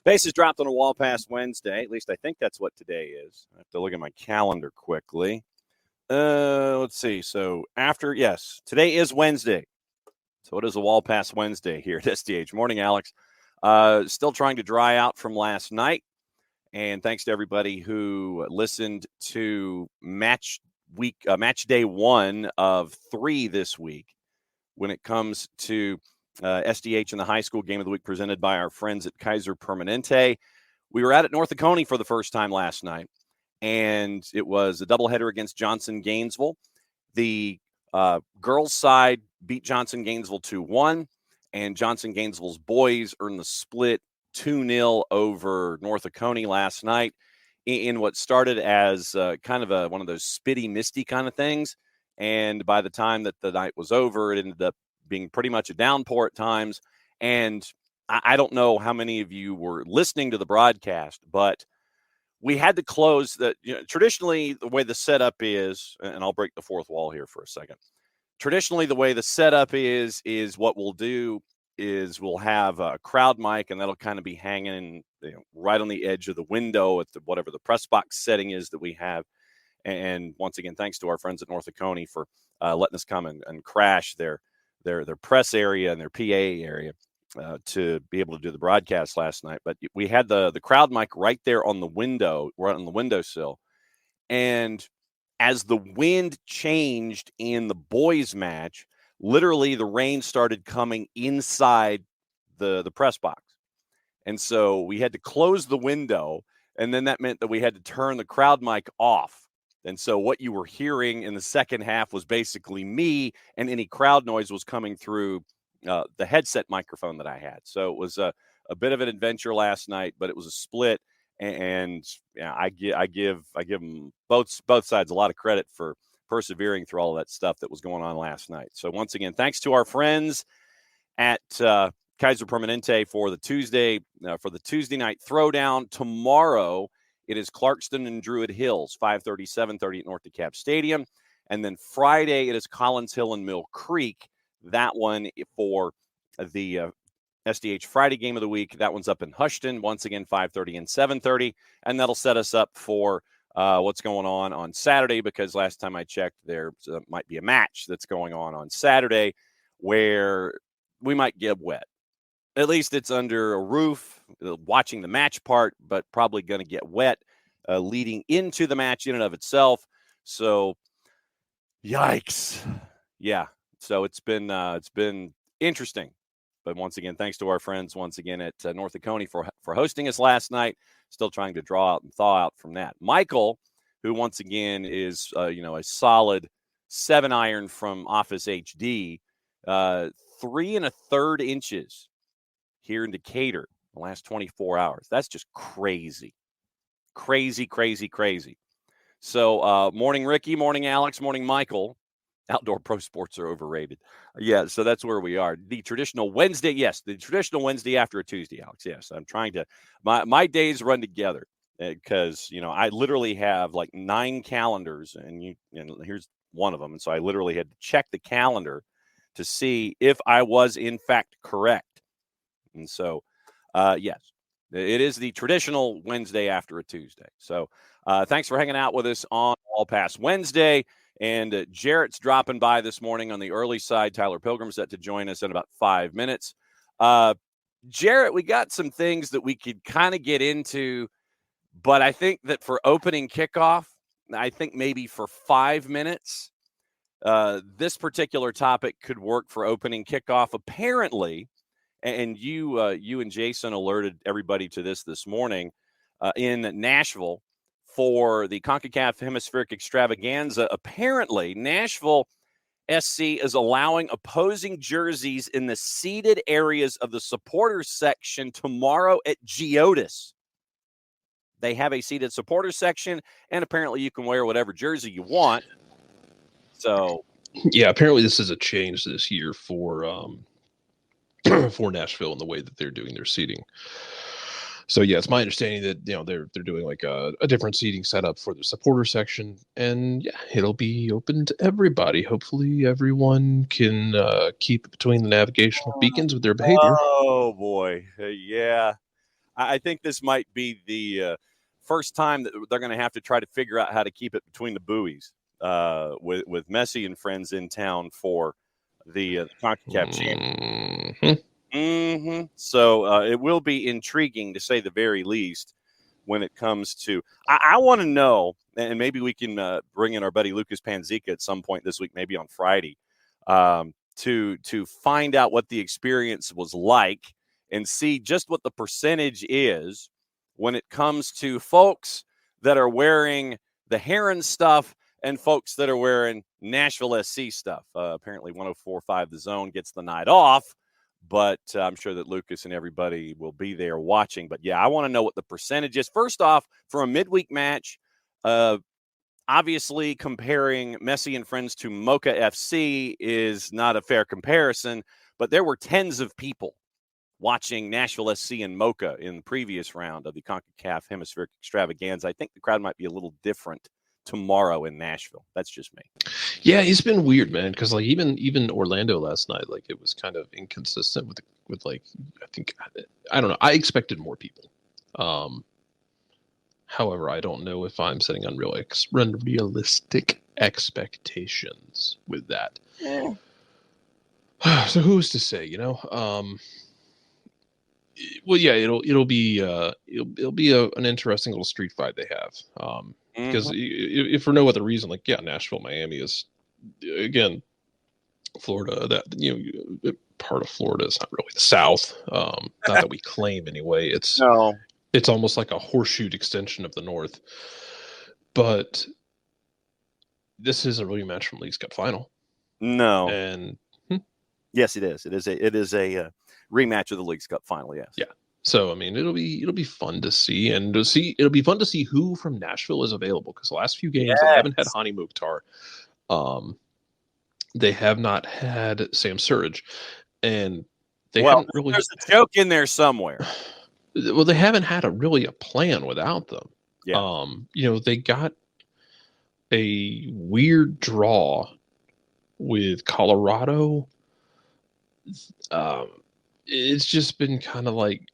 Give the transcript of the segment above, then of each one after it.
Bases dropped on a wall past Wednesday. At least I think that's what today is. I have to look at my calendar quickly. Let's see. So today is Wednesday. So it is a wall pass Wednesday here at SDH. Morning, Alex. Still trying to dry out from last night. And thanks to everybody who listened to match day 1 of 3 this week when it comes to SDH and the high school game of the week presented by our friends at Kaiser Permanente. We were at North Oconee for the first time last night, and it was a doubleheader against Johnson Gainesville. The girls' side beat Johnson Gainesville 2-1, and Johnson Gainesville's boys earned the split 2-0 over North Oconee last night in what started as kind of one of those spitty, misty kind of things. And by the time that the night was over, it ended up being pretty much a downpour at times. And I don't know how many of you were listening to the broadcast, but we had to close that. Traditionally, the way the setup is, and I'll break the fourth wall here for a second. Traditionally, the way the setup is what we'll do is we'll have a crowd mic, and that'll kind of be hanging right on the edge of the window at whatever the press box setting is that we have. And once again, thanks to our friends at North Oconee for letting us come and crash their press area and their PA area to be able to do the broadcast last night. But we had the crowd mic right there on the window, right on the windowsill. And as the wind changed in the boys' match, literally the rain started coming inside the press box. And so we had to close the window, and then that meant that we had to turn the crowd mic off. And so what you were hearing in the second half was basically me, and any crowd noise was coming through the headset microphone that I had. So it was a bit of an adventure last night, but it was a split. And I give them both sides a lot of credit for persevering through all of that stuff that was going on last night. So once again, thanks to our friends at Kaiser Permanente for the Tuesday night throwdown. Tomorrow it is Clarkston and Druid Hills, 5:30, 7:30 at North DeKalb Stadium. And then Friday, it is Collins Hill and Mill Creek. That one for the SDH Friday game of the week. That one's up in Hushton, once again, 5:30 and 7:30. And that'll set us up for what's going on Saturday, because last time I checked, there might be a match that's going on Saturday where we might get wet. At least it's under a roof, watching the match part, but probably going to get wet leading into the match in and of itself. So, yikes. Yeah. So it's been interesting. But once again, thanks to our friends once again at North Oconee for hosting us last night. Still trying to draw out and thaw out from that. Michael, who once again is a solid 7-iron from Office HD, 3 1/3 inches here in Decatur the last 24 hours. That's just crazy. Crazy. So morning, Ricky. Morning, Alex. Morning, Michael. Outdoor pro sports are overrated. Yeah, so that's where we are. The traditional Wednesday, yes, the traditional Wednesday after a Tuesday, Alex. Yes, I'm trying to my days run together because I literally have like 9 calendars, and here's one of them, and so I literally had to check the calendar to see if I was in fact correct. And so, yes, it is the traditional Wednesday after a Tuesday. So, thanks for hanging out with us on All Pass Wednesday. And Jarrett's dropping by this morning on the early side. Tyler Pilgrim set to join us in about 5 minutes. Jarrett, we got some things that we could kind of get into, but I think that for opening kickoff, I think maybe for 5 minutes, this particular topic could work for opening kickoff. Apparently, and you and Jason alerted everybody to this morning in Nashville, for the CONCACAF Hemispheric Extravaganza. Apparently, Nashville SC is allowing opposing jerseys in the seated areas of the supporters section tomorrow at Geodis. They have a seated supporters section, and apparently you can wear whatever jersey you want. So, yeah, apparently this is a change this year for for Nashville in the way that they're doing their seating. So yeah, it's my understanding that they're doing like a different seating setup for the supporter section, and yeah, it'll be open to everybody. Hopefully, everyone can keep between the navigational beacons with their behavior. Oh boy, yeah. I think this might be the first time that they're going to have to try to figure out how to keep it between the buoys with Messi and friends in town for the CONCACAF Championship. Mm-hmm. So it will be intriguing, to say the very least, when it comes to – I want to know, and maybe we can bring in our buddy Lucas Panzica at some point this week, maybe on Friday, to find out what the experience was like and see just what the percentage is when it comes to folks that are wearing the Heron stuff and folks that are wearing Nashville SC stuff. Apparently 104.5 The Zone gets the night off, but I'm sure that Lucas and everybody will be there watching. But, yeah, I want to know what the percentage is. First off, for a midweek match, obviously comparing Messi and friends to Mocha FC is not a fair comparison, but there were tens of people watching Nashville SC and Mocha in the previous round of the CONCACAF Hemispheric Extravaganza. I think the crowd might be a little different tomorrow in Nashville. That's just me. Yeah, it's been weird, man, because like even Orlando last night, like it was kind of inconsistent with like, I don't know. I expected more people. However, I don't know if I'm setting unrealistic expectations with that. Yeah. So who's to say, well, yeah, it'll be an interesting little street fight they have. Because if for no other reason, like, yeah, Nashville, Miami is, again, Florida, that, part of Florida is not really the South. Not that we claim anyway. It's almost like a horseshoe extension of the North. But this is a rematch from League's Cup final. No. And yes, it is. It is a rematch of the League's Cup final. Yes. Yeah. So I mean, it'll be fun to see, and it'll be fun to see who from Nashville is available, because the last few games they haven't had Hani Mukhtar, they have not had Sam Surridge, and they haven't really. There's a joke in there somewhere. Well, they haven't had a plan without them. Yeah. They got a weird draw with Colorado. It's just been kind of like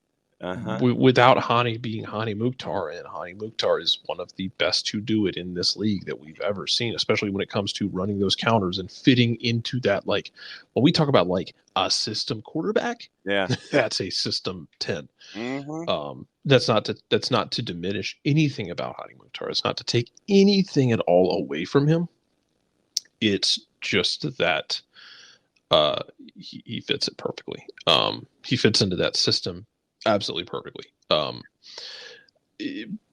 without Hani being Hani Mukhtar, and Hani Mukhtar is one of the best to do it in this league that we've ever seen, especially when it comes to running those counters and fitting into that. Like when we talk about like a system quarterback, that's a system 10. That's not to diminish anything about Hani Mukhtar. It's not to take anything at all away from him. It's just that he fits it perfectly. He fits into that system absolutely perfectly.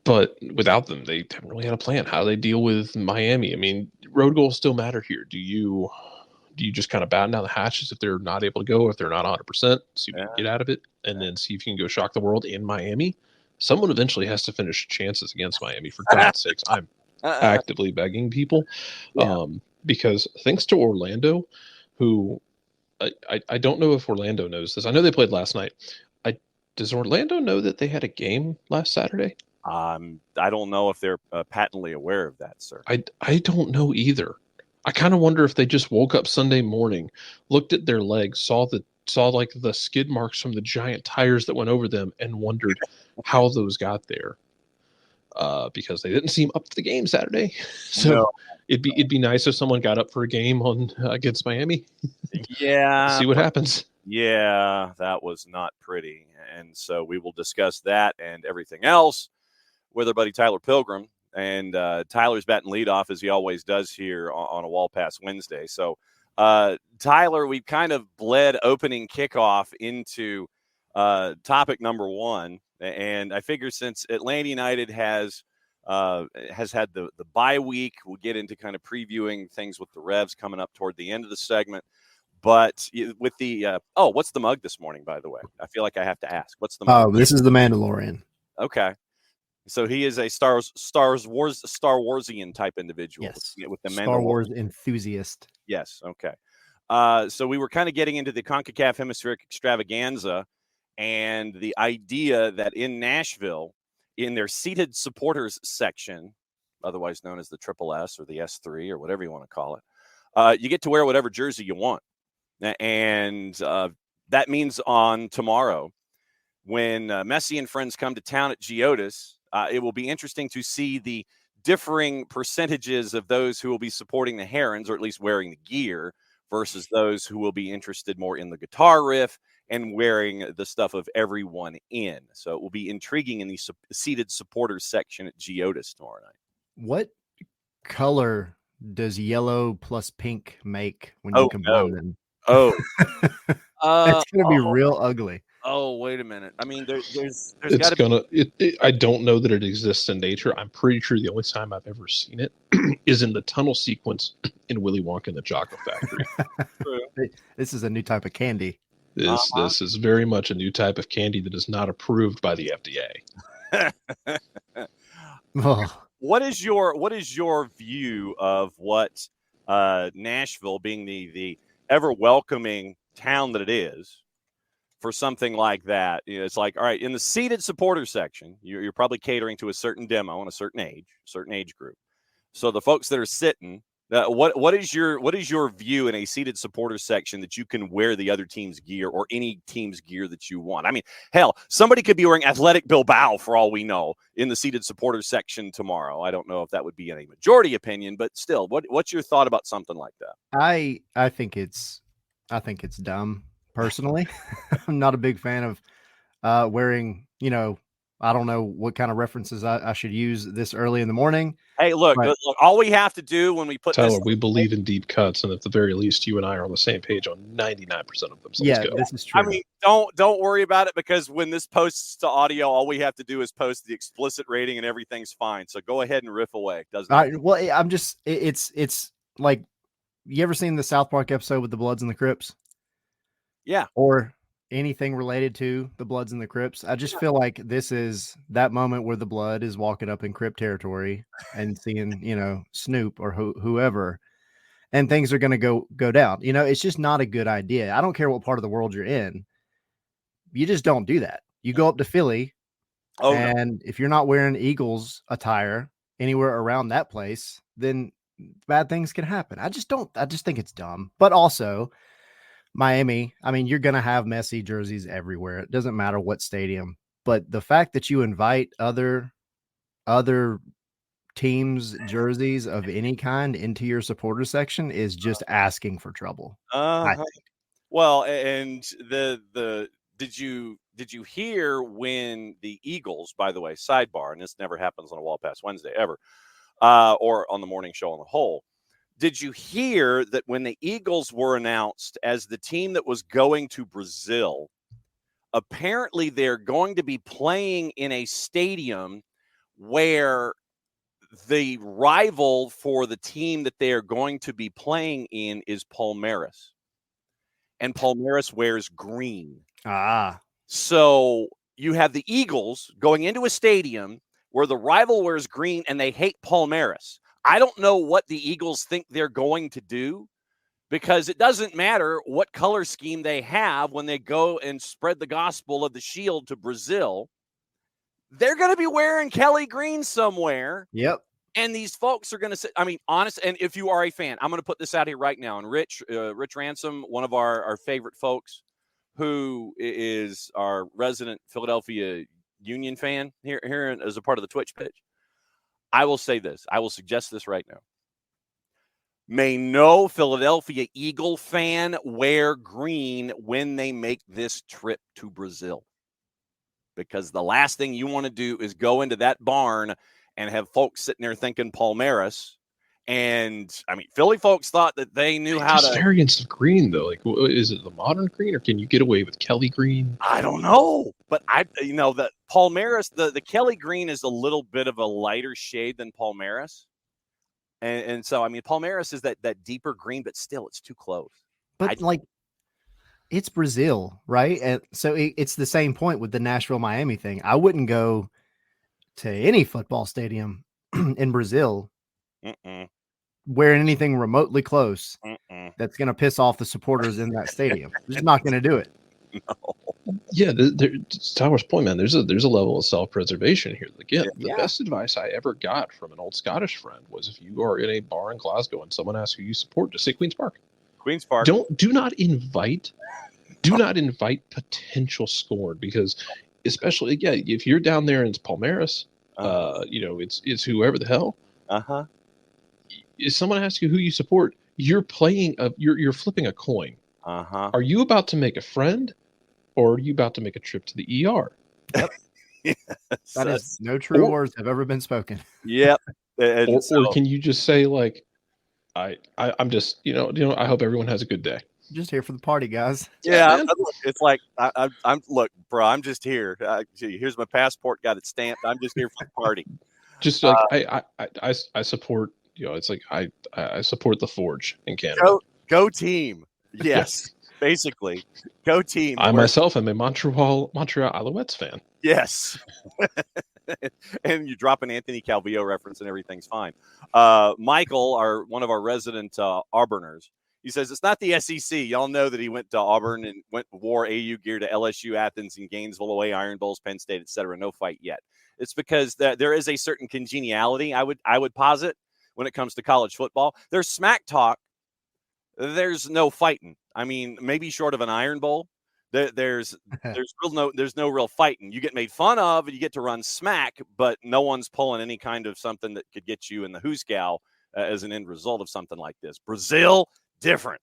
But without them, they haven't really had a plan. How do they deal with Miami? I mean, road goals still matter here. Do you just kind of batten down the hatches if they're not able to go, if they're not 100%, see if you can get out of it, and then see if you can go shock the world in Miami? Someone eventually has to finish chances against Miami, for God's sakes. I'm actively begging people, because thanks to Orlando, who I don't know if Orlando knows this. I know they played last night. Does Orlando know that they had a game last Saturday? I don't know if they're patently aware of that, sir. I don't know either. I kind of wonder if they just woke up Sunday morning, looked at their legs, saw like the skid marks from the giant tires that went over them, and wondered how those got there. Because they didn't seem up to the game Saturday. So it'd be nice if someone got up for a game against Miami. Yeah. See what happens. Yeah, that was not pretty. And so we will discuss that and everything else with our buddy Tyler Pilgrim. And Tyler's batting leadoff, as he always does here on a Wall Pass Wednesday. So, Tyler, we've kind of bled opening kickoff into topic number one. And I figure since Atlanta United has had the bye week, we'll get into kind of previewing things with the Revs coming up toward the end of the segment. But with the what's the mug this morning, by the way? I feel like I have to ask. What's the mug? Oh, this is the Mandalorian. Okay. So he is a Star Warsian type individual. Yes. With the Star Wars enthusiast. Yes. Okay. So we were kind of getting into the CONCACAF Hemispheric Extravaganza and the idea that in Nashville, in their seated supporters section, otherwise known as the Triple S or the S3 or whatever you want to call it, you get to wear whatever jersey you want. And that means on tomorrow, when Messi and friends come to town at Geodis, it will be interesting to see the differing percentages of those who will be supporting the Herons, or at least wearing the gear, versus those who will be interested more in the guitar riff and wearing the stuff of everyone in. So it will be intriguing in the seated supporters section at Geodis tomorrow night. What color does yellow plus pink make when you combine them? Oh, It's going to be real ugly. Oh, wait a minute. I mean, there's It's got to gonna. I don't know that it exists in nature. I'm pretty sure the only time I've ever seen it is in the tunnel sequence in Willy Wonka and the Chocolate Factory. This is a new type of candy. This is very much a new type of candy that is not approved by the FDA. What is your view of what Nashville, being the ever welcoming town that it is, for something like that? You know, it's like, all right, in the seated supporter section, you're probably catering to a certain demo and a certain age group. So the folks that are sitting, what is your view in a seated supporter section that you can wear the other team's gear or any team's gear that you want? I mean, hell, somebody could be wearing Athletic Bilbao for all we know in the seated supporter section tomorrow. I don't know if that would be a majority opinion, but still, what's your thought about something like that? I think it's dumb. Personally, I'm not a big fan of wearing, I don't know what kind of references I should use this early in the morning. Hey, look, all we have to do when we put Tyler, this, we believe in deep cuts, and at the very least, you and I are on the same page on 99% of them. So let's go. This is true. I mean, don't worry about it, because when this posts to audio, all we have to do is post the explicit rating and everything's fine. So go ahead and riff away. Doesn't all right, well, I'm just it's like, you ever seen the South Park episode with the Bloods and the Crips? Yeah. Or anything related to the Bloods and the Crips. I just feel like this is that moment where the Blood is walking up in Crip territory and seeing, Snoop or whoever, and things are going to go down. It's just not a good idea. I don't care what part of the world you're in. You just don't do that. You go up to Philly, and if you're not wearing Eagles attire anywhere around that place, then bad things can happen. I just think it's dumb. But also, Miami, I mean, you're going to have Messi jerseys everywhere. It doesn't matter what stadium. But the fact that you invite other teams' jerseys of any kind into your supporter section is just asking for trouble. I think. Well, and did you hear when the Eagles, by the way, sidebar, and this never happens on a Wall Pass Wednesday ever, or on the morning show on the whole. Did you hear that when the Eagles were announced as the team that was going to Brazil, apparently they're going to be playing in a stadium where the rival for the team that they are going to be playing in is Palmeiras. And Palmeiras wears green. So you have the Eagles going into a stadium where the rival wears green and they hate Palmeiras. I don't know what the Eagles think they're going to do, because it doesn't matter what color scheme they have when they go and spread the gospel of the shield to Brazil. They're going to be wearing Kelly green somewhere. Yep. And these folks are going to say, I mean, honest. And if you are a fan, I'm going to put this out here right now. And Rich Ransom, one of our favorite folks, who is our resident Philadelphia Union fan here as a part of the Twitch pitch, I will say this. I will suggest this right now. May no Philadelphia Eagle fan wear green when they make this trip to Brazil. Because the last thing you want to do is go into that barn and have folks sitting there thinking Palmeiras. And, I mean, Philly folks thought that they knew how to... variants of green, though. Like, is it the modern green, or can you get away with Kelly green? I don't know. But, the Palmeiras, the Kelly green is a little bit of a lighter shade than Palmeiras. And so, I mean, Palmeiras is that deeper green, but still, it's too close. But, it's Brazil, right? And so it's the same point with the Nashville-Miami thing. I wouldn't go to any football stadium in Brazil wearing anything remotely close that's going to piss off the supporters in that stadium. Just not going to do it. No. Yeah, Tyler's point, man. There's a level of self-preservation here. Again, the best advice I ever got from an old Scottish friend was, if you are in a bar in Glasgow and someone asks who you support, just say Queen's Park. Queen's Park. Do not invite potential scorn, because especially if you're down there and it's Palmaris, it's whoever the hell. If someone asks you who you support, you're you're flipping a coin. Are you about to make a friend, or are you about to make a trip to the ER? Yep. Yes, that is no true words have ever been spoken. Yep. Or can you just say like, I'm just I hope everyone has a good day. Just here for the party, guys. Yeah, it's like I'm look, bro. I'm just here. Here's my passport. Got it stamped. I'm just here for the party. Just like I support. It's like I support the Forge in Canada. Go team. Yes, basically, go team. I myself am a Montreal Alouettes fan. Yes. And you drop an Anthony Calvillo reference and everything's fine. Michael, one of our resident Auburners, he says it's not the SEC. Y'all know that he went to Auburn and wore AU gear to LSU, Athens, and Gainesville away, Iron Bowls, Penn State, etc. No fight yet. It's because there is a certain congeniality, I would posit, when it comes to college football. There's smack talk. There's no fighting. I mean, maybe short of an Iron Bowl. There's no real fighting. You get made fun of, and you get to run smack, but no one's pulling any kind of something that could get you in the hoosgow as an end result of something like this. Brazil, different.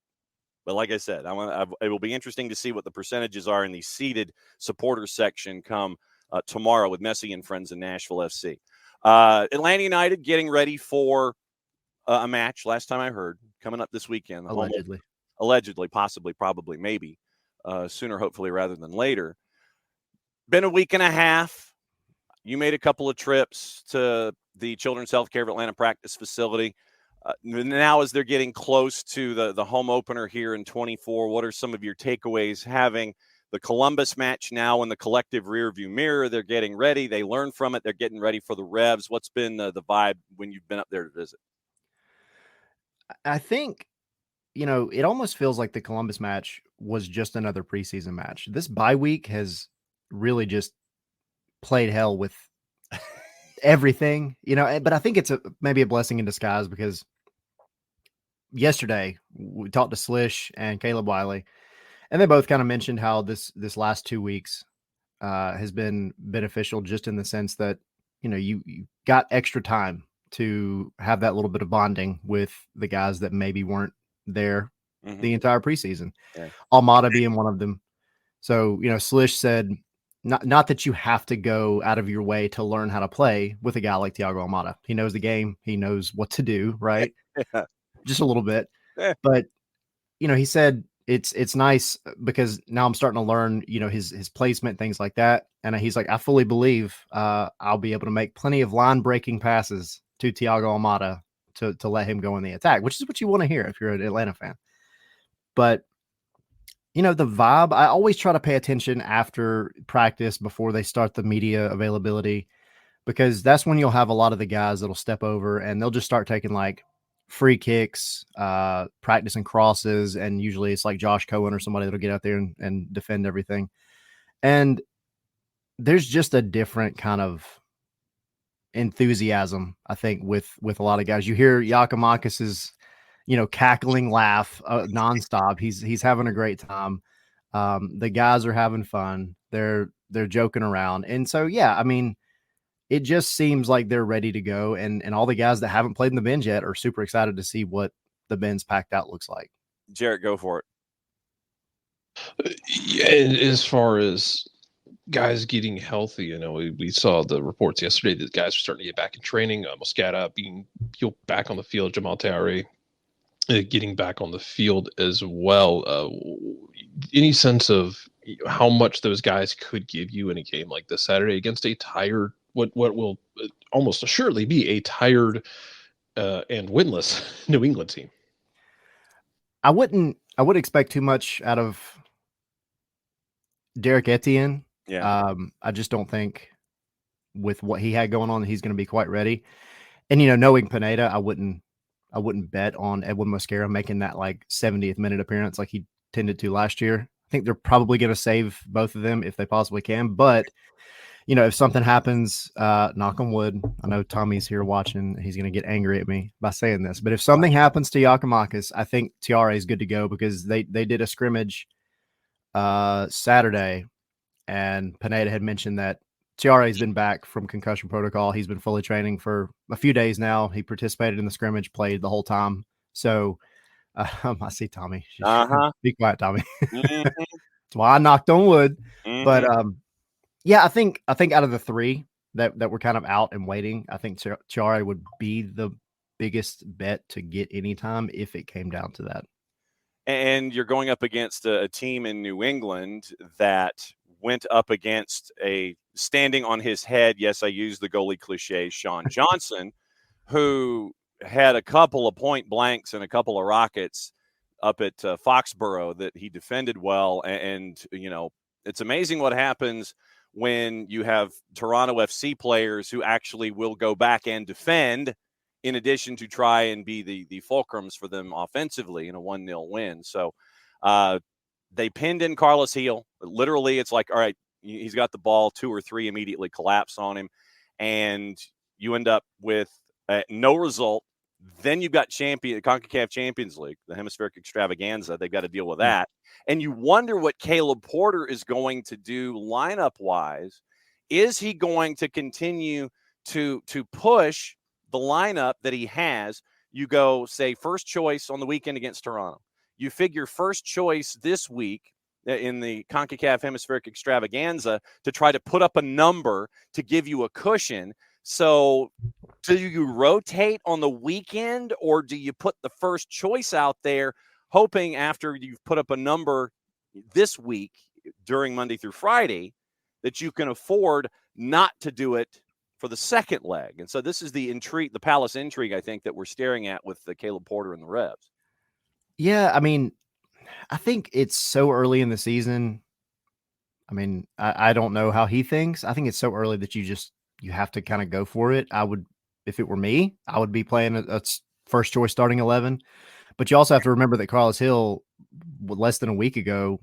But like I said, it will be interesting to see what the percentages are in the seated supporters section come tomorrow with Messi and friends in Nashville FC. Atlanta United getting ready for a match. Last time I heard, coming up this weekend. Allegedly, possibly, probably, maybe. Sooner, hopefully, rather than later. Been a week and a half. You made a couple of trips to the Children's Healthcare of Atlanta practice facility. Now, as they're getting close to the home opener here in 24, what are some of your takeaways? Having the Columbus match now in the collective rearview mirror, they're getting ready. They learn from it. They're getting ready for the Revs. What's been the vibe when you've been up there to visit? I think, it almost feels like the Columbus match was just another preseason match. This bye week has really just played hell with everything, but I think it's maybe a blessing in disguise because yesterday we talked to Slish and Caleb Wiley, and they both kind of mentioned how this last 2 weeks has been beneficial just in the sense that, you got extra time to have that little bit of bonding with the guys that maybe weren't there the entire preseason. Yeah. Almada being one of them. So, Slish said, not that you have to go out of your way to learn how to play with a guy like Thiago Almada. He knows the game. He knows what to do, right? Yeah. Just a little bit. Yeah. But, he said it's nice because now I'm starting to learn, his placement, things like that. And he's like, I fully believe I'll be able to make plenty of line-breaking passes to Thiago Almada to let him go in the attack, which is what you want to hear if you're an Atlanta fan. But, the vibe, I always try to pay attention after practice before they start the media availability, because that's when you'll have a lot of the guys that'll step over and they'll just start taking like free kicks, practicing crosses. And usually it's like Josh Cohen or somebody that'll get out there and defend everything. And there's just a different kind of enthusiasm, I think, with a lot of guys. You hear Yakimakis's cackling laugh nonstop. He's having a great time. The guys are having fun. They're joking around. And so, yeah, I mean, it just seems like they're ready to go. And all the guys that haven't played in the Benz yet are super excited to see what the Benz packed out looks like. Jarrett, go for it. Yeah, as far as guys getting healthy, we saw the reports yesterday that guys are starting to get back in training. Moscata being back on the field, Jamal Tauri getting back on the field as well. Any sense of how much those guys could give you in a game like this Saturday against a tired, what will almost assuredly be a tired and winless New England team? I wouldn't expect too much out of Derek Etienne. Yeah. I just don't think with what he had going on, he's going to be quite ready. And, knowing Pineda, I wouldn't bet on Edwin Mosquera making that like 70th minute appearance like he tended to last year. I think they're probably going to save both of them if they possibly can. But, if something happens, knock on wood, I know Tommy's here watching. He's going to get angry at me by saying this. But if something happens to Yakimakis, I think Tiare is good to go because they did a scrimmage Saturday. and Pineda had mentioned that Tiare's been back from concussion protocol. He's been fully training for a few days now. He participated in the scrimmage, played the whole time. So I see Tommy. Be quiet, Tommy. Mm-hmm. That's why I knocked on wood. Mm-hmm. But yeah, I think out of the three that were kind of out and waiting, I think Tiare would be the biggest bet to get any time if it came down to that. And you're going up against a team in New England that went up against a standing on his head. Yes, I use the goalie cliche, Sean Johnson, who had a couple of point blanks and a couple of rockets up at Foxborough that he defended well. And, you know, it's amazing what happens when you have Toronto FC players who actually will go back and defend in addition to try and be the fulcrums for them offensively in a 1-0 win. So they pinned in Carlos Heel. Literally, it's like, all right, he's got the ball, 2 or 3 immediately collapse on him, and you end up with no result. Then you've got CONCACAF Champions League, the Hemispheric Extravaganza. They've got to deal with that. And you wonder what Caleb Porter is going to do lineup-wise. Is he going to continue to push the lineup that he has? You go, say, first choice on the weekend against Toronto. You figure first choice this week in the CONCACAF Hemispheric Extravaganza to try to put up a number to give you a cushion. So do you rotate on the weekend, or do you put the first choice out there hoping after you've put up a number this week during Monday through Friday that you can afford not to do it for the second leg? And so this is the intrigue, the Palace intrigue, I think, that we're staring at with the Caleb Porter and the Revs. Yeah, I mean, I think it's so early in the season. I mean, I don't know how he thinks. I think it's so early that you have to kind of go for it. I would, if it were me, I would be playing a first choice starting 11. But you also have to remember that Carlos Hill, less than a week ago,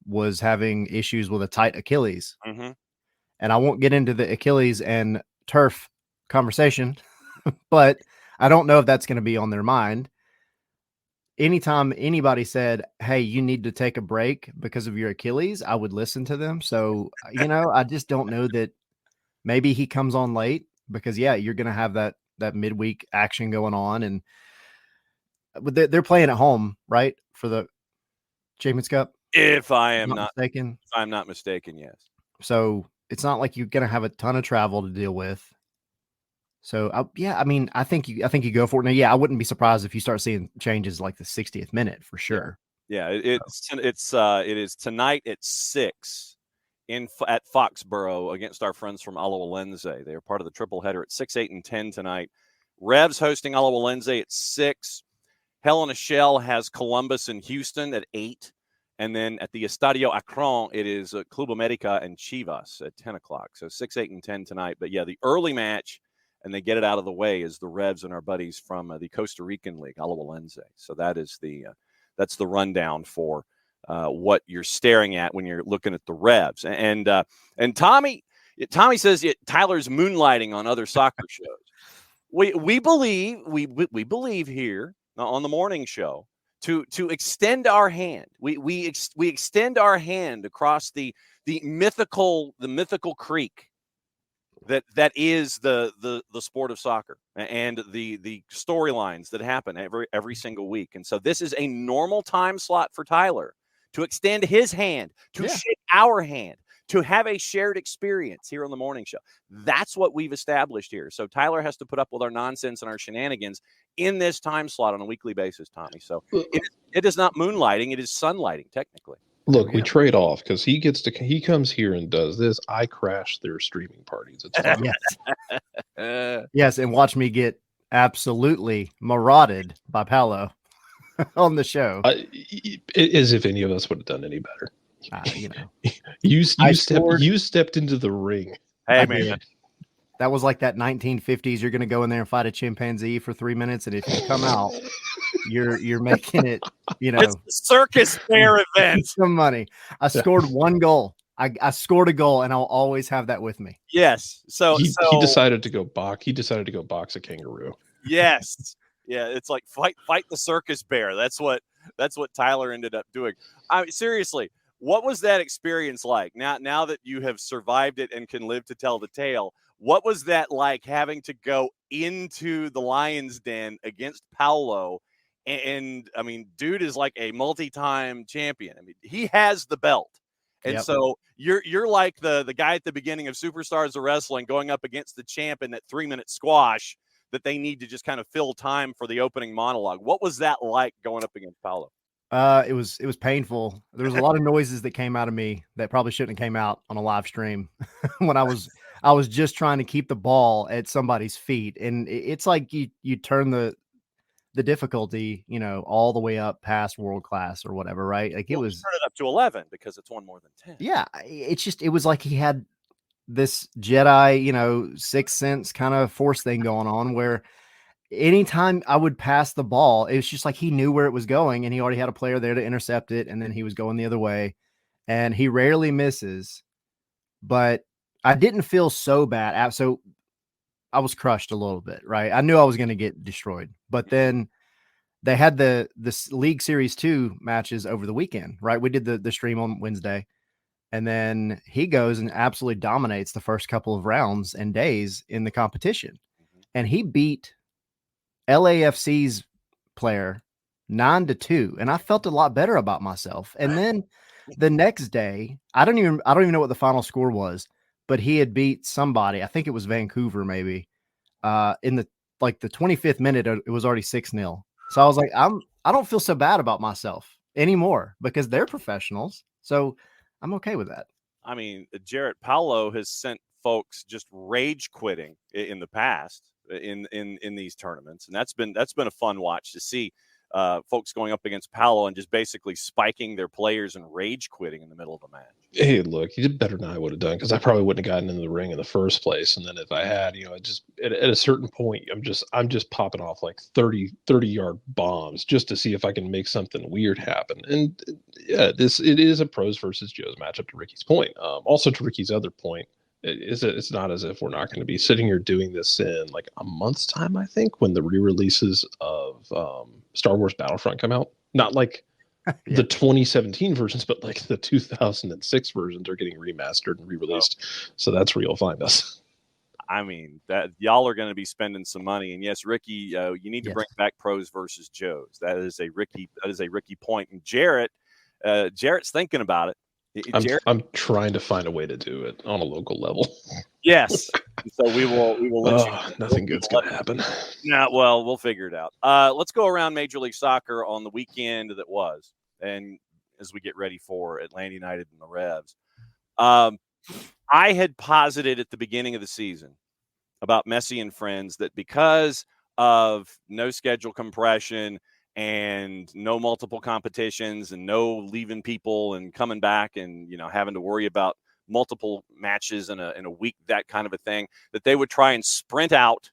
was having issues with a tight Achilles. Mm-hmm. And I won't get into the Achilles and turf conversation, but I don't know if that's going to be on their mind. Anytime anybody said, hey, you need to take a break because of your Achilles, I would listen to them. So, you know, I just don't know that maybe he comes on late because, yeah, you're going to have that midweek action going on. And they're playing at home, right, for the Champions Cup? If I'm not mistaken, yes. So it's not like you're going to have a ton of travel to deal with. So I think you go for it. Now, yeah, I wouldn't be surprised if you start seeing changes like the 60th minute for sure. Yeah, it is tonight at 6 at Foxborough against our friends from Alajuelense. They are part of the triple header at 6, 8, and 10 tonight. Revs hosting Alajuelense at 6. Hell in a Shell has Columbus and Houston at 8. And then at the Estadio Akron, it is Club America and Chivas at 10 o'clock. So 6, 8, and 10 tonight. But, yeah, the early match, and they get it out of the way, is the Revs and our buddies from the Costa Rican League, Alajuelense. So that is that's the rundown for what you're staring at when you're looking at the Revs. And Tommy says Tyler's moonlighting on other soccer shows. We believe here on the morning show to extend our hand. We extend our hand across the mythical creek that is the sport of soccer and the storylines that happen every single week. And so this is a normal time slot for Tyler to extend his hand, to shake our hand, to have a shared experience here on the morning show. That's what we've established here. So Tyler has to put up with our nonsense and our shenanigans in this time slot on a weekly basis, Tommy. So it is not moonlighting, it is sunlighting, technically. Look, we trade off because he comes here and does this. I crash their streaming parties. It's fine. Yes, and watch me get absolutely marauded by Paolo on the show. As if any of us would have done any better. You know, you stepped into the ring. Hey, man. That was like that 1950s. You're going to go in there and fight a chimpanzee for 3 minutes, and if you come out, you're making it. You know, it's a circus fair event. Some money. I scored one goal. I scored a goal, and I'll always have that with me. Yes. So he decided to go box. He decided to go box a kangaroo. Yes. Yeah. It's like fight the circus bear. That's what Tyler ended up doing. Seriously. What was that experience like? Now that you have survived it and can live to tell the tale, what was that like having to go into the Lions Den against Paolo? And I mean, dude is like a multi-time champion. I mean, he has the belt. And Yep. so you're like the guy at the beginning of Superstars of Wrestling going up against the champ in that 3-minute squash that they need to just kind of fill time for the opening monologue. What was that like going up against Paolo? It was painful. There was a lot of noises that came out of me that probably shouldn't have came out on a live stream when I was just trying to keep the ball at somebody's feet. And it's like you turn the difficulty, all the way up past world class or whatever, right? Like it was turn it up to 11 because it's one more than 10. Yeah, it was like he had this Jedi, sixth sense kind of force thing going on where anytime I would pass the ball, it was just like he knew where it was going and he already had a player there to intercept it. And then he was going the other way and he rarely misses, but I didn't feel so bad. So I was crushed a little bit, right? I knew I was going to get destroyed, but then they had the League Series 2 matches over the weekend, right? We did the stream on Wednesday. And then he goes and absolutely dominates the first couple of rounds and days in the competition. And he beat LAFC's player 9-2. And I felt a lot better about myself. And then the next day, I don't even know what the final score was, but he had beat somebody. I think it was Vancouver, maybe. In the 25th minute, it was already 6-0. So I was like, I don't feel so bad about myself anymore because they're professionals. So I'm okay with that. I mean, Jarrett Paolo has sent folks just rage quitting in the past in these tournaments, and that's been a fun watch to see folks going up against Paolo and just basically spiking their players and rage quitting in the middle of a match. Hey, look, you did better than I would have done because I probably wouldn't have gotten into the ring in the first place. And then if I had, just at a certain point, I'm just popping off like 30-yard bombs just to see if I can make something weird happen. And yeah, it is a pros versus Joes matchup to Ricky's point. Also to Ricky's other point, it's not as if we're not going to be sitting here doing this in like a month's time, I think, when the re-releases of Star Wars Battlefront come out. Not like the 2017 versions, but like the 2006 versions are getting remastered and re-released. So that's where you'll find us. I mean, that y'all are going to be spending some money, and yes, Ricky, you need to bring back pros versus Joes. That is a Ricky point. And Jarrett's thinking about it. I'm trying to find a way to do it on a local level. Yes. So we will let you. Nothing good's going to happen. Yeah, well, we'll figure it out. Let's go around Major League Soccer on the weekend that was, and as we get ready for Atlanta United and the Revs. I had posited at the beginning of the season about Messi and friends that because of no schedule compression and no multiple competitions and no leaving people and coming back and having to worry about multiple matches in a week, that kind of a thing, that they would try and sprint out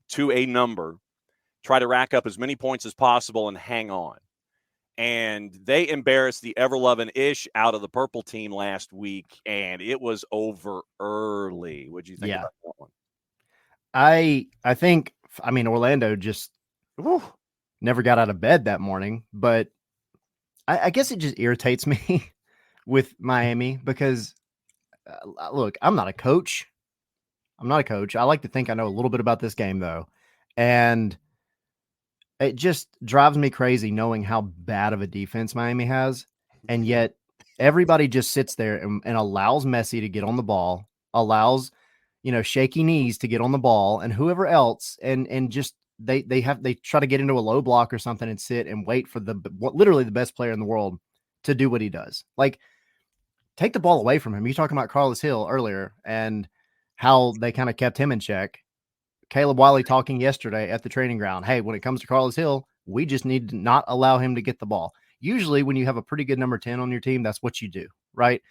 to a number, try to rack up as many points as possible and hang on. And they embarrassed the ever-loving Ish out of the purple team last week, and it was over early. What do you think about that one? I think, Orlando just never got out of bed that morning, but I guess it just irritates me with Miami because, look, I'm not a coach. I like to think I know a little bit about this game, though. And it just drives me crazy knowing how bad of a defense Miami has. And yet everybody just sits there and allows Messi to get on the ball, allows, shaky knees to get on the ball and whoever else. And just they try to get into a low block or something and sit and wait for literally the best player in the world to do what he does. Like, take the ball away from him. You're talking about Carlos Hill earlier and how they kind of kept him in check. Caleb Wiley talking yesterday at the training ground. Hey, when it comes to Carlos Hill, we just need to not allow him to get the ball. Usually when you have a pretty good number 10 on your team, that's what you do, right?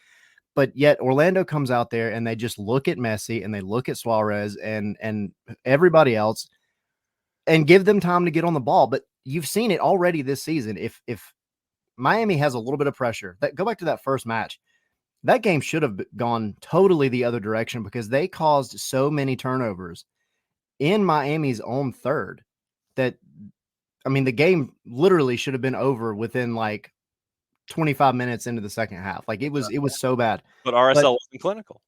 But yet Orlando comes out there and they just look at Messi and they look at Suarez and everybody else and give them time to get on the ball. But you've seen it already this season. If Miami has a little bit of pressure, go back to that first match. That game should have gone totally the other direction because they caused so many turnovers in Miami's own third that, the game literally should have been over within like 25 minutes into the second half. Like it was so bad. But RSL wasn't clinical.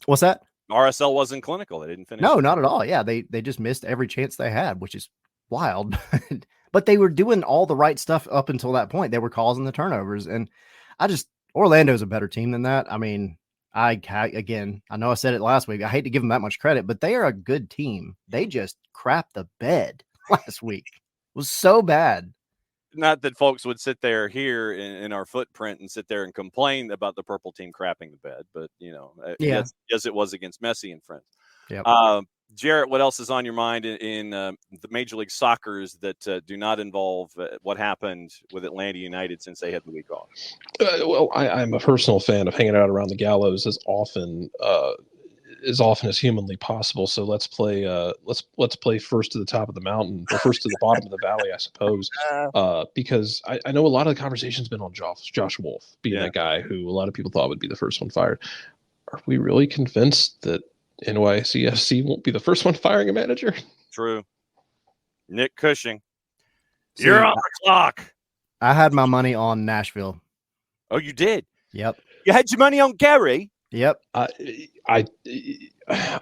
What's that? RSL wasn't clinical. They didn't finish. No, not at all. Yeah, they just missed every chance they had, which is wild. But they were doing all the right stuff up until that point. They were causing the turnovers, and Orlando's a better team than that. I mean, I know I said it last week. I hate to give them that much credit, but they are a good team. They just crapped the bed last week. It was so bad. Not that folks would sit there here in our footprint and sit there and complain about the purple team crapping the bed, but yes, it was against Messi and friends. Yep. Jarrett, what else is on your mind in the Major League Soccers that do not involve what happened with Atlanta United since they had the week off? Well, I'm a personal fan of hanging out around the gallows as often as humanly possible. So let's play first to the top of the mountain, or first to the bottom of the valley, I suppose. Because I know a lot of the conversation's been on Josh Wolf being that guy who a lot of people thought would be the first one fired. Are we really convinced that NYCFC won't be the first one firing a manager? True. Nick Cushing, you're on the clock. I had my money on Nashville. Oh, you did? Yep. You had your money on Gary? Yep. I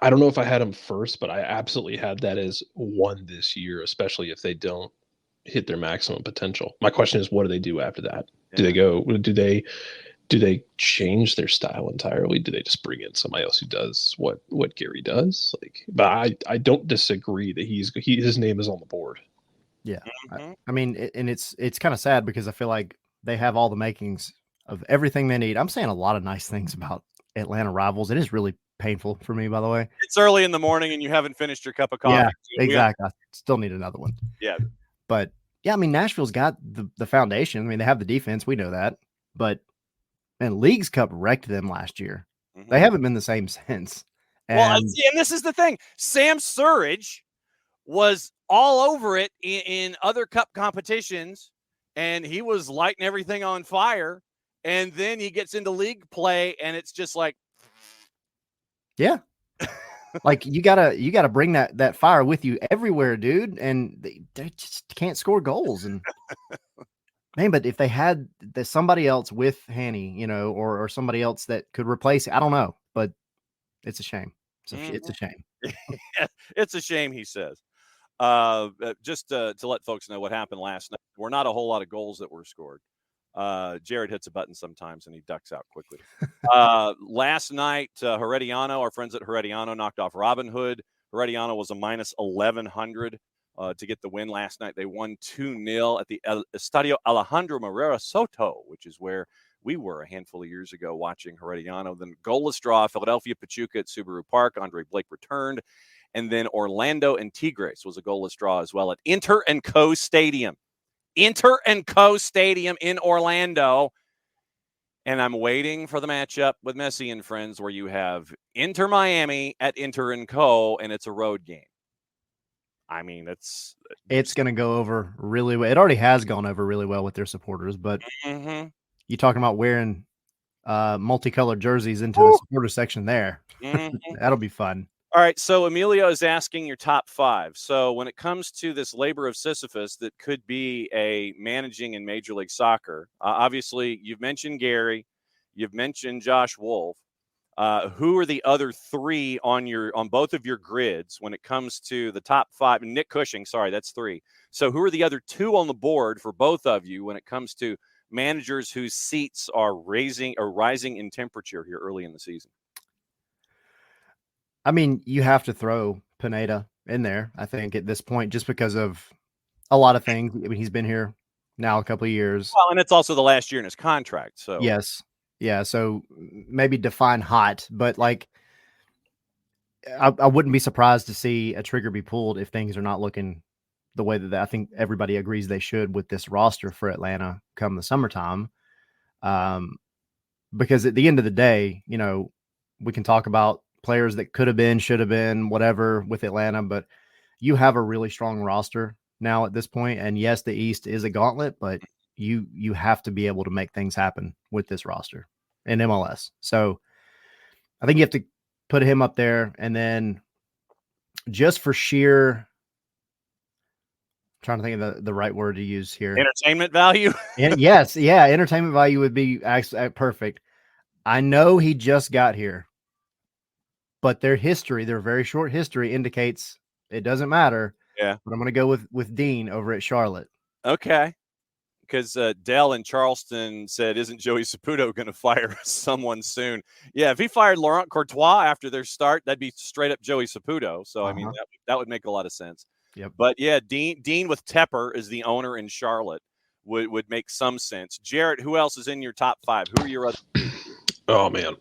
don't know if I had him first, but I absolutely had that as one this year, especially if they don't hit their maximum potential. My question is, what do they do after that? Yeah. Do they change their style entirely? Do they just bring in somebody else who does what Gary does? But I don't disagree that his name is on the board. Yeah. Mm-hmm. I mean, and it's kind of sad because I feel like they have all the makings of everything they need. I'm saying a lot of nice things about Atlanta rivals. It is really painful for me, by the way. It's early in the morning and you haven't finished your cup of coffee. Yeah, exactly. I still need another one. Yeah. But yeah, I mean, Nashville's got the foundation. I mean, they have the defense. We know that. But man, Leagues Cup wrecked them last year. Mm-hmm. They haven't been the same since. And this is the thing. Sam Surridge was all over it in other cup competitions, and he was lighting everything on fire. And then he gets into league play, and it's just like, yeah, like you gotta bring that fire with you everywhere, dude. And they just can't score goals. And man, but if they had somebody else with Hanny, or somebody else that could replace it, I don't know, but it's a shame. It's a shame. It's a shame, he says. Just to let folks know what happened last night, there were not a whole lot of goals that were scored. Jared hits a button sometimes and he ducks out quickly. Last night, Herediano, our friends at Herediano, knocked off Robin Hood. Herediano was a minus 1,100 to get the win last night. They won 2-0 at the Estadio Alejandro Morera Soto, which is where we were a handful of years ago watching Herediano. Then goalless draw, Philadelphia Pachuca at Subaru Park. Andre Blake returned. And then Orlando and Tigres was a goalless draw as well at Inter & Co. Stadium. Inter & Co. Stadium in Orlando. And I'm waiting for the matchup with Messi and friends where you have Inter Miami at Inter & Co. and it's a road game. I mean, it's going to go over really well. It already has gone over really well with their supporters, but you talking about wearing multicolored jerseys into the supporter section there. That'll be fun. All right, so Emilio is asking your top 5. So when it comes to this labor of Sisyphus that could be a managing in Major League Soccer, obviously you've mentioned Gary, you've mentioned Josh Wolf. Who are the other 3 on both of your grids when it comes to the top 5? Nick Cushing, sorry, that's 3. So who are the other 2 on the board for both of you when it comes to managers whose seats are rising in temperature here early in the season? I mean, you have to throw Pineda in there, I think, at this point, just because of a lot of things. I mean, he's been here now a couple of years. Well, and it's also the last year in his contract. So yes. Yeah. So maybe define hot, but like I wouldn't be surprised to see a trigger be pulled if things are not looking the way that I think everybody agrees they should with this roster for Atlanta come the summertime. Because at the end of the day, we can talk about players that could have been, should have been, whatever with Atlanta, but you have a really strong roster now at this point. And yes, the East is a gauntlet, but you have to be able to make things happen with this roster in MLS. So I think you have to put him up there. And then just for sheer, I'm trying to think of the right word to use here. Entertainment value. Yes, yeah, entertainment value would be perfect. I know he just got here, but their very short history indicates it doesn't matter. Yeah. But I'm going to go with Dean over at Charlotte. Okay. Because Dell in Charleston said, isn't Joey Saputo going to fire someone soon? Yeah, if he fired Laurent Courtois after their start, that'd be straight up Joey Saputo. So, I mean, that would make a lot of sense. Yep. But, yeah, Dean with Tepper is the owner in Charlotte would make some sense. Jarrett, who else is in your top 5? Who are your other? Oh, man.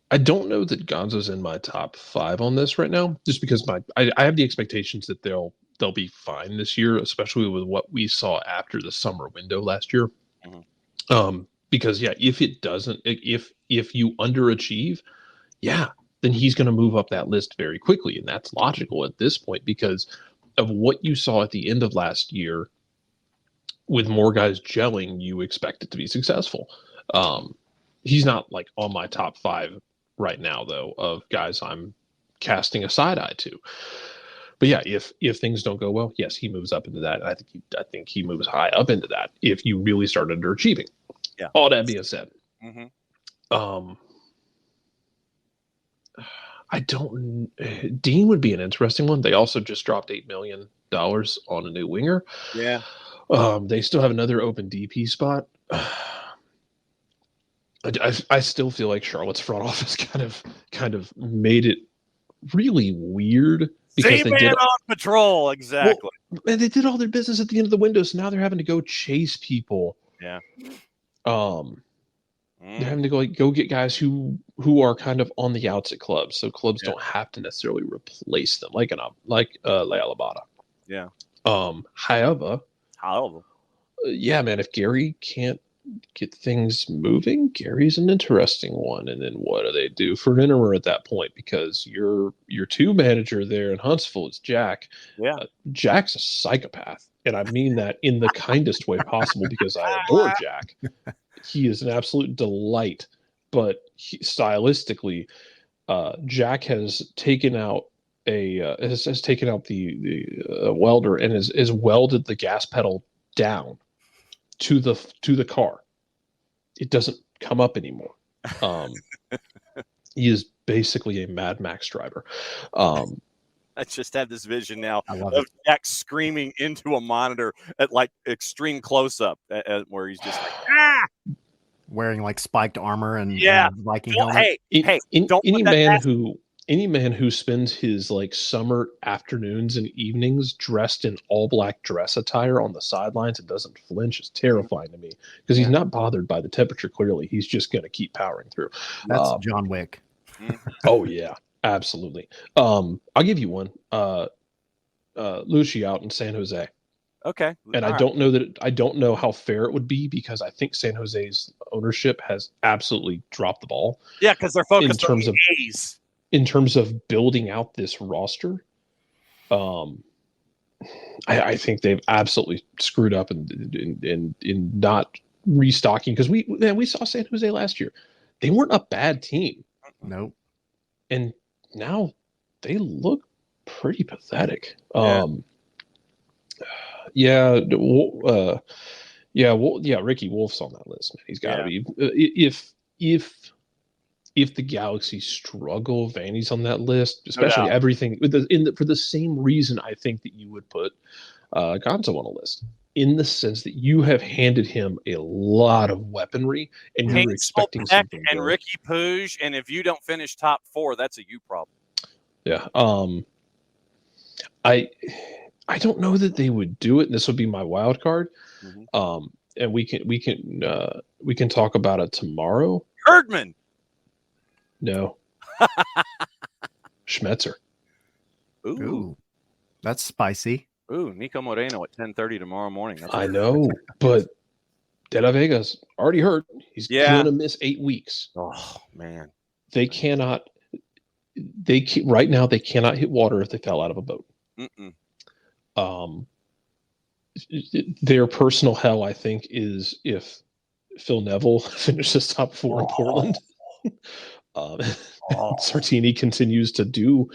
I don't know that Gonzo's in my top 5 on this right now, just because I have the expectations that they'll be fine this year, especially with what we saw after the summer window last year. Mm-hmm. Because if it doesn't, if you underachieve, then he's going to move up that list very quickly, and that's logical at this point because of what you saw at the end of last year. With more guys gelling, you expect it to be successful. He's not like on my top 5 right now, though, of guys I'm casting a side eye to. But yeah, if things don't go well, yes, he moves up into that. I think he moves high up into that if you really start underachieving. Yeah. All that being said, I don't. Dean would be an interesting one. They also just dropped $8 million on a new winger. Yeah. They still have another open DP spot. I still feel like Charlotte's front office kind of made it really weird because they did on patrol. Exactly. Well, and they did all their business at the end of the window, so now they're having to go chase people. Yeah. They're having to go get guys who are kind of on the outs at clubs, so clubs don't have to necessarily replace them like Lealabada. Yeah. However, yeah, man, if Gary can't get things moving, Gary's an interesting one. And then what do they do for an interim at that point? Because your 2 manager there in Huntsville is Jack. Yeah. Jack's a psychopath. And I mean that in the kindest way possible because I adore Jack. He is an absolute delight. But stylistically, Jack has taken out has taken out the welder and has welded the gas pedal down to the car. It doesn't come up anymore. He is basically a Mad Max driver. I just had this vision now of Jack screaming into a monitor at like extreme close up, where he's just like, wearing like spiked armor and Viking helmet. Any man who spends his like summer afternoons and evenings dressed in all black dress attire on the sidelines and doesn't flinch is terrifying to me because he's not bothered by the temperature. Clearly, he's just going to keep powering through. That's John Wick. Oh yeah, absolutely. I'll give you one. Lucy out in San Jose. Okay. And I don't know how fair it would be because I think San Jose's ownership has absolutely dropped the ball. Yeah, because they're focused on the A's. In terms of building out this roster, I think they've absolutely screwed up in not restocking because we saw San Jose last year. They weren't a bad team. Nope. And now they look pretty pathetic. Ricky Wolf's on that list, man. He's got to be. If the Galaxy struggle, Vanny's on that list, especially everything for the same reason I think that you would put Gonzo on a list, in the sense that you have handed him a lot of weaponry and you're expecting something. And Ricky Pooge, and if you don't finish top 4, that's a you problem. Yeah. I don't know that they would do it, and this would be my wild card. Mm-hmm. And we can talk about it tomorrow. Herdman. No. Schmetzer. Ooh. That's spicy. Ooh, Nico Moreno at 10:30 tomorrow morning. I know, but De La Vega's already hurt. He's going to miss 8 weeks. Oh, man. They cannot right now they cannot hit water if they fell out of a boat. Their personal hell, I think, is if Phil Neville finishes top 4 in Portland. Sartini continues to do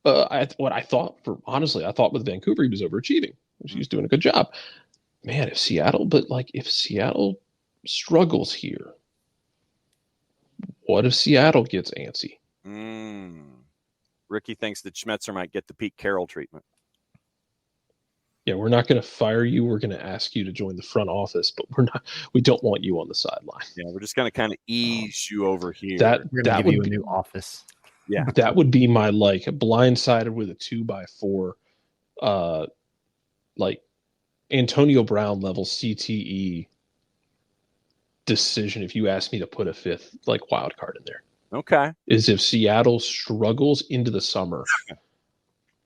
What I thought, I thought with Vancouver he was overachieving, which he was doing a good job. Man, if Seattle struggles here, what if Seattle gets antsy? Ricky thinks that Schmetzer might get the Pete Carroll treatment. Yeah, we're not going to fire you. We're going to ask you to join the front office, but we don't want you on the sideline. Yeah, we're just going to kind of ease you over here. We're going to give you a new office. Yeah, that would be my blindsided with a 2x4, like Antonio Brown level CTE decision. If you asked me to put a fifth wild card in there, okay, is if Seattle struggles into the summer,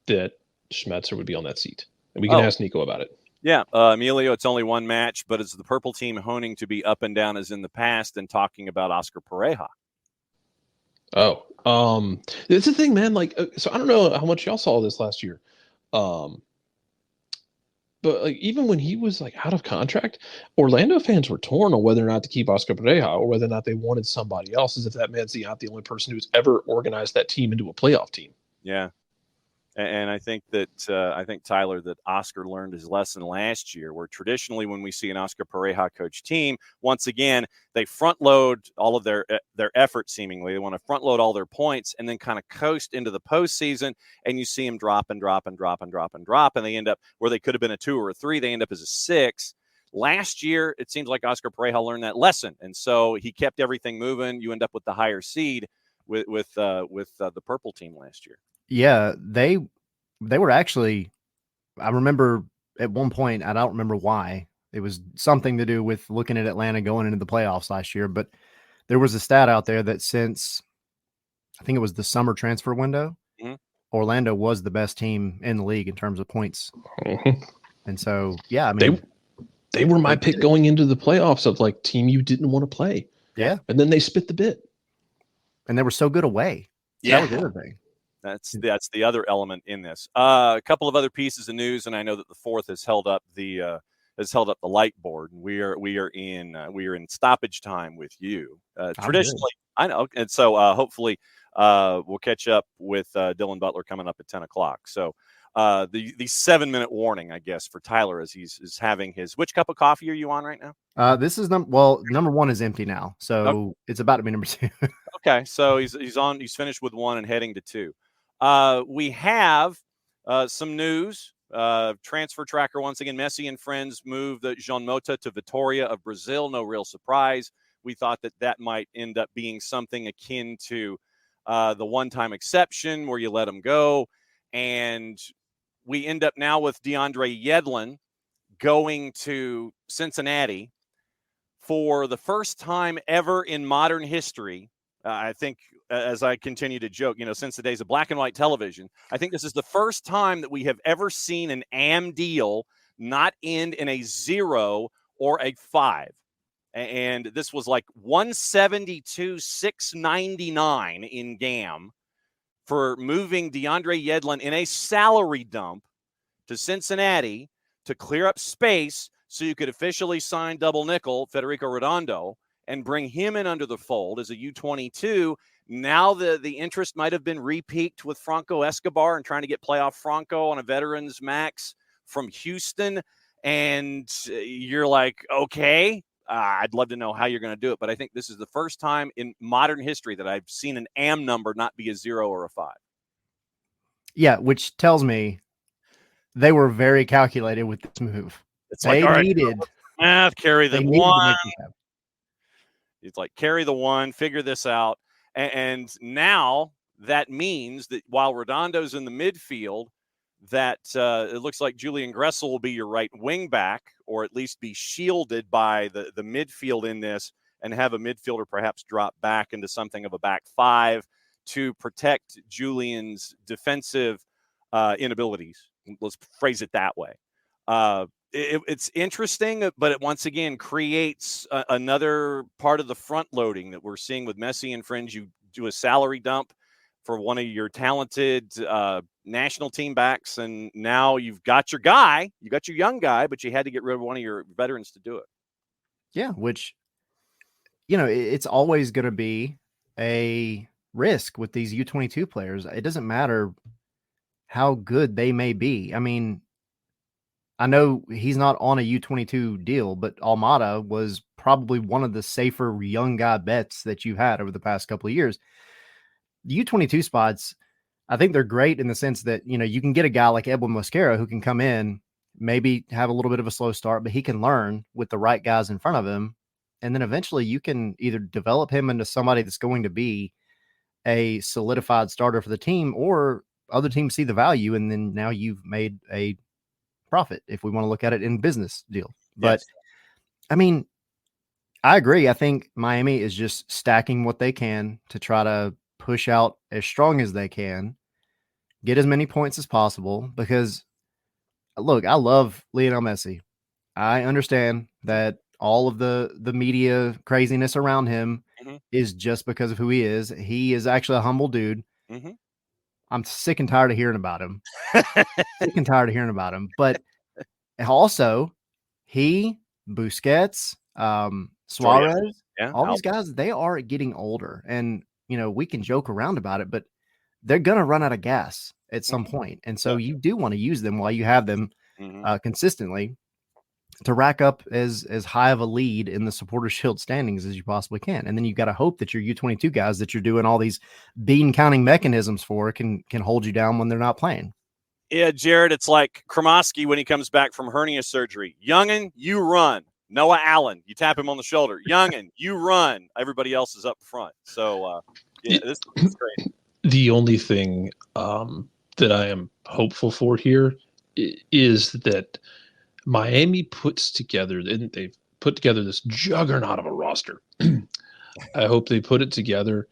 that Schmetzer would be on that seat, and we can ask Nico about it. Yeah, Emilio, it's only one match, but is the purple team honing to be up and down as in the past and talking about Oscar Pareja? It's the thing, man. So I don't know how much y'all saw this last year, but even when he was out of contract, Orlando fans were torn on whether or not to keep Oscar Pareja or whether or not they wanted somebody else, as if that man's not the only person who's ever organized that team into a playoff team. Yeah. And I think that Tyler, that Oscar learned his lesson last year, where traditionally when we see an Oscar Pareja coach team, once again, they front load all of their effort seemingly. They want to front load all their points and then kind of coast into the postseason, and you see them drop, and they end up where they could have been a 2 or a 3, they end up as a 6. Last year, it seems like Oscar Pareja learned that lesson, and so he kept everything moving. You end up with the higher seed with the purple team last year. Yeah, they were actually, I remember at one point, I don't remember why. It was something to do with looking at Atlanta going into the playoffs last year, but there was a stat out there that since I think it was the summer transfer window, Orlando was the best team in the league in terms of points. And so, yeah, I mean, they were my pick going into the playoffs of team you didn't want to play. Yeah. And then they spit the bit. And they were so good away. Yeah. That was the other thing. That's the other element in this. A couple of other pieces of news, and I know that the fourth has held up the light board. And we are in stoppage time with you. Traditionally, I know, and so hopefully we'll catch up with Dylan Butler coming up at 10:00. So the 7-minute warning, I guess, for Tyler as he's having his. Which cup of coffee are you on right now? This is number 1 is empty now, so It's about to be number 2. Okay, so he's finished with 1 and heading to 2. We have some news. Transfer tracker once again. Messi and friends moved Jean Mota to Vitória of Brazil. No real surprise. We thought that might end up being something akin to the one-time exception where you let him go, and we end up now with DeAndre Yedlin going to Cincinnati for the first time ever in modern history. I think, as I continue to joke, since the days of black and white television, I think this is the first time that we have ever seen an AM deal not end in a 0 or a 5. And this was 172,699 in GAM for moving DeAndre Yedlin in a salary dump to Cincinnati to clear up space so you could officially sign double nickel Federico Redondo and bring him in under the fold as a U22. Now the interest might have been repeaked with Franco Escobar and trying to get playoff Franco on a veterans max from Houston. And you're like, okay, I'd love to know how you're going to do it. But I think this is the first time in modern history that I've seen an AM number not be a 0 or a 5. Yeah, which tells me they were very calculated with this move. It's they needed math, carry the 1. It's carry the 1, figure this out. And now that means that while Redondo's in the midfield, that it looks like Julian Gressel will be your right wing back, or at least be shielded by the midfield in this, and have a midfielder perhaps drop back into something of a back 5 to protect Julian's defensive inabilities. Let's phrase it that way. It's interesting, but it once again creates another part of the front loading that we're seeing with Messi and friends. You do a salary dump for one of your talented national team backs, and now you've got your guy, you got your young guy, but you had to get rid of one of your veterans to do it. Yeah, which, it's always going to be a risk with these U22 players. It doesn't matter how good they may be. I mean, I know he's not on a U22 deal, but Almada was probably one of the safer young guy bets that you've had over the past couple of years. The U22 spots, I think they're great in the sense that, you can get a guy like Edwin Mosquera who can come in, maybe have a little bit of a slow start, but he can learn with the right guys in front of him. And then eventually you can either develop him into somebody that's going to be a solidified starter for the team, or other teams see the value. And then now you've made a profit, if we want to look at it in business deal. But Yes. I mean, I agree. I think Miami is just stacking what they can to try to push out as strong as they can, get as many points as possible. Because look, I love Lionel Messi. I understand that all of the media craziness around him Mhm. is just because of who he is. He is actually a humble dude. Mhm. I'm sick and tired of hearing about him. Sick and tired of hearing about him. But also, he, Busquets, Jordi, Suarez, yeah, all these guys, they are getting older. And, we can joke around about it, but they're going to run out of gas at some point. And so you do want to use them while you have them consistently to rack up as high of a lead in the Supporter Shield standings as you possibly can. And then you've got to hope that your U22 guys that you're doing all these bean counting mechanisms for can hold you down when they're not playing. Yeah, Jared, it's like Kromoski when he comes back from hernia surgery. Youngin, you run. Noah Allen, you tap him on the shoulder. Youngin, you run. Everybody else is up front. So, this is great. The only thing that I am hopeful for here is that Miami puts together, and they've put together this juggernaut of a roster. I hope they put it together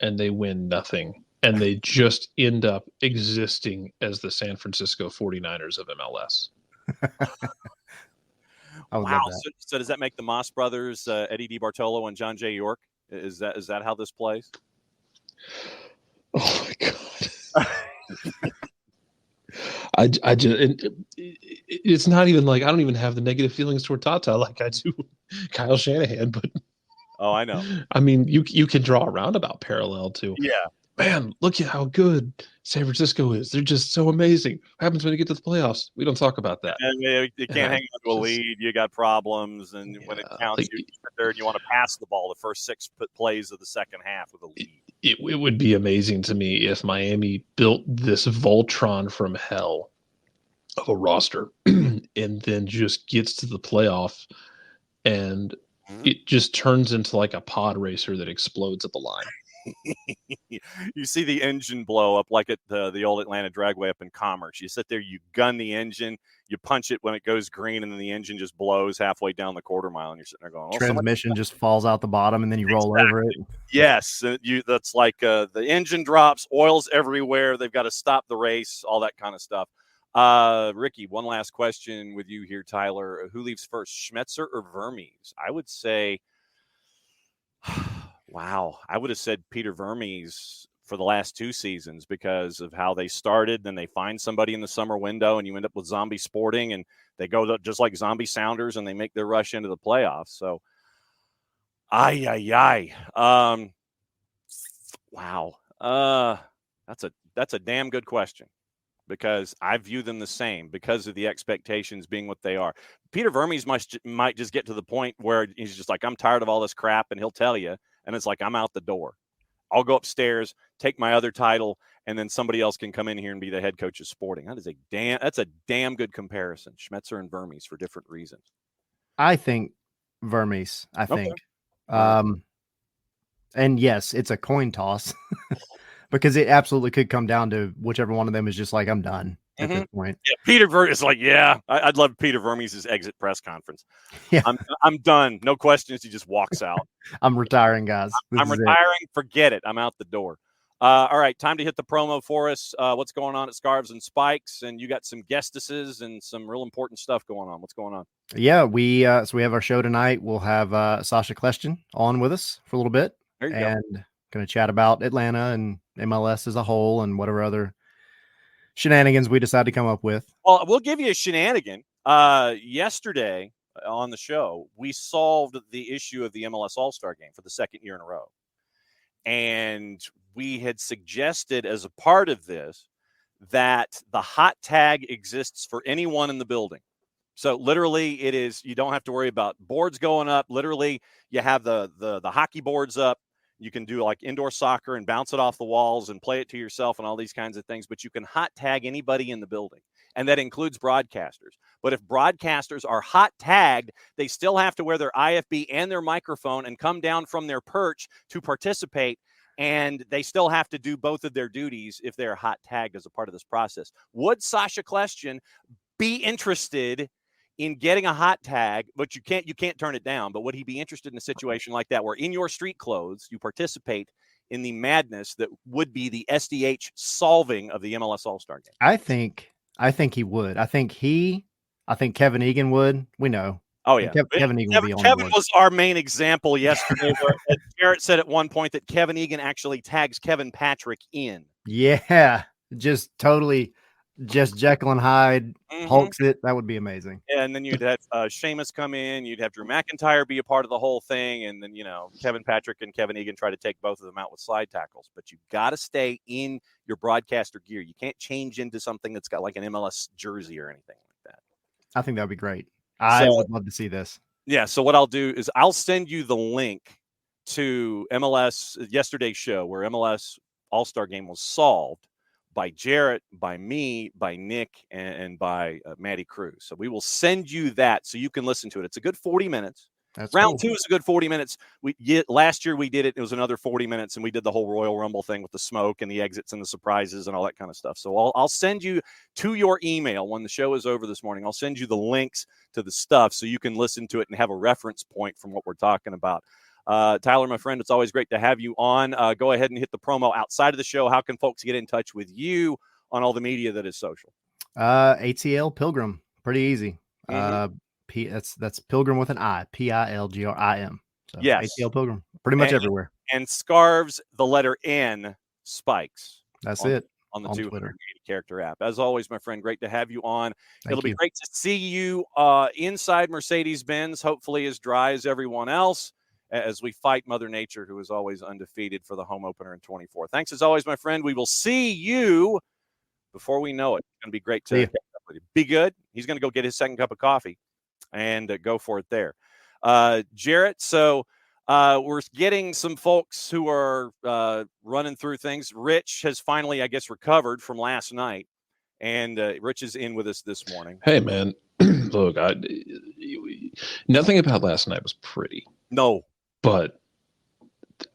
and they win nothing. And they just end up existing as the San Francisco 49ers of MLS. I would love that. So does that make the Moss brothers, Eddie DiBartolo and John J. York? Is that how this plays? Oh my God. I just, it's not even like, I don't even have the negative feelings toward Tata like I do Kyle Shanahan, but oh, I know. I mean, you can draw a roundabout parallel to, yeah, man, look at how good San Francisco is. They're just so amazing. What happens when you get to the playoffs? We don't talk about that. and you can't hang on to a lead. You got problems, and when it counts, like, you sit there and you want to pass the ball the first 6 plays of the second half with a lead. It would be amazing to me if Miami built this Voltron from hell of a roster and then just gets to the playoff and it just turns into like a pod racer that explodes at the line. You see the engine blow up like at the old Atlanta Dragway up in Commerce. You sit there, you gun the engine, you punch it when it goes green, and then the engine just blows halfway down the quarter mile, and you're sitting there going, transmission just falls out the bottom, and then you roll over it. Yes, that's like the engine drops, oil's everywhere. They've got to stop the race, all that kind of stuff. Ricky, one last question with you here, Tyler. Who leaves first, Schmetzer or Vermes? I would say, wow, I would have said Peter Vermes for the last 2 seasons because of how they started. Then they find somebody in the summer window, and you end up with Zombie Sporting, and they go just like Zombie Sounders, and they make their rush into the playoffs. So, wow. That's a damn good question. Because I view them the same because of the expectations being what they are. Peter Vermes might just get to the point where he's just like, I'm tired of all this crap, and he'll tell you, and it's like, I'm out the door. I'll go upstairs, take my other title, and then somebody else can come in here and be the head coach of Sporting. That's a damn good comparison. Schmetzer and Vermes for different reasons. I think Vermes. I think, Right. and yes, it's a coin toss. Because it absolutely could come down to whichever one of them is just like, I'm done at this point. Yeah, Peter Vermes is like, I'd love Peter Vermes' exit press conference. Yeah, I'm done. No questions. He just walks out. I'm retiring, guys. I'm retiring. Forget it. I'm out the door. All right, time to hit the promo for us. What's going on at Scarves and Spikes? And you got some guestesses and some real important stuff going on. What's going on? Yeah, we have our show tonight. We'll have Sasha Kleshtin on with us for a little bit. There you go. Going to chat about Atlanta and MLS as a whole and whatever other shenanigans we decide to come up with. Well, we'll give you a shenanigan. Yesterday on the show, we solved the issue of the MLS All-Star Game for the second year in a row. And we had suggested as a part of this that the hot tag exists for anyone in the building. So literally it is, you don't have to worry about boards going up. Literally you have the hockey boards up. You can do like indoor soccer and bounce it off the walls and play it to yourself and all these kinds of things, but you can hot tag anybody in the building. And that includes broadcasters. But if broadcasters are hot tagged, they still have to wear their IFB and their microphone and come down from their perch to participate. And they still have to do both of their duties if they're hot tagged as a part of this process. Would Sasha Klestjan be interested in getting a hot tag, but you can't turn it down? But would he be interested in a situation like that where in your street clothes you participate in the madness that would be the SDH solving of the MLS All-Star game? I think he would. I think Kevin Egan would. We know. Oh yeah, Kevin Egan would be on Kevin board. was our main example yesterday. Where Garrett said at one point that Kevin Egan actually tags Kevin Patrick in. Yeah, just totally, just Jekyll and Hyde hulks it. That would be amazing. And then you'd have Sheamus come in. You'd have Drew McIntyre be a part of the whole thing, and then Kevin Patrick and Kevin Egan try to take both of them out with slide tackles. But you've got to stay in your broadcaster gear. You can't change into something that's got like an MLS jersey or anything like that. I think that would be great. I would love to see this. Yeah. So what I'll do is I'll send you the link to MLS yesterday's show where MLS All-Star Game was solved by Jarrett, by me, by Nick, and by Maddie Cruz. So we will send you that so you can listen to it. It's a good 40 minutes. Round 2 is a good 40 minutes. Last year we did it. It was another 40 minutes, and we did the whole Royal Rumble thing with the smoke and the exits and the surprises and all that kind of stuff. So I'll send you to your email when the show is over this morning. I'll send you the links to the stuff so you can listen to it and have a reference point from what we're talking about. Tyler, my friend, it's always great to have you on. Go ahead and hit the promo outside of the show. How can folks get in touch with you on all the media that is social? ATL Pilgrim. Pretty easy. That's Pilgrim with an I, Pilgrim. So yes. ATL Pilgrim, pretty much everywhere. And Scarves, the letter N, Spikes. That's it. On the 280 character app. As always, my friend, great to have you on. It'll be great to see you inside Mercedes-Benz, hopefully as dry as everyone else, as we fight Mother Nature, who is always undefeated for the home opener in 24. Thanks as always, my friend. We will see you before we know it. It's going to be great to catch up with you. Be good. He's going to go get his second cup of coffee and go for it there. Jarrett, so we're getting some folks who are running through things. Rich has finally, I guess, recovered from last night, and Rich is in with us this morning. Hey, man. Look, nothing about last night was pretty. No. But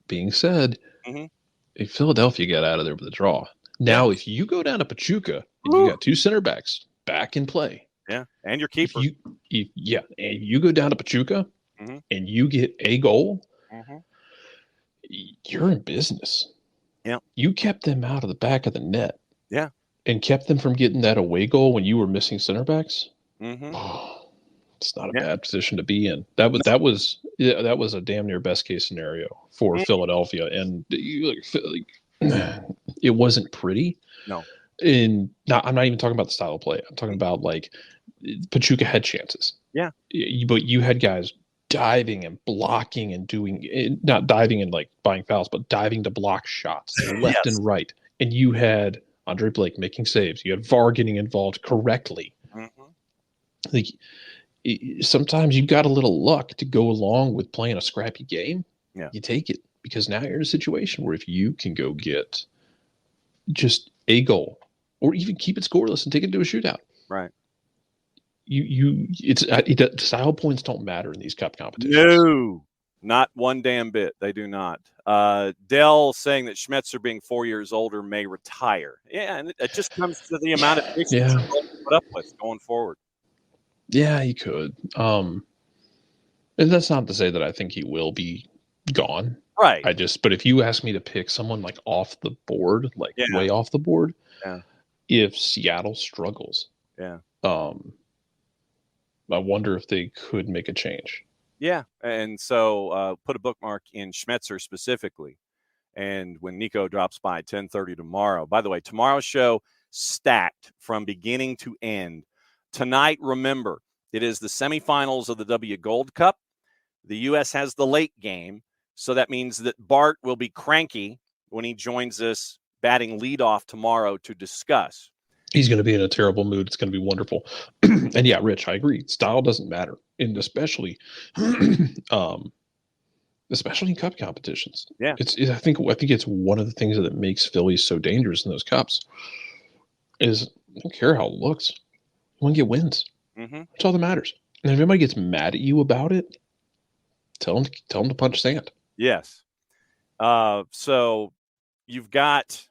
being said, if Philadelphia got out of there with a draw, now if you go down to Pachuca and you got two center backs back in play, and your keeper, and you go down to Pachuca and you get a goal, you're in business. Yeah, you kept them out of the back of the net. Yeah, and kept them from getting that away goal when you were missing center backs. It's not a bad position to be in. That was a damn near best case scenario for Philadelphia, and it wasn't pretty. No, I'm not even talking about the style of play. I'm talking about like Pachuca had chances. Yeah, but you had guys diving and blocking and doing not diving and like buying fouls, but diving to block shots left and right. And you had Andre Blake making saves. You had VAR getting involved correctly. Like. Sometimes you've got a little luck to go along with playing a scrappy game. Yeah. You take it because now you're in a situation where if you can go get just a goal or even keep it scoreless and take it to a shootout. Right. Style points don't matter in these cup competitions. No, not one damn bit. They do not. Dell saying that Schmetzer being 4 years older may retire. Yeah. And it just comes to the amount of issues you put up with going forward. Yeah, he could. And that's not to say that I think he will be gone. Right. But if you ask me to pick someone like off the board, like way off the board, if Seattle struggles, I wonder if they could make a change. Yeah. And so put a bookmark in Schmetzer specifically. And when Nico drops by 10:30 tomorrow, by the way, tomorrow's show stacked from beginning to end. Tonight, remember, it is the semifinals of the W Gold Cup. The U.S. has the late game, so that means that Bart will be cranky when he joins us batting leadoff tomorrow to discuss. He's going to be in a terrible mood. It's going to be wonderful. And yeah, Rich, I agree. Style doesn't matter, and especially in cup competitions. Yeah. I think it's one of the things that makes Phillies so dangerous in those cups is I don't care how it looks. You want to get wins. Mm-hmm. That's all that matters. And if anybody gets mad at you about it, tell them to punch sand. Yes. So you've got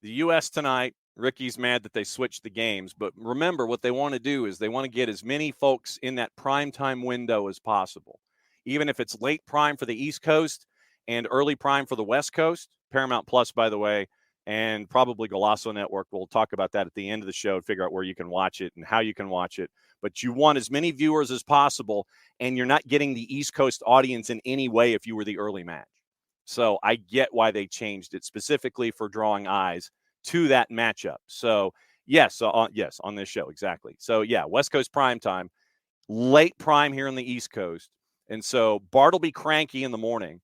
the U.S. tonight. Ricky's mad that they switched the games, but remember what they want to do is they want to get as many folks in that prime time window as possible. Even if it's late prime for the East Coast and early prime for the West Coast, Paramount Plus, by the way, and probably Golasso Network. We'll talk about that at the end of the show to figure out where you can watch it and how you can watch it. But you want as many viewers as possible, and you're not getting the East Coast audience in any way if you were the early match. So I get why they changed it specifically for drawing eyes to that matchup. So yes, on this show, exactly. So yeah, West Coast prime time, late prime here on the East Coast. And so Bart will be cranky in the morning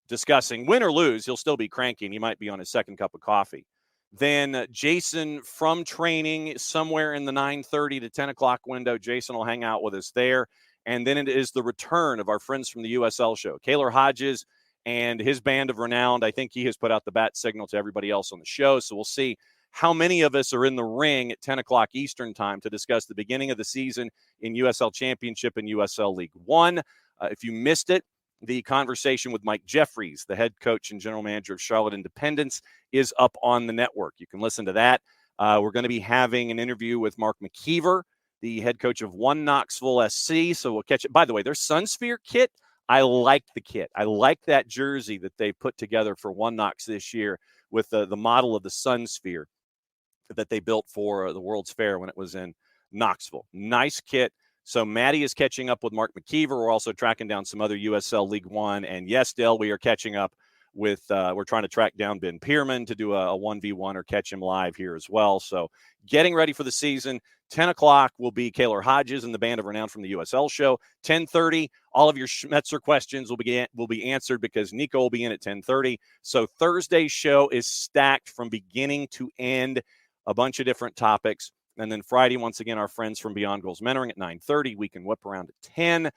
discussing win or lose. He'll still be cranky and he might be on his second cup of coffee. Then Jason from training somewhere in the 9:30 to 10 o'clock window. Jason will hang out with us there. And then it is the return of our friends from the USL show. Kaylor Hodges and his band of renown. I think he has put out the bat signal to everybody else on the show. So we'll see how many of us are in the ring at 10 o'clock Eastern time to discuss the beginning of the season in USL Championship and USL League One. If you missed it, the conversation with Mike Jeffries, the head coach and general manager of Charlotte Independence, is up on the network. You can listen to that. We're going to be having an interview with Mark McKeever, the head coach of One Knoxville SC. So we'll catch it. By the way, their Sunsphere kit, I like the kit. I like that jersey that they put together for One Knox this year with the model of the Sunsphere that they built for the World's Fair when it was in Knoxville. Nice kit. So Maddie is catching up with Mark McKeever. We're also tracking down some other USL League One. And yes, Dale, we are catching up with, we're trying to track down Ben Pierman to do a 1v1 or catch him live here as well. So getting ready for the season. 10 o'clock will be Kaylor Hodges and the band of renown from the USL show. 10:30, all of your Schmetzer questions will be answered because Nico will be in at 10:30. So Thursday's show is stacked from beginning to end, a bunch of different topics. And then Friday, once again, our friends from Beyond Goals Mentoring at 9:30. We can whip around at 10.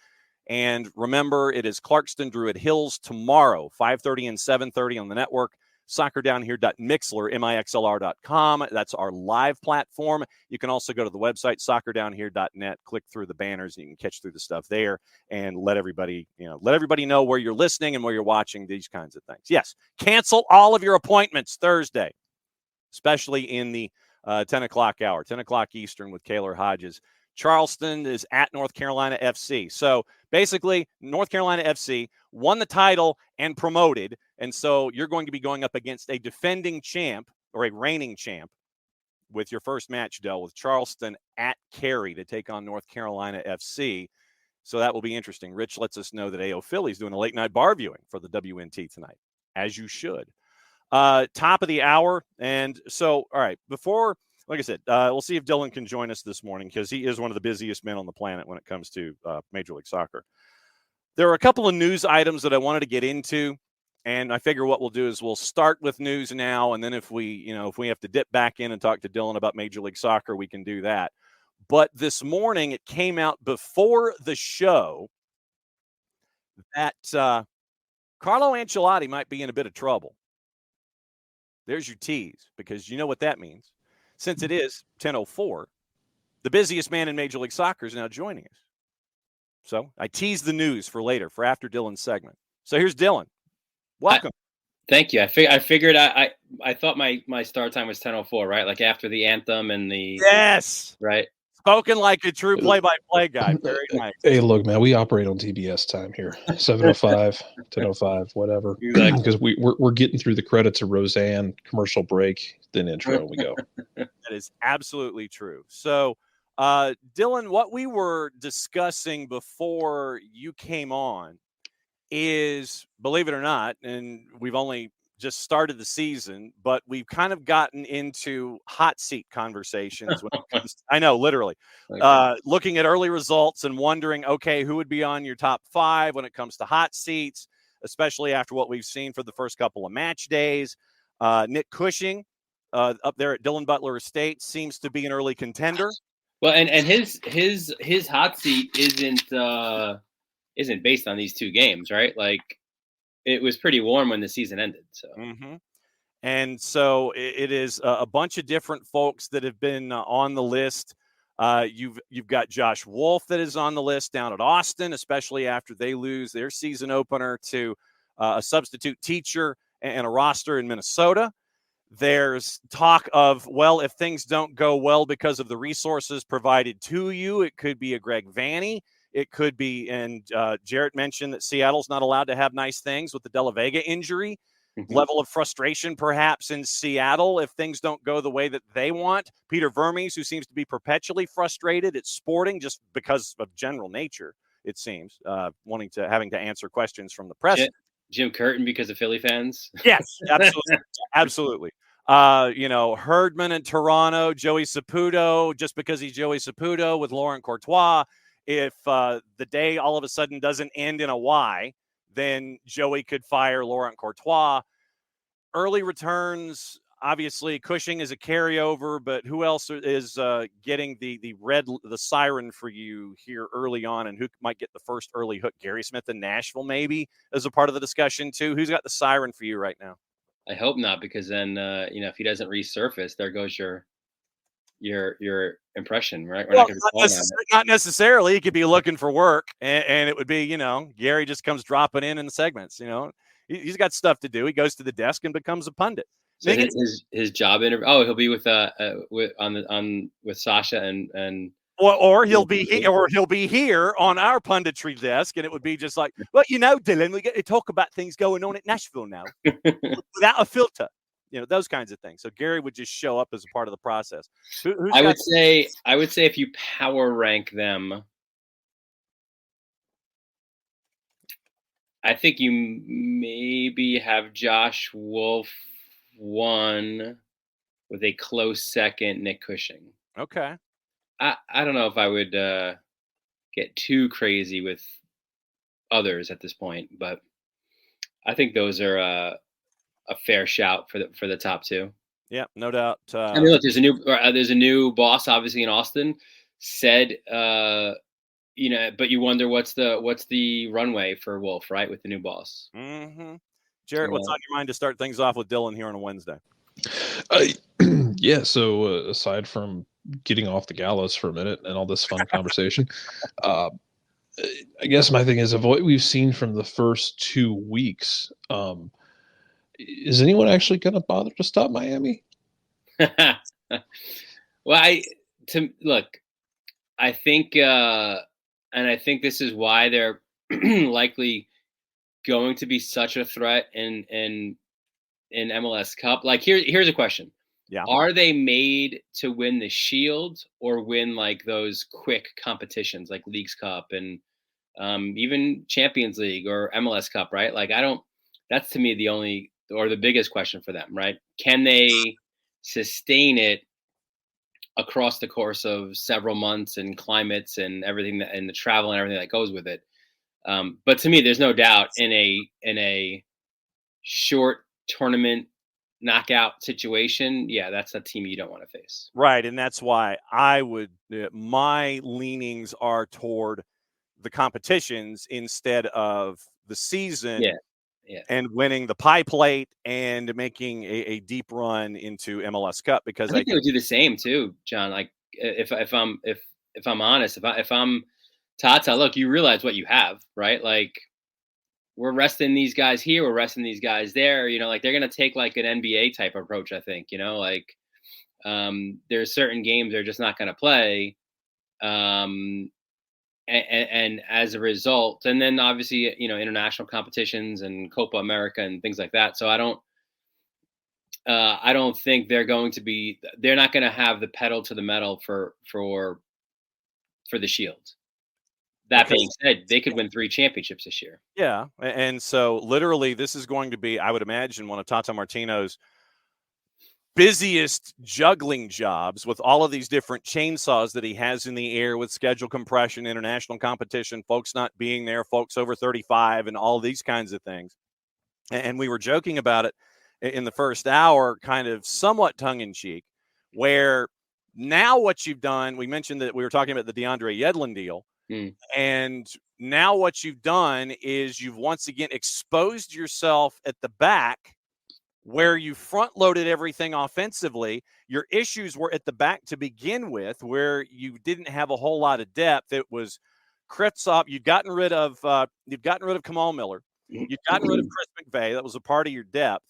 And remember, it is Clarkston Druid Hills tomorrow, 5:30 and 7:30 on the network. SoccerDownHere.mixler, mixlr.com. That's our live platform. You can also go to the website, SoccerDownHere.net, click through the banners, and you can catch through the stuff there and let everybody know where you're listening and where you're watching, these kinds of things. Yes, cancel all of your appointments Thursday, especially in the 10 o'clock hour, 10 o'clock Eastern with Kaylor Hodges. Charleston is at North Carolina FC. So basically, North Carolina FC won the title and promoted. And so you're going to be going up against a defending champ or a reigning champ with your first match, Dell, with Charleston at Cary to take on North Carolina FC. So that will be interesting. Rich lets us know that AO Philly's doing a late night bar viewing for the WNT tonight, as you should. Top of the hour. And so, all right, before, like I said, we'll see if Dylan can join us this morning because he is one of the busiest men on the planet when it comes to Major League Soccer. There are a couple of news items that I wanted to get into, and I figure what we'll do is we'll start with news now, and then if we have to dip back in and talk to Dylan about Major League Soccer, we can do that. But this morning, it came out before the show that Carlo Ancelotti might be in a bit of trouble. There's your tease, because you know what that means. Since it is 10:04, the busiest man in Major League Soccer is now joining us. So I teased the news for later, for after Dylan's segment. So here's Dylan. Welcome. Thank you. I figured I thought my start time was 10:04, right? Like after the anthem and the yes, right. Spoken like a true play-by-play guy. Very nice. Hey, look, man, we operate on TBS time here. 7:05, 10:05, whatever. Because we're getting through the credits of Roseanne, commercial break, then intro, and we go. That is absolutely true. So, Dylan, what we were discussing before you came on is, believe it or not, and we've only just started the season, but we've kind of gotten into hot seat conversations when it comes to, I know, literally, looking at early results and wondering, okay, who would be on your top 5 when it comes to hot seats, especially after what we've seen for the first couple of match days. Nick Cushing up there at Dylan Butler Estate seems to be an early contender. Well, and his hot seat isn't based on these 2 games, right? Like, it was pretty warm when the season ended. So, and so it is a bunch of different folks that have been on the list. You've got Josh Wolf that is on the list down at Austin, especially after they lose their season opener to a substitute teacher and a roster in Minnesota. There's talk of, well, if things don't go well because of the resources provided to you, it could be a Greg Vanny. It could be, and Jarrett mentioned that Seattle's not allowed to have nice things with the De La Vega injury. Level of frustration perhaps in Seattle if things don't go the way that they want. Peter Vermes, who seems to be perpetually frustrated at Sporting just because of general nature, it seems, having to answer questions from the press. Jim Curtin because of Philly fans. Yes, absolutely. Absolutely. Herdman in Toronto, Joey Saputo, just because he's Joey Saputo with Laurent Courtois. If the day all of a sudden doesn't end in a Y, then Joey could fire Laurent Courtois. Early returns, obviously, Cushing is a carryover, but who else is getting the siren for you here early on, and who might get the first early hook? Gary Smith in Nashville, maybe, as a part of the discussion too. Who's got the siren for you right now? I hope not, because then if he doesn't resurface, there goes your impression, right? We're not necessarily. He could be looking for work, and it would be, Gary just comes dropping in the segments. He's got stuff to do. He goes to the desk and becomes a pundit. So his job interview. Oh, he'll be with Sasha and. Or he'll be here on our punditry desk, and it would be just like, well, Dylan, we get to talk about things going on at Nashville now without a filter. Those kinds of things. So Gary would just show up as a part of the process. I would say if you power rank them, I think you maybe have Josh Wolf 1 with a close second, Nick Cushing. Okay. I don't know if I would get too crazy with others at this point, but I think those are a fair shout for the top 2. Yeah, no doubt. I mean, look, there's a new boss, obviously, in Austin. Said, but you wonder what's the runway for Wolf, right, with the new boss. Mm-hmm. Jarrett, what's on your mind to start things off with Dylan here on a Wednesday? Yeah. So aside from getting off the gallows for a minute and all this fun conversation, I guess my thing is, of what we've seen from the first 2 weeks, is anyone actually going to bother to stop Miami? Well, I think, and I think this is why they're likely going to be such a threat in MLS Cup. Like, here's a question. Yeah. Are they made to win the Shield or win like those quick competitions like Leagues Cup and even Champions League or MLS Cup, right? Like, that's to me the biggest question for them, right? Can they sustain it across the course of several months and climates and everything and the travel and everything that goes with it? But to me, there's no doubt in a short tournament knockout situation, that's a team you don't want to face. Right, and that's why my leanings are toward the competitions instead of the season. Yeah. And winning the pie plate and making a deep run into MLS Cup, because I think they would do the same too, John. Like if I'm honest, if I'm Tata, look, you realize what you have, right? Like, we're resting these guys here, we're resting these guys there. Like, they're gonna take like an NBA type approach, I think. Like there's certain games they're just not gonna play. And as a result, and then obviously, international competitions and Copa America and things like that. So I don't think they're not going to have the pedal to the metal for the Shield. That being said, they could win 3 championships this year. Yeah. And so literally this is going to be, I would imagine, one of Tata Martino's busiest juggling jobs with all of these different chainsaws that he has in the air with schedule compression, international competition, folks not being there, folks over 35, and all these kinds of things. And we were joking about it in the first hour, kind of somewhat tongue-in-cheek, where now what you've done, we mentioned that we were talking about the DeAndre Yedlin deal, and now what you've done is you've once again exposed yourself at the back where you front-loaded everything offensively. Your issues were at the back to begin with, where you didn't have a whole lot of depth. It was Kritzhoff. You'd gotten rid of Kamal Miller. You'd gotten rid of Chris McVay. That was a part of your depth.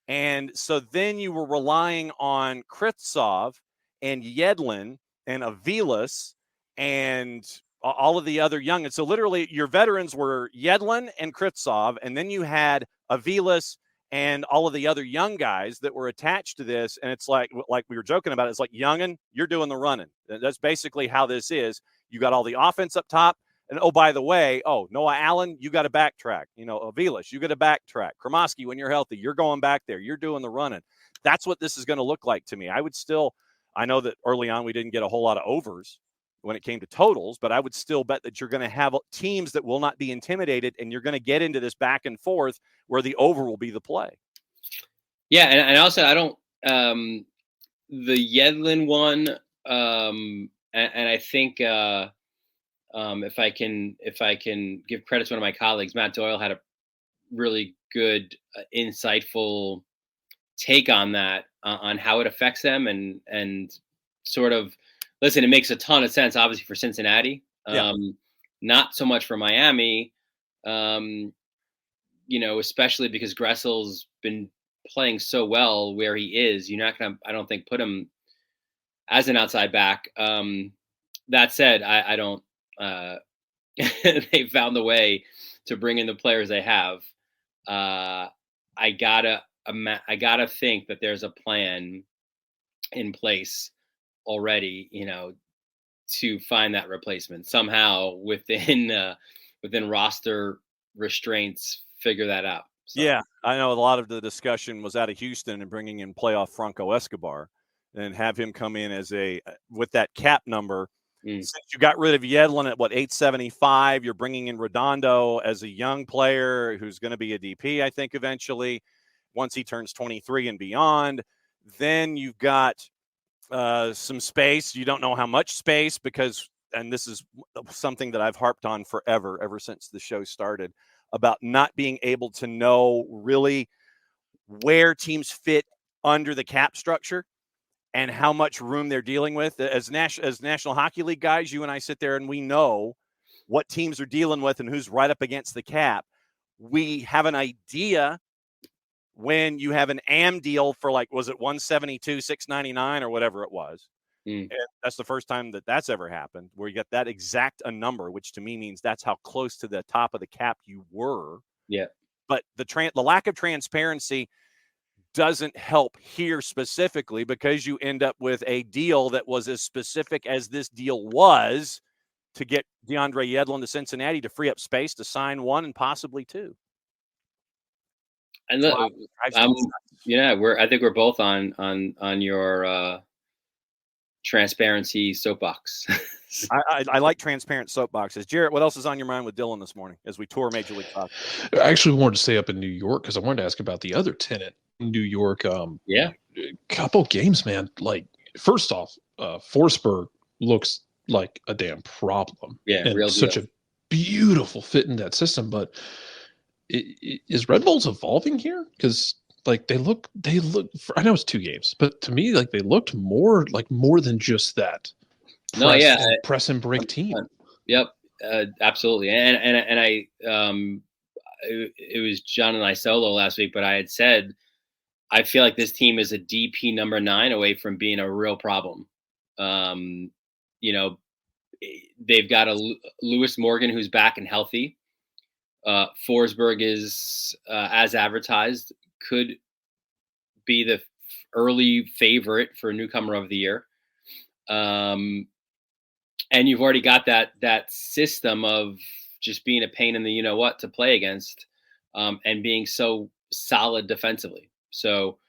And so then you were relying on Kritzhoff and Yedlin and Avilas and all of the other young. And so literally your veterans were Yedlin and Kritzhoff, and then you had Avilas and all of the other young guys that were attached to this. And it's like we were joking about it. It's like, youngin', you're doing the running. That's basically how this is. You got all the offense up top. And, oh, by the way, Noah Allen, you got to backtrack. Avilas, you got to backtrack. Kromoski, when you're healthy, you're going back there. You're doing the running. That's what this is going to look like to me. I know that early on we didn't get a whole lot of overs when it came to totals, but I would still bet that you're going to have teams that will not be intimidated, and you're going to get into this back and forth where the over will be the play. Yeah, and also I don't the Yedlin one, and I think if I can give credit to one of my colleagues, Matt Doyle had a really good, insightful take on that, on how it affects them, and sort of, listen, it makes a ton of sense, obviously, for Cincinnati. Not so much for Miami, especially because Gressel's been playing so well where he is. You're not going to, I don't think, put him as an outside back. That said, I don't, they found the way to bring in the players they have. I gotta think that there's a plan in place already, to find that replacement somehow within roster restraints, figure that out. So. Yeah, I know a lot of the discussion was out of Houston and bringing in playoff Franco Escobar and have him come in as with that cap number. Since you got rid of Yedlin at 875, you're bringing in Redondo as a young player who's going to be a DP, I think, eventually, once he turns 23 and beyond. Then you've got some space. You don't know how much space, because, and this is something that I've harped on forever, ever since the show started, about not being able to know really where teams fit under the cap structure and how much room they're dealing with. As National Hockey League guys, you and I sit there and we know what teams are dealing with and who's right up against the cap. We have an idea when you have an AM deal for, was it 172, 699 or whatever it was. And that's the first time that's ever happened, where you get that exact a number, which to me means that's how close to the top of the cap you were. Yeah. But the lack of transparency doesn't help here specifically, because you end up with a deal that was as specific as this deal was, to get DeAndre Yedlin to Cincinnati to free up space to sign one and possibly two. And look, I think we're both on your transparency soapbox. I like transparent soapboxes. Jarrett, what else is on your mind with Dylan this morning as we tour Major League Soccer? I actually wanted to stay up in New York because I wanted to ask about the other tenant in New York. Couple games, man. First off, Forsberg looks like a damn problem. Yeah, and real such a beautiful fit in that system. But is Red Bulls evolving here? Because they look. I know it's 2 games, but to me, they looked more than just that. Press and break team. Yep, absolutely. And I it was John and I solo last week, but I had said I feel like this team is a DP number 9 away from being a real problem. They've got a Lewis Morgan who's back and healthy. Forsberg is, as advertised, could be the early favorite for newcomer of the year. And you've already got that system of just being a pain in the you-know-what to play against, and being so solid defensively. So,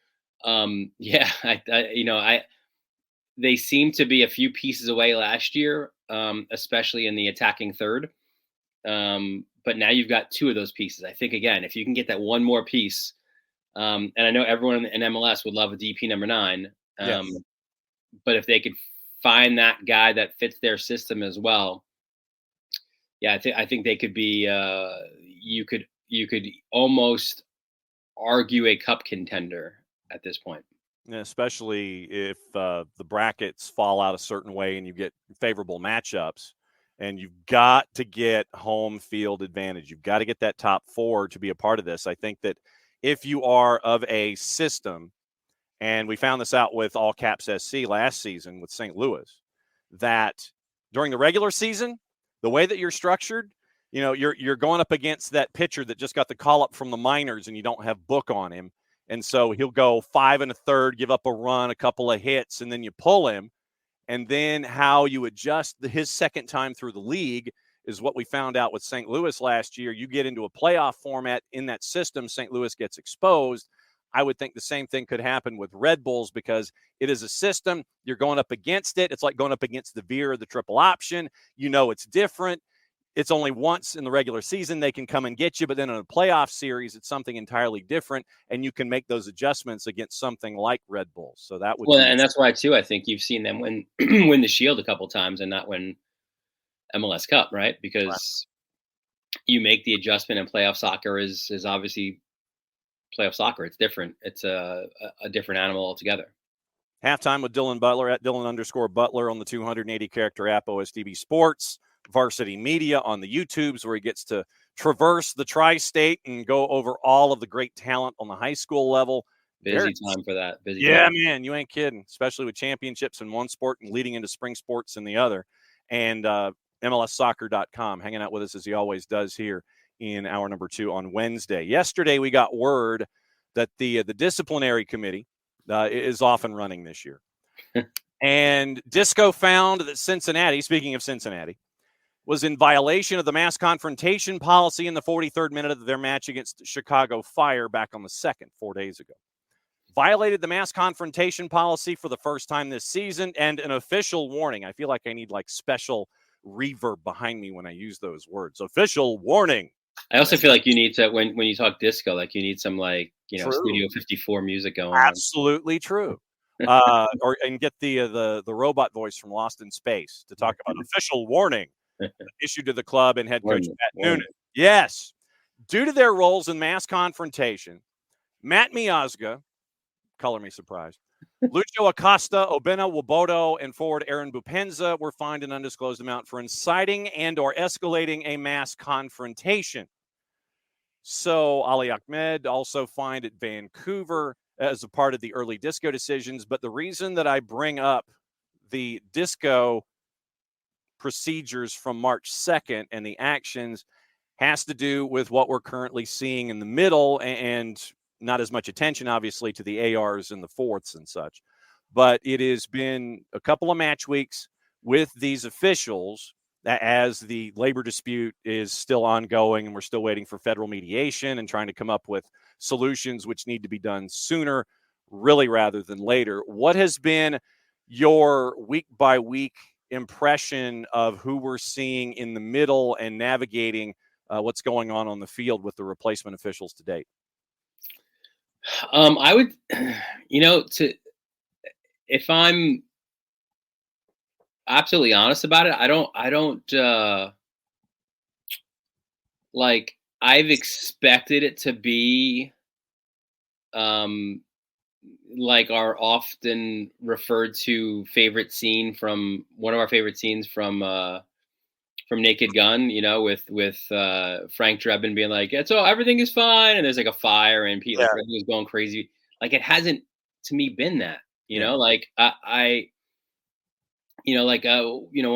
they seem to be a few pieces away last year, especially in the attacking third. But now you've got 2 of those pieces. I think, again, if you can get that one more piece, And I know everyone in MLS would love a DP number 9. Yes. But if they could find that guy that fits their system as well, yeah, I think they could be. You could almost argue a cup contender at this point. Especially if the brackets fall out a certain way and you get favorable matchups, and you've got to get home field advantage. You've got to get that top 4 to be a part of this. I think that if you are of a system, and we found this out with All Caps SC last season with St. Louis, that during the regular season, the way that you're structured, you're going up against that pitcher that just got the call up from the minors and you don't have book on him. And so he'll go 5 1/3, give up a run, a couple of hits, and then you pull him. And then how you adjust his second time through the league is what we found out with St. Louis last year. You get into a playoff format in that system, St. Louis gets exposed. I would think the same thing could happen with Red Bulls because it is a system. You're going up against it. It's like going up against the Veer or the triple option. It's different. It's only once in the regular season they can come and get you, but then in a playoff series, it's something entirely different, and you can make those adjustments against something like Red Bulls. So that would and that's why too. I think you've seen them win win the Shield a couple times and not win MLS Cup, right? Because you make the adjustment, and playoff soccer is obviously playoff soccer. It's different. It's a different animal altogether. Halftime with Dylan Butler at Dylan_Butler on the 280 character app OSDB Sports. Varsity Media on the YouTubes, where he gets to traverse the tri-state and go over all of the great talent on the high school level. Busy time for that. Yeah, man, you ain't kidding, especially with championships in one sport and leading into spring sports in the other. And MLSsoccer.com, hanging out with us as he always does here in hour number 2 on Wednesday. Yesterday, we got word that the disciplinary committee is off and running this year. And Disco found that Cincinnati, speaking of Cincinnati, was in violation of the mass confrontation policy in the 43rd minute of their match against Chicago Fire back on the 2nd, 4 days ago. Violated the mass confrontation policy for the first time this season, and an official warning. I feel like I need special reverb behind me when I use those words. Official warning. I also feel like you need to, when you talk disco, you need some Studio 54 music going on. Absolutely true. And get the robot voice from Lost in Space to talk about official warning issued to the club and head coach Matt Noonan. Yes. Due to their roles in mass confrontation, Matt Miazga, color me surprised, Lucio Acosta, Obena Wobodo, and forward Aaron Bupenza were fined an undisclosed amount for inciting and or escalating a mass confrontation. So Ali Ahmed also fined at Vancouver as a part of the early disco decisions. But the reason that I bring up the disco procedures from March 2nd and the actions has to do with what we're currently seeing in the middle, and not as much attention, obviously, to the ARs and the fourths and such. But it has been a couple of match weeks with these officials as the labor dispute is still ongoing, and we're still waiting for federal mediation and trying to come up with solutions which need to be done sooner, really, rather than later. What has been your week-by-week impression of who we're seeing in the middle and navigating what's going on the field with the replacement officials to date? I would, if I'm absolutely honest about it, I've expected it to be our often referred to favorite scene from one of our favorite scenes from Naked Gun, with Frank Drebin being like, everything is fine, and there's a fire and Pete everything is going crazy. It hasn't to me been that, one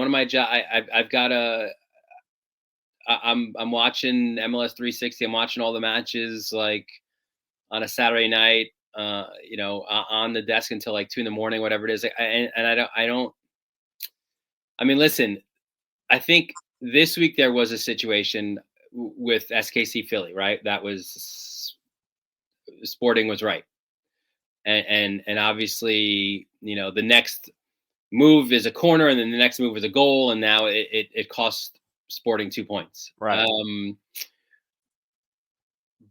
of my I've got I'm watching MLS 360. I'm watching all the matches on a Saturday night, on the desk until 2 a.m, whatever it is. Listen, I think this week there was a situation with SKC Philly, right? That was Sporting was right. And obviously, the next move is a corner, and then the next move is a goal, and now it cost Sporting 2 points. Right.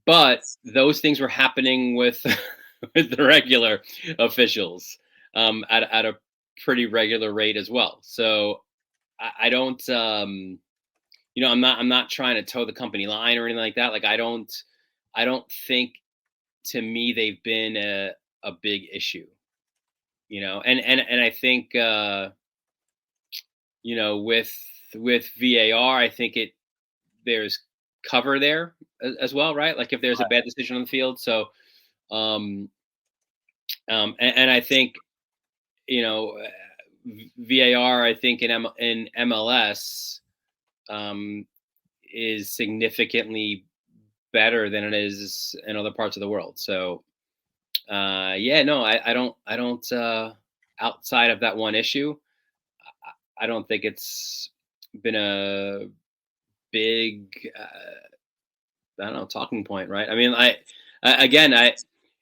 But those things were happening with with the regular officials at a pretty regular rate as well. So I don't, I'm not trying to toe the company line or anything like that. Like I don't think, to me, they've been a big issue, and I think, with VAR, I think there's cover there as well, right? Like if there's a bad decision on the field. So, and I think, VAR, I think in MLS, is significantly better than it is in other parts of the world. So, I don't, outside of that one issue, I don't think it's been a big, I don't know, talking point, right? I mean, I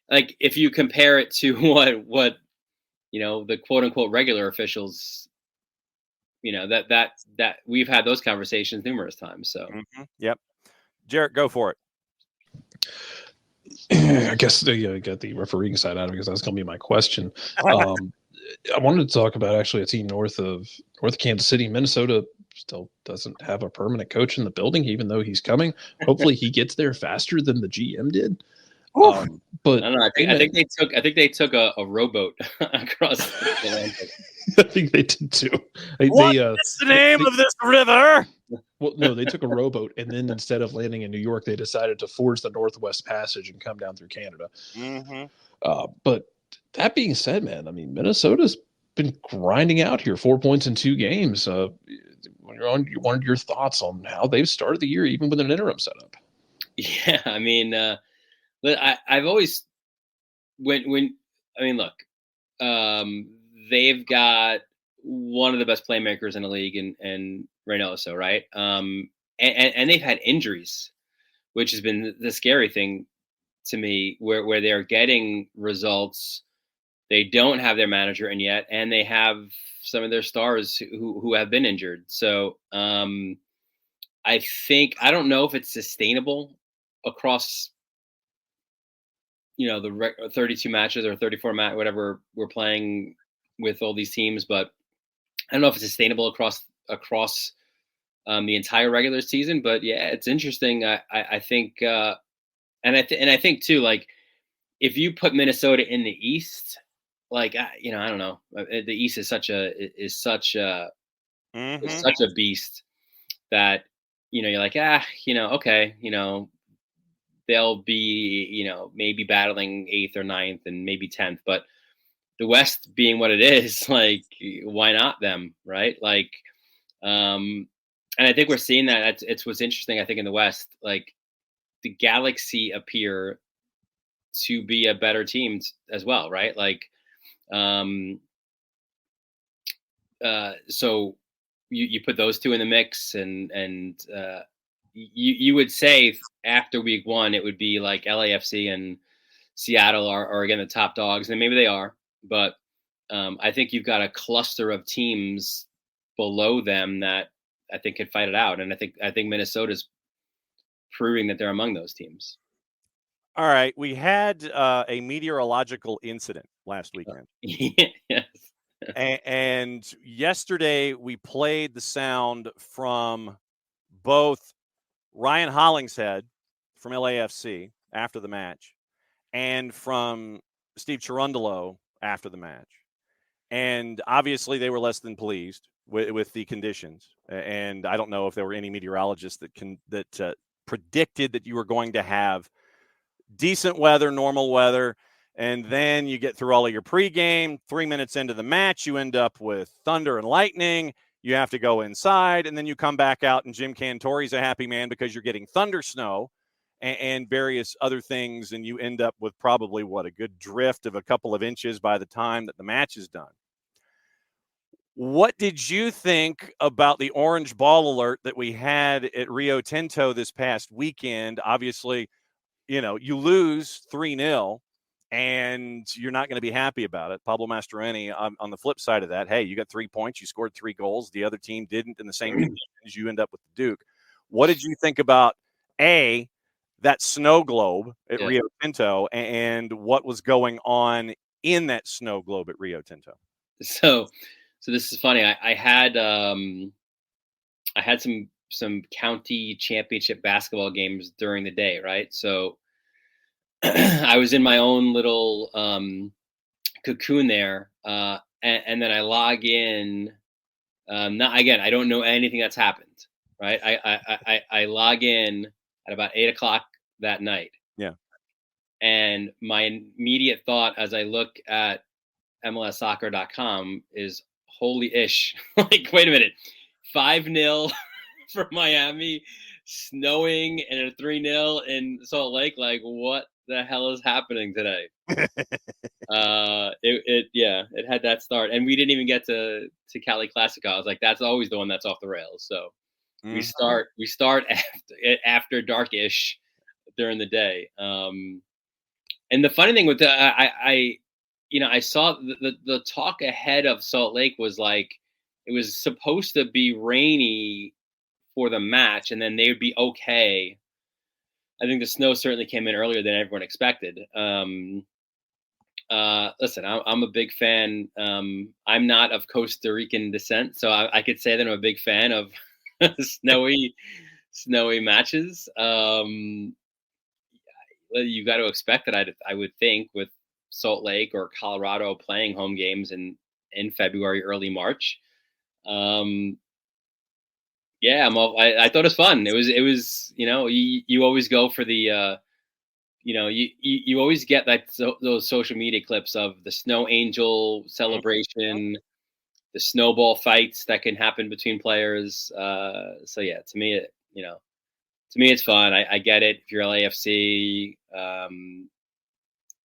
like, if you compare it to what the quote unquote regular officials, that we've had those conversations numerous times. So, Yep. Jarrett, go for it. I guess you got the refereeing side out of it, because that's going to be my question. I wanted to talk about actually a team north of Kansas City. Minnesota still doesn't have a permanent coach in the building, even though he's coming. Hopefully he gets there faster than the GM did. But I don't know. I think they took a rowboat across the Atlantic. I think they did too. What's the name of this river? Well, no, they took a rowboat, and then instead of landing in New York, they decided to forge the Northwest Passage and come down through Canada. But that being said, man, I mean, Minnesota's been grinding out here, 4 points in 2 games. You wanted your thoughts on how they've started the year, even with an interim setup. Yeah, I mean, I've always look, they've got one of the best playmakers in the league in Reynoso, right? And they've had injuries, which has been the scary thing to me, where they're getting results. They don't have their manager in yet, and they have some of their stars who have been injured. So I don't know if it's sustainable across the 32 matches or 34 whatever we're playing with all these teams, but I don't know if it's sustainable across the entire regular season. But yeah, it's interesting. I think, and I think too, like, if you put Minnesota in the East, like, I don't know, the East is such a beast that you're like, okay, they'll be, maybe battling 8th or 9th and maybe 10th, but the West being what it is, like, why not them, right? Like, and I think we're seeing that. It's what's interesting, I think, in the West. Like, the Galaxy appear to be a better team as well, right? Like, so you put those two in the mix, and you would say after week 1 it would be like LAFC and Seattle are again the top dogs, and maybe they are, but I think you've got a cluster of teams below them that I think could fight it out, and I think Minnesota's proving that they're among those teams. All right, we had a meteorological incident last weekend. Yes. And yesterday we played the sound from both Ryan Hollingshead from LAFC after the match and from Steve Cherundolo after the match. And obviously they were less than pleased with the conditions. And I don't know if there were any meteorologists that predicted that you were going to have decent weather, normal weather, and then you get through all of your pregame. 3 minutes into the match, you end up with thunder and lightning. You have to go inside, and then you come back out, and Jim Cantori's a happy man because you're getting thunder snow and various other things, and you end up with probably, a good drift of a couple of inches by the time that the match is done. What did you think about the orange ball alert that we had at Rio Tinto this past weekend? Obviously, you lose 3-0, and you're not going to be happy about it. Pablo Mastroeni, on the flip side of that, hey, you got 3 points, you scored 3 goals. The other team didn't in the same conditions. You end up with the Duke. What did you think about, A, that snow globe at Yeah. Rio Tinto and what was going on in that snow globe at Rio Tinto. So this is funny. I had some county championship basketball games during the day, right? So I was in my own little cocoon there, and then I log in. Not again. I don't know anything that's happened, right? I log in at about 8:00 that night. Yeah. And my immediate thought as I look at MLSsoccer.com is, holy ish! Like, wait a minute, 5-0 for Miami, snowing, and a 3-0 in Salt Lake. Like, what the hell is happening today? It had that start, and we didn't even get to Cali Classico. I was like, that's always the one that's off the rails. So we start after dark-ish during the day. And the funny thing with I saw the talk ahead of Salt Lake was like, it was supposed to be rainy for the match, and then they would be okay. I think the snow certainly came in earlier than everyone expected. Listen, I'm a big fan. I'm not of Costa Rican descent, so I could say that I'm a big fan of snowy matches. You got to expect that. I would think with Salt Lake or Colorado playing home games in February, early March. I thought it was fun. It was you always go for the you always get those social media clips of the snow angel celebration, the snowball fights that can happen between players. To me, it's fun. I get it. If you're LAFC,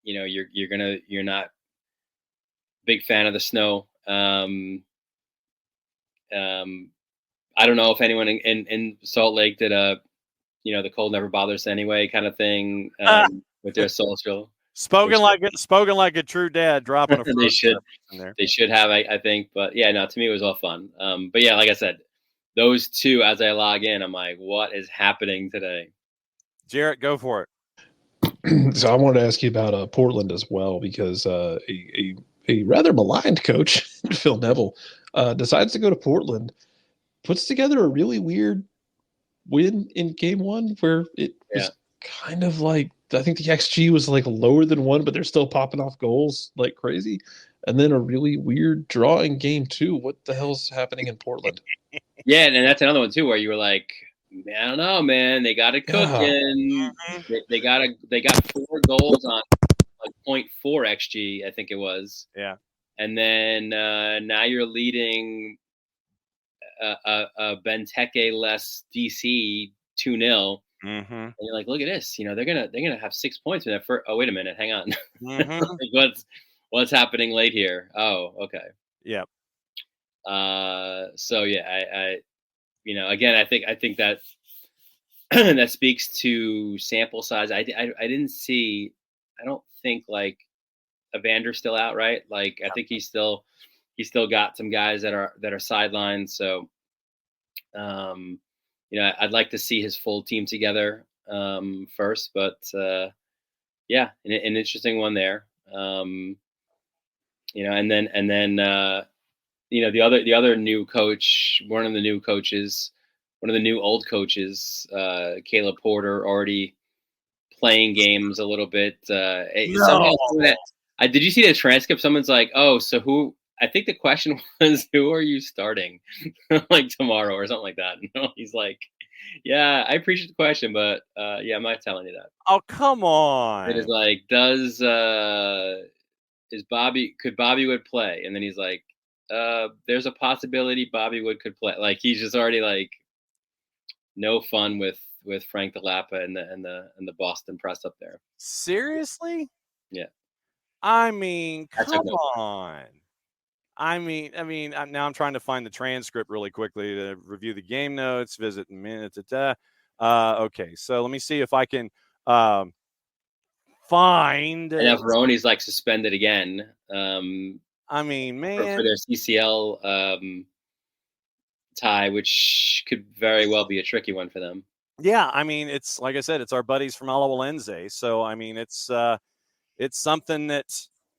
you're not big fan of the snow. I don't know if anyone in Salt Lake did the cold never bothers anyway kind of thing with their social. Spoken like a true dad, dropping a they should in there. They should have, I think. But yeah, no, to me it was all fun. But yeah, like I said, those two, as I log in, I'm like, what is happening today? Jarrett, go for it. So I wanted to ask you about Portland as well, because a rather maligned coach, Phil Neville, decides to go to Portland, puts together a really weird win in game one where it was kind of like, I think the XG was like lower than 1, but they're still popping off goals like crazy. And then a really weird draw in game two. What the hell's happening in Portland? Yeah, and that's another one too, where you were like, I don't know, man. They got it cooking. They got 4 goals on like 0.4 XG, I think it was. Yeah. And then now you're leading a Benteke less DC 2-0. Mm-hmm. And you're like, look at this. They're gonna have 6 points in that first. Oh, wait a minute, hang on. Mm-hmm. Like, what's happening late here? Oh, okay. Yeah. So yeah, again, I think that that speaks to sample size. I didn't see. I don't think like Evander's still out, right? Like I think he's still got some guys that are sidelined. So, I'd like to see his full team together first. But yeah, an interesting one there. And then the other new coach, one of the new old coaches, Caleb Porter, already playing games a little bit. Somehow, did you see the transcript? Someone's like, "Oh, so who?" I think the question was, "Who are you starting like tomorrow or something like that?" And he's like, "Yeah, I appreciate the question, but yeah, I'm not telling you that." Oh, come on! It is like, could Bobby Wood play? And then he's like, there's a possibility Bobby Wood could play. Like he's just already like no fun with Frank DeLappa and the Boston press up there. Seriously? Yeah. I mean, come on. I mean, now I'm trying to find the transcript really quickly to review the game notes, visit in minutes. Okay, so let me see if I can find. And now Veroni's like suspended again. I mean, man, for their CCL tie, which could very well be a tricky one for them. Yeah, I mean, it's like I said, it's our buddies from Alawalense. So I mean, it's something that,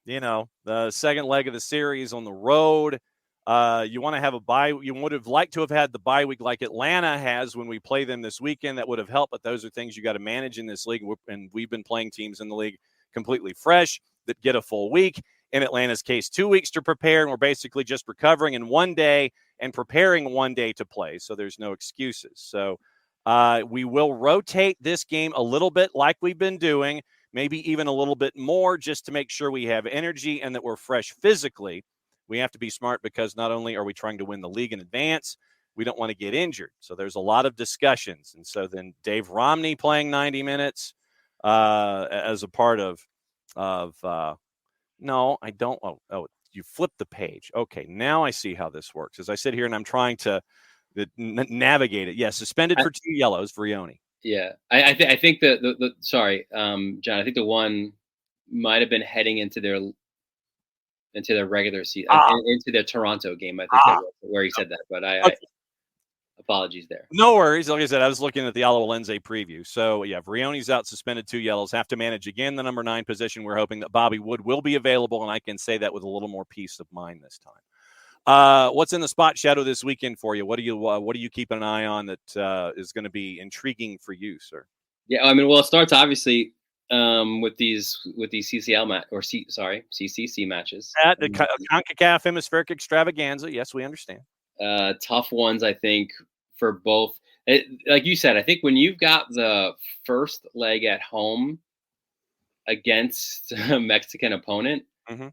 the second leg of the series on the road. You want to have a bye. You would have liked to have had the bye week like Atlanta has when we play them this weekend. That would have helped. But those are things you got to manage in this league. And we've been playing teams in the league completely fresh that get a full week. In Atlanta's case, 2 weeks to prepare, and we're basically just recovering in 1 day and preparing 1 day to play. So there's no excuses. So we will rotate this game a little bit like we've been doing, maybe even a little bit more, just to make sure we have energy and that we're fresh physically. We have to be smart because not only are we trying to win the league in advance, we don't want to get injured. So there's a lot of discussions. And so then Dave Romney playing 90 minutes as a part of no, I don't. Oh, you flipped the page. Okay, now I see how this works. As I sit here and I'm trying to navigate it. Yeah, suspended for 2 yellows, Vrioni. Yeah, I think the sorry, John. I think the one might have been heading into their regular season, into their Toronto game. I think that was where he said that, but I apologies there. No worries. Like I said, I was looking at the Alawalense preview. So yeah, Vrioni's out, suspended 2 yellows. Have to manage again the number 9 position. We're hoping that Bobby Wood will be available, and I can say that with a little more peace of mind this time. What's in the spot shadow this weekend for you? What do you keep an eye on that is going to be intriguing for you, sir? Yeah, I mean, well, it starts obviously with these CCL CCC matches. At the CONCACAF Hemispheric Extravaganza. Yes, we understand. Tough ones, I think, for both. Like you said, I think when you've got the first leg at home against a Mexican opponent, you've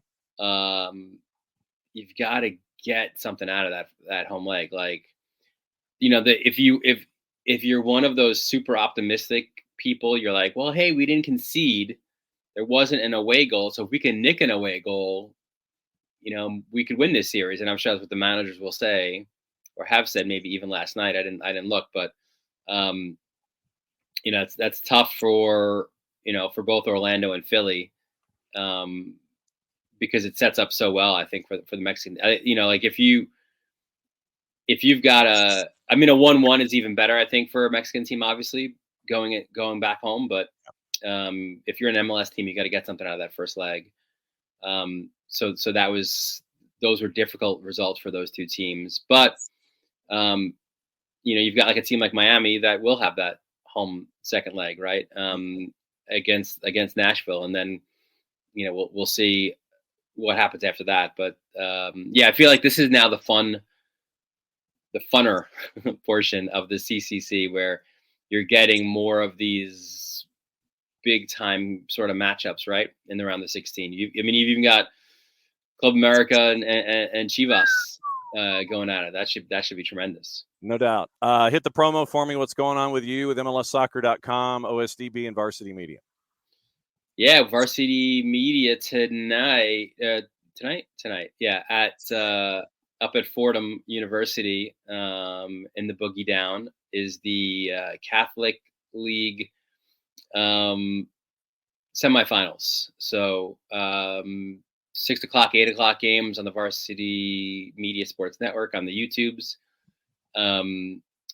got to get something out of that home leg. Like, if you're one of those super optimistic people, you're like, well, hey, we didn't concede. There wasn't an away goal. So if we can nick an away goal, we could win this series. And I'm sure that's what the managers will say or have said, maybe even last night. I didn't look, but that's tough for both Orlando and Philly, because it sets up so well, I think, for the Mexican, like if you've got a 1-1 is even better, I think, for a Mexican team, obviously going back home. But if you're an MLS team, you got to get something out of that first leg. So those were difficult results for those two teams. But you've got like a team like Miami that will have that home second leg, right? Against Nashville, and then we'll see what happens after that. But I feel like this is now the funner portion of the CCC, where you're getting more of these big time sort of matchups, right? In the round of 16. You've even got Club America and Chivas going at it. That should be tremendous. No doubt. Hit the promo for me. What's going on with you with MLSsoccer.com, OSDB, and Varsity Media? Yeah, Varsity Media tonight. Yeah, up at Fordham University in the Boogie Down is the Catholic League semifinals. So 6 o'clock, 8 o'clock games on the Varsity Media Sports Network on the YouTubes.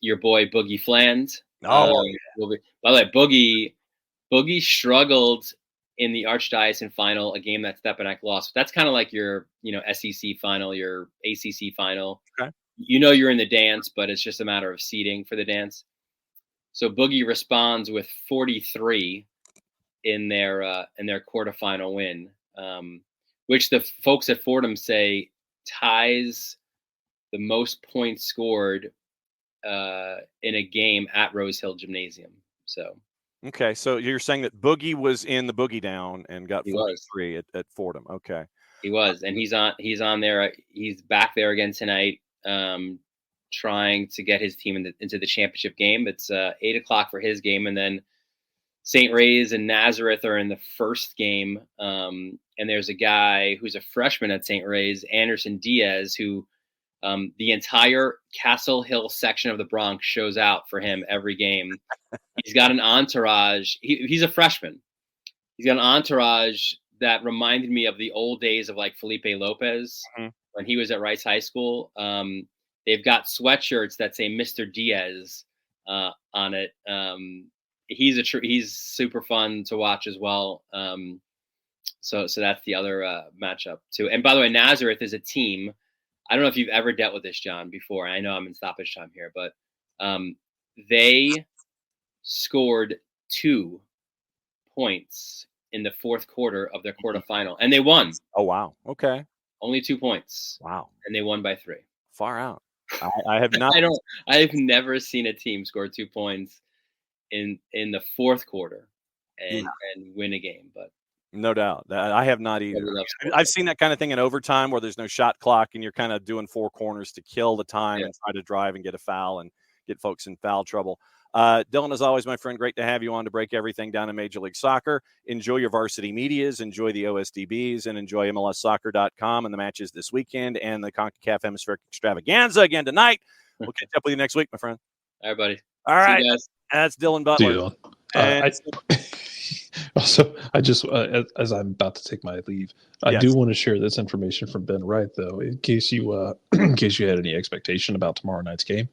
Your boy Boogie Fland. By the way, Boogie struggled in the Archdiocese final, a game that Stepanek lost. That's kind of like your, SEC final, your ACC final. Okay. You're in the dance, but it's just a matter of seeding for the dance. So Boogie responds with 43 in their quarterfinal win, which the folks at Fordham say ties the most points scored in a game at Rose Hill Gymnasium. So. Okay, so you're saying that Boogie was in the Boogie Down and got 43 at Fordham. Okay, he was, and he's on there. He's back there again tonight, trying to get his team into the championship game. It's 8 o'clock for his game, and then St. Ray's and Nazareth are in the first game. And there's a guy who's a freshman at St. Ray's, Anderson Diaz, who the entire Castle Hill section of the Bronx shows out for him every game. He's got an entourage. He's a freshman. He's got an entourage that reminded me of the old days of like Felipe Lopez when he was at Rice High School. They've got sweatshirts that say Mr. Diaz on it. He's super fun to watch as well. So that's the other matchup too. And by the way, Nazareth is a team. I don't know if you've ever dealt with this, John, before. I know I'm in stoppage time here, but they scored 2 points in the fourth quarter of their quarterfinal, and they won. Oh, wow. Okay. Only 2 points. Wow. And they won by 3. Far out. I have not. I've never seen a team score 2 points in the fourth quarter and win a game, but no doubt. I have not either. I've seen that kind of thing in overtime where there's no shot clock and you're kind of doing 4 corners to kill the time and try to drive and get a foul and get folks in foul trouble. Dylan, as always, my friend, great to have you on to break everything down in Major League Soccer. Enjoy your varsity medias, enjoy the OSDBs, and enjoy MLSsoccer.com and the matches this weekend and the CONCACAF Hemispheric Extravaganza again tonight. We'll catch up with you next week, my friend. All right, buddy. All right. That's Dylan Butler. Also, I just, as I'm about to take my leave, I do want to share this information from Ben Wright, though, in case you had any expectation about tomorrow night's game.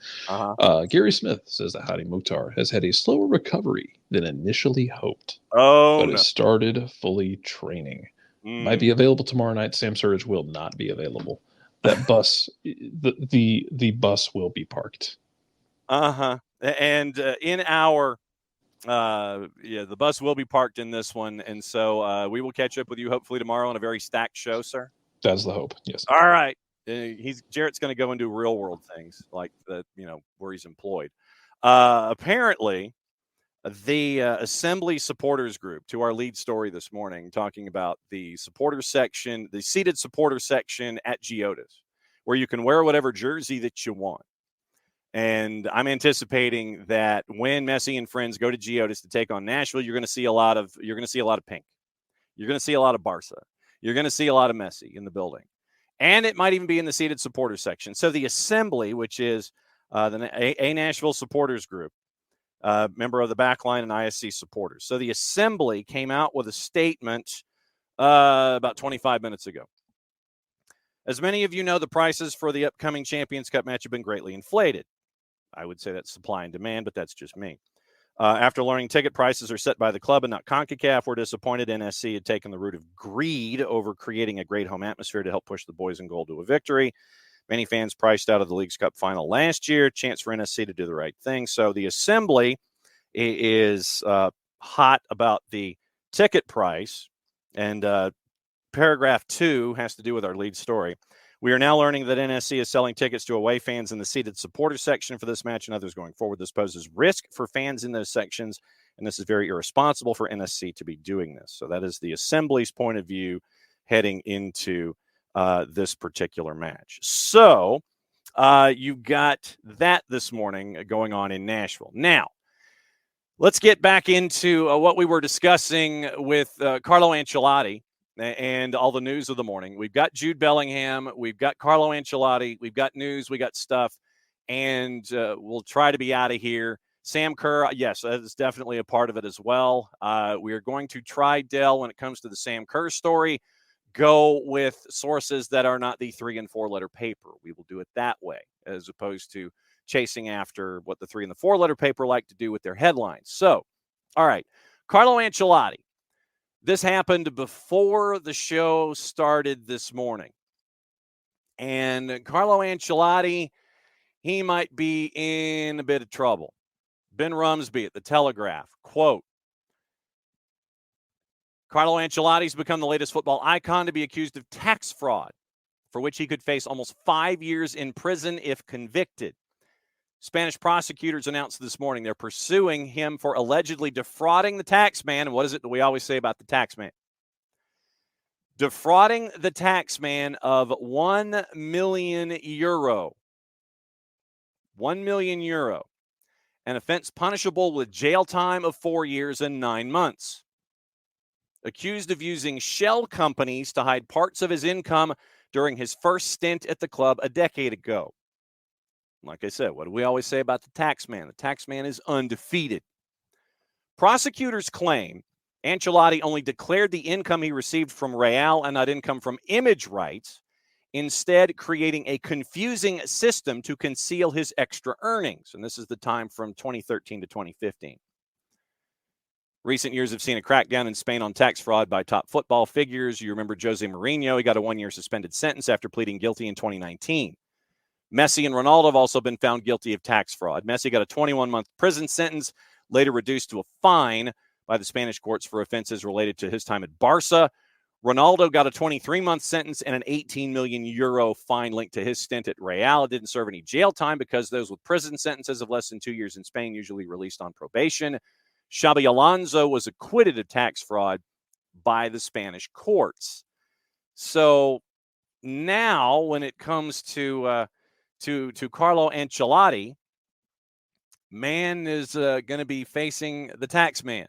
Gary Smith says that Hadi Mukhtar has had a slower recovery than initially hoped, but has started fully training. Might be available tomorrow night. Sam Surridge will not be available. That bus, the bus will be parked. And in our the bus will be parked in this one, and so we will catch up with you hopefully tomorrow on a very stacked show, sir. That's the hope. Yes. All right. Jarrett's going to go and do real world things like where he's employed. Apparently, the Assembly Supporters Group, to our lead story this morning, talking about the supporter section, the seated supporter section at Geodis, where you can wear whatever jersey that you want. And I'm anticipating that when Messi and friends go to Geodis to take on Nashville, you're going to see a lot of pink. You're going to see a lot of Barca. You're going to see a lot of Messi in the building. And it might even be in the seated supporters section. So the Assembly, which is the Nashville Supporters Group, member of the Backline and ISC supporters. So the Assembly came out with a statement about 25 minutes ago. As many of you know, the prices for the upcoming Champions Cup match have been greatly inflated. I would say that's supply and demand, but that's just me. After learning ticket prices are set by the club and not CONCACAF, we're disappointed NSC had taken the route of greed over creating a great home atmosphere to help push the boys in gold to a victory. Many fans priced out of the Leagues Cup final last year. Chance for NSC to do the right thing. So the Assembly is hot about the ticket price, and paragraph 2 has to do with our lead story. We are now learning that NSC is selling tickets to away fans in the seated supporter section for this match and others going forward. This poses risk for fans in those sections, and this is very irresponsible for NSC to be doing this. So that is the Assembly's point of view heading into this particular match. So you got that this morning going on in Nashville. Now, let's get back into what we were discussing with Carlo Ancelotti and all the news of the morning. We've got Jude Bellingham. We've got Carlo Ancelotti. We've got news. We got stuff. And we'll try to be out of here. Sam Kerr, yes, that is definitely a part of it as well. We are going to try, Dell, when it comes to the Sam Kerr story, go with sources that are not the 3- and 4-letter paper. We will do it that way, as opposed to chasing after what the 3- and 4-letter paper like to do with their headlines. So, all right, Carlo Ancelotti. This happened before the show started this morning. And Carlo Ancelotti, he might be in a bit of trouble. Ben Rumsby at The Telegraph, quote, Carlo Ancelotti's become the latest football icon to be accused of tax fraud, for which he could face almost 5 years in prison if convicted. Spanish prosecutors announced this morning they're pursuing him for allegedly defrauding the tax man. And what is it that we always say about the tax man? Defrauding the tax man of €1 million. €1 million. An offense punishable with jail time of 4 years and 9 months. Accused of using shell companies to hide parts of his income during his first stint at the club a decade ago. Like I said, what do we always say about the tax man? The tax man is undefeated. Prosecutors claim Ancelotti only declared the income he received from Real and not income from image rights instead creating a confusing system to conceal his extra earnings. And this is the time from 2013 to 2015. Recent years have seen a crackdown in Spain on tax fraud by top football figures. You remember Jose Mourinho. He got a 1-year suspended sentence after pleading guilty in 2019. Messi and Ronaldo have also been found guilty of tax fraud. Messi got a 21-month prison sentence, later reduced to a fine by the Spanish courts for offenses related to his time at Barca. Ronaldo got a 23-month sentence and an 18 million euro fine linked to his stint at Real. Didn't serve any jail time because those with prison sentences of less than 2 years in Spain usually released on probation. Xabi Alonso was acquitted of tax fraud by the Spanish courts. So now when it comes to Carlo Ancelotti, man is going to be facing the tax man.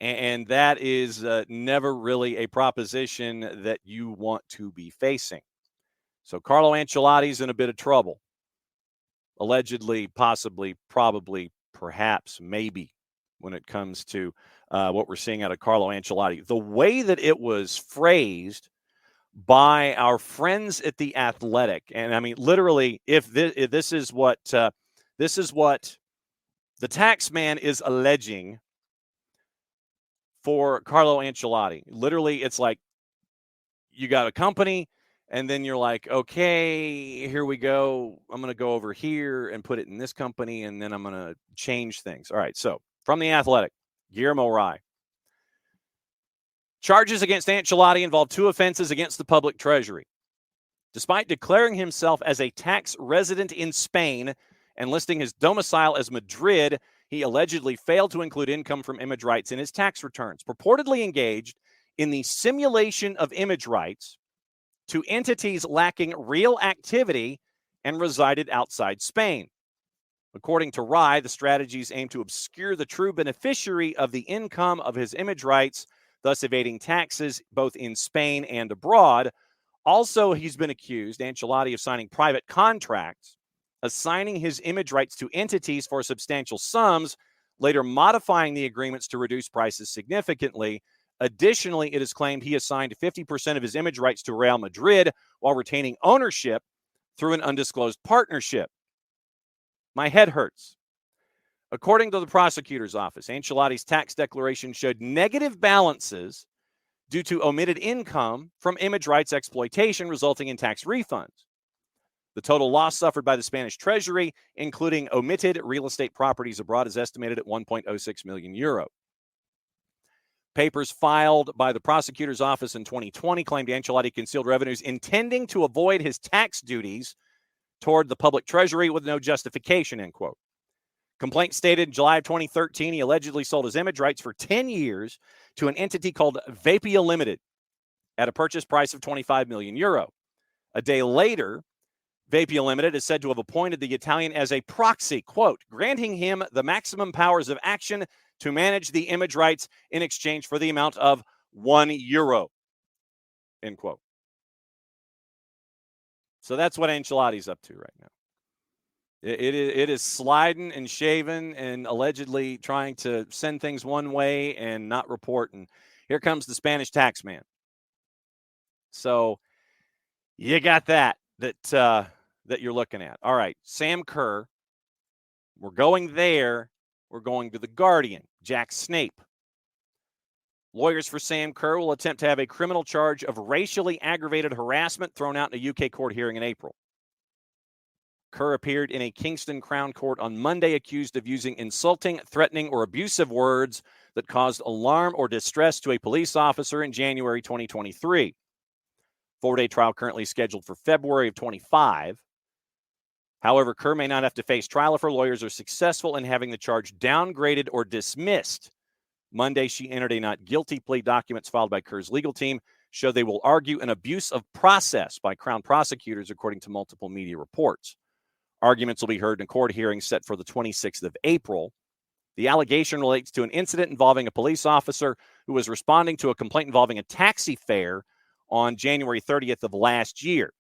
And that is never really a proposition that you want to be facing. So Carlo Ancelotti's in a bit of trouble. Allegedly, possibly, probably, perhaps, maybe, when it comes to what we're seeing out of Carlo Ancelotti. The way that it was phrased by our friends at The Athletic, and I mean, literally, if this is what the tax man is alleging for Carlo Ancelotti. Literally, it's like you got a company, and then you're like, okay, here we go. I'm going to go over here and put it in this company, and then I'm going to change things. All right, so from The Athletic, Guillermo Rai. Charges against Ancelotti involve 2 offenses against the public treasury. Despite declaring himself as a tax resident in Spain and listing his domicile as Madrid, he allegedly failed to include income from image rights in his tax returns, purportedly engaged in the simulation of image rights to entities lacking real activity and resided outside Spain. According to Rai, the strategies aim to obscure the true beneficiary of the income of his image rights, thus evading taxes both in Spain and abroad. Also, he's been accused, Ancelotti, of signing private contracts, assigning his image rights to entities for substantial sums, later modifying the agreements to reduce prices significantly. Additionally, it is claimed he assigned 50% of his image rights to Real Madrid while retaining ownership through an undisclosed partnership. My head hurts. According to the prosecutor's office, Ancelotti's tax declaration showed negative balances due to omitted income from image rights exploitation, resulting in tax refunds. The total loss suffered by the Spanish treasury, including omitted real estate properties abroad, is estimated at 1.06 million euro. Papers filed by the prosecutor's office in 2020 claimed Ancelotti concealed revenues intending to avoid his tax duties toward the public treasury with no justification, end quote. Complaint stated in July of 2013, he allegedly sold his image rights for 10 years to an entity called Vapia Limited at a purchase price of 25 million euro. A day later, Vapia Limited is said to have appointed the Italian as a proxy, quote, granting him the maximum powers of action to manage the image rights in exchange for the amount of €1, end quote. So that's what Ancelotti's up to right now. It is sliding and shaving and allegedly trying to send things one way and not reporting. Here comes the Spanish tax man. So you got that you're looking at. All right, Sam Kerr. We're going there. We're going to the Guardian. Jack Snape. Lawyers for Sam Kerr will attempt to have a criminal charge of racially aggravated harassment thrown out in a UK court hearing in April. Kerr appeared in a Kingston Crown Court on Monday accused of using insulting, threatening, or abusive words that caused alarm or distress to a police officer in January 2023. 4-day trial currently scheduled for February of 25. However, Kerr may not have to face trial if her lawyers are successful in having the charge downgraded or dismissed. Monday, she entered a not guilty plea. Documents filed by Kerr's legal team show they will argue an abuse of process by Crown prosecutors, according to multiple media reports. Arguments will be heard in a court hearing set for the 26th of April. The allegation relates to an incident involving a police officer who was responding to a complaint involving a taxi fare on January 30th of last year.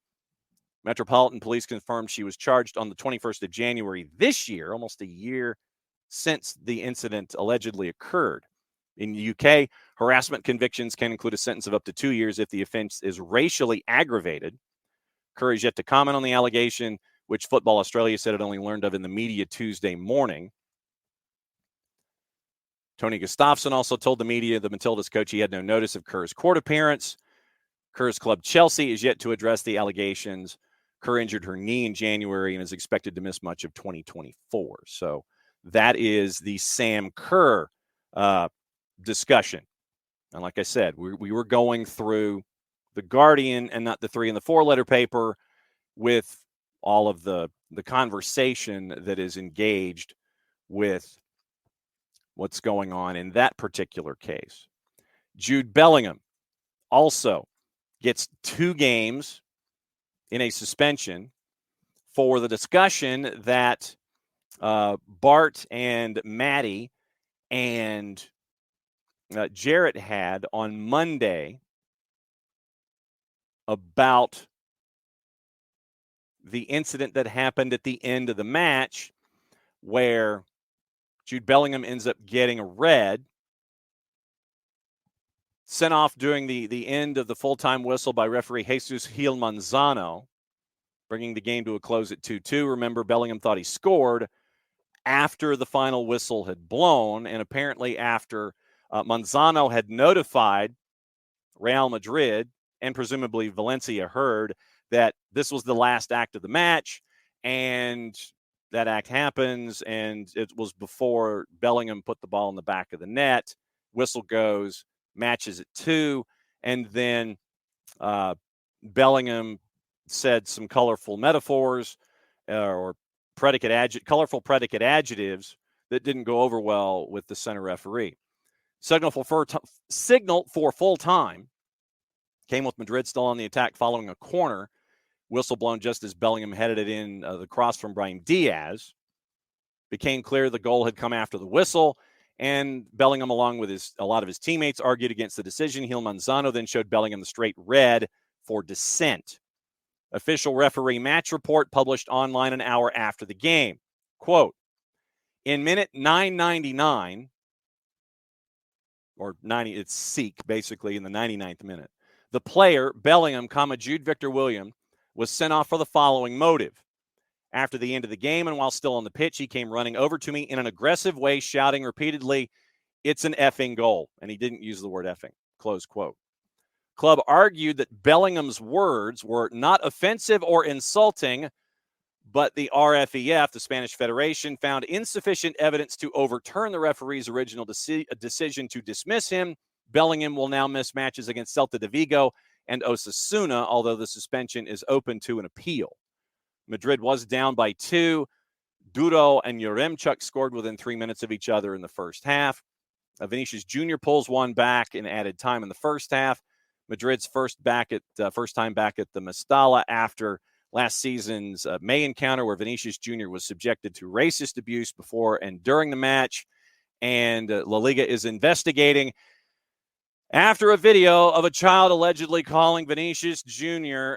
Metropolitan Police confirmed she was charged on the 21st of January this year, almost a year since the incident allegedly occurred. In the UK, harassment convictions can include a sentence of up to 2 years if the offense is racially aggravated. Kerr is yet to comment on the allegation, which Football Australia said it only learned of in the media Tuesday morning. Tony Gustafsson also told the media, the Matildas coach, he had no notice of Kerr's court appearance. Kerr's club Chelsea is yet to address the allegations. Kerr injured her knee in January and is expected to miss much of 2024. So that is the Sam Kerr discussion. And like I said, we were going through the Guardian and not the 3 and the 4 letter paper with all of the conversation that is engaged with what's going on in that particular case. Jude Bellingham also gets 2 games in a suspension for the discussion that Bart and Maddie and Jarrett had on Monday about the incident that happened at the end of the match where Jude Bellingham ends up getting a red, sent off during the end of the full-time whistle by referee Jesus Gil Manzano, bringing the game to a close at 2-2. Remember, Bellingham thought he scored after the final whistle had blown, and apparently after Manzano had notified Real Madrid and presumably Valencia heard that this was the last act of the match, and that act happens, and it was before Bellingham put the ball in the back of the net. Whistle goes, matches at 2, and then Bellingham said some colorful metaphors or colorful predicate adjectives that didn't go over well with the center referee. Signal for full time came with Madrid still on the attack following a corner. Whistle blown just as Bellingham headed it in the cross from Brahim Diaz. Became clear the goal had come after the whistle, and Bellingham, along with a lot of his teammates, argued against the decision. Gil Manzano then showed Bellingham the straight red for dissent. Official referee match report published online an hour after the game. Quote, in minute 999, or 90, it's seek, basically, in the 99th minute, the player, Bellingham, Jude Victor William, was sent off for the following motive. After the end of the game and while still on the pitch, he came running over to me in an aggressive way, shouting repeatedly, "It's an effing goal." And he didn't use the word effing, close quote. Club argued that Bellingham's words were not offensive or insulting, but the RFEF, the Spanish Federation, found insufficient evidence to overturn the referee's original decision to dismiss him. Bellingham will now miss matches against Celta de Vigo and Osasuna, although the suspension is open to an appeal. Madrid was down by 2. Duro and Yaremchuk scored within 3 minutes of each other in the first half. Vinicius Jr. pulls one back in added time in the first half. Madrid's first time back at the Mestalla after last season's May encounter where Vinicius Jr. was subjected to racist abuse before and during the match. And La Liga is investigating after a video of a child allegedly calling Vinicius Jr.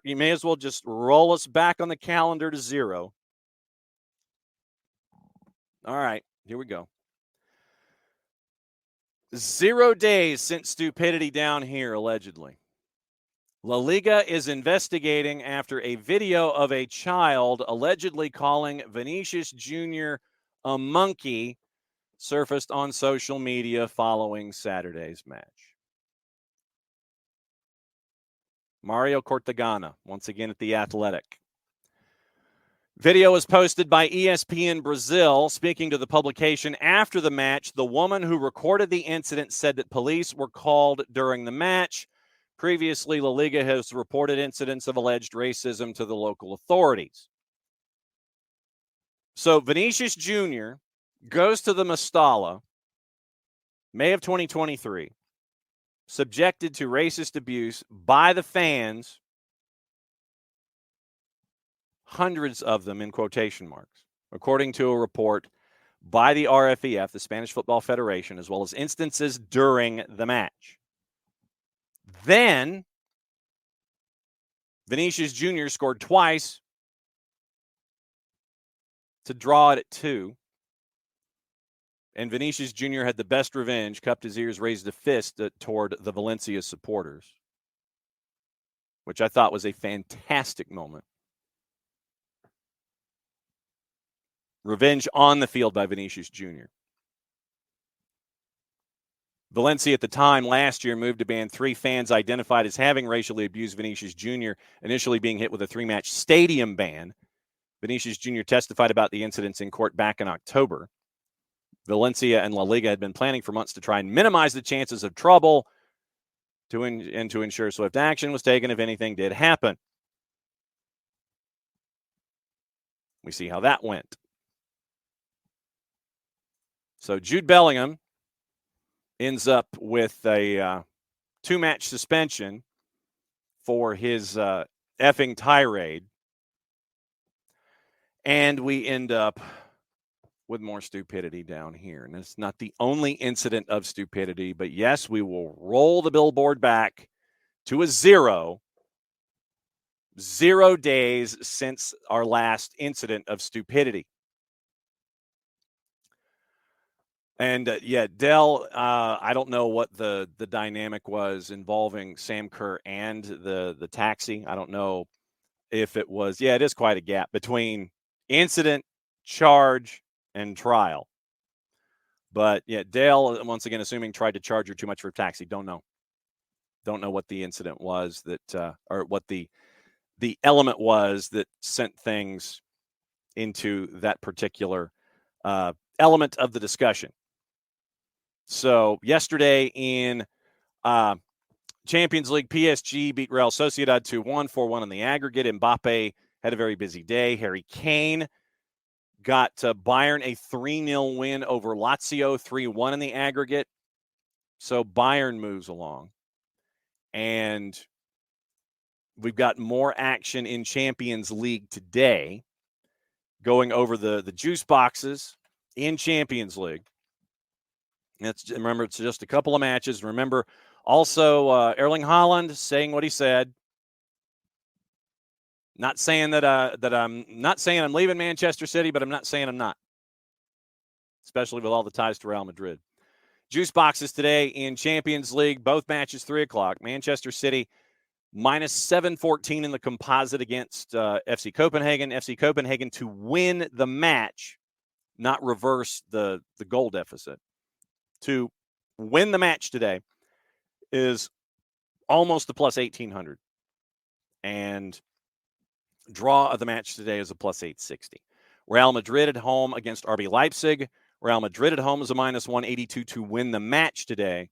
You may as well just roll us back on the calendar to 0. All right, here we go. 0 days since stupidity down here, allegedly. La Liga is investigating after a video of a child allegedly calling Vinicius Jr. a monkey surfaced on social media following Saturday's match. Mario Cortagana, once again at The Athletic. Video was posted by ESPN Brazil. Speaking to the publication after the match, the woman who recorded the incident said that police were called during the match. Previously, La Liga has reported incidents of alleged racism to the local authorities. So Vinicius Jr. goes to the Mestalla, May of 2023, subjected to racist abuse by the fans, hundreds of them in quotation marks, according to a report by the RFEF, the Spanish Football Federation, as well as instances during the match. Then Vinicius Jr. scored twice to draw it at 2. And Vinicius Jr. had the best revenge, cupped his ears, raised a fist toward the Valencia supporters. which I thought was a fantastic moment. Revenge on the field by Vinicius Jr. Valencia at the time last year moved to ban 3 fans identified as having racially abused Vinicius Jr., initially being hit with a 3-match stadium ban. Vinicius Jr. testified about the incidents in court back in October. Valencia and La Liga had been planning for months to try and minimize the chances of trouble to ensure swift action was taken if anything did happen. We see how that went. So Jude Bellingham ends up with a 2-match suspension for his effing tirade. And we end up with more stupidity down here. And it's not the only incident of stupidity, but yes, we will roll the billboard back to a 0 days since our last incident of stupidity. And Dell, I don't know what the dynamic was involving Sam Kerr and the taxi. I don't know if it was, it is quite a gap between incident, charge, and trial. But Dale, once again, assuming tried to charge her too much for a taxi. Don't know what the incident was that, or what the element was that sent things into that particular element of the discussion. So yesterday in Champions League, PSG beat Real Sociedad 2-1, 4-1 in the aggregate. Mbappe had a very busy day. Harry Kane got Bayern a 3-0 win over Lazio, 3-1 in the aggregate. So Bayern moves along. And we've got more action in Champions League today, going over the juice boxes in Champions League. Remember, it's just a couple of matches. Remember, also Erling Haaland saying what he said. Not saying that I'm not saying I'm leaving Manchester City, but I'm not saying I'm not. Especially with all the ties to Real Madrid. Juice boxes today in Champions League. Both matches 3:00. Manchester City minus 714 in the composite against FC Copenhagen. FC Copenhagen to win the match, not reverse the goal deficit. To win the match today is almost a plus 1,800. And draw of the match today is a plus 860. Real Madrid at home against RB Leipzig. Real Madrid at home is a minus 182 to win the match today.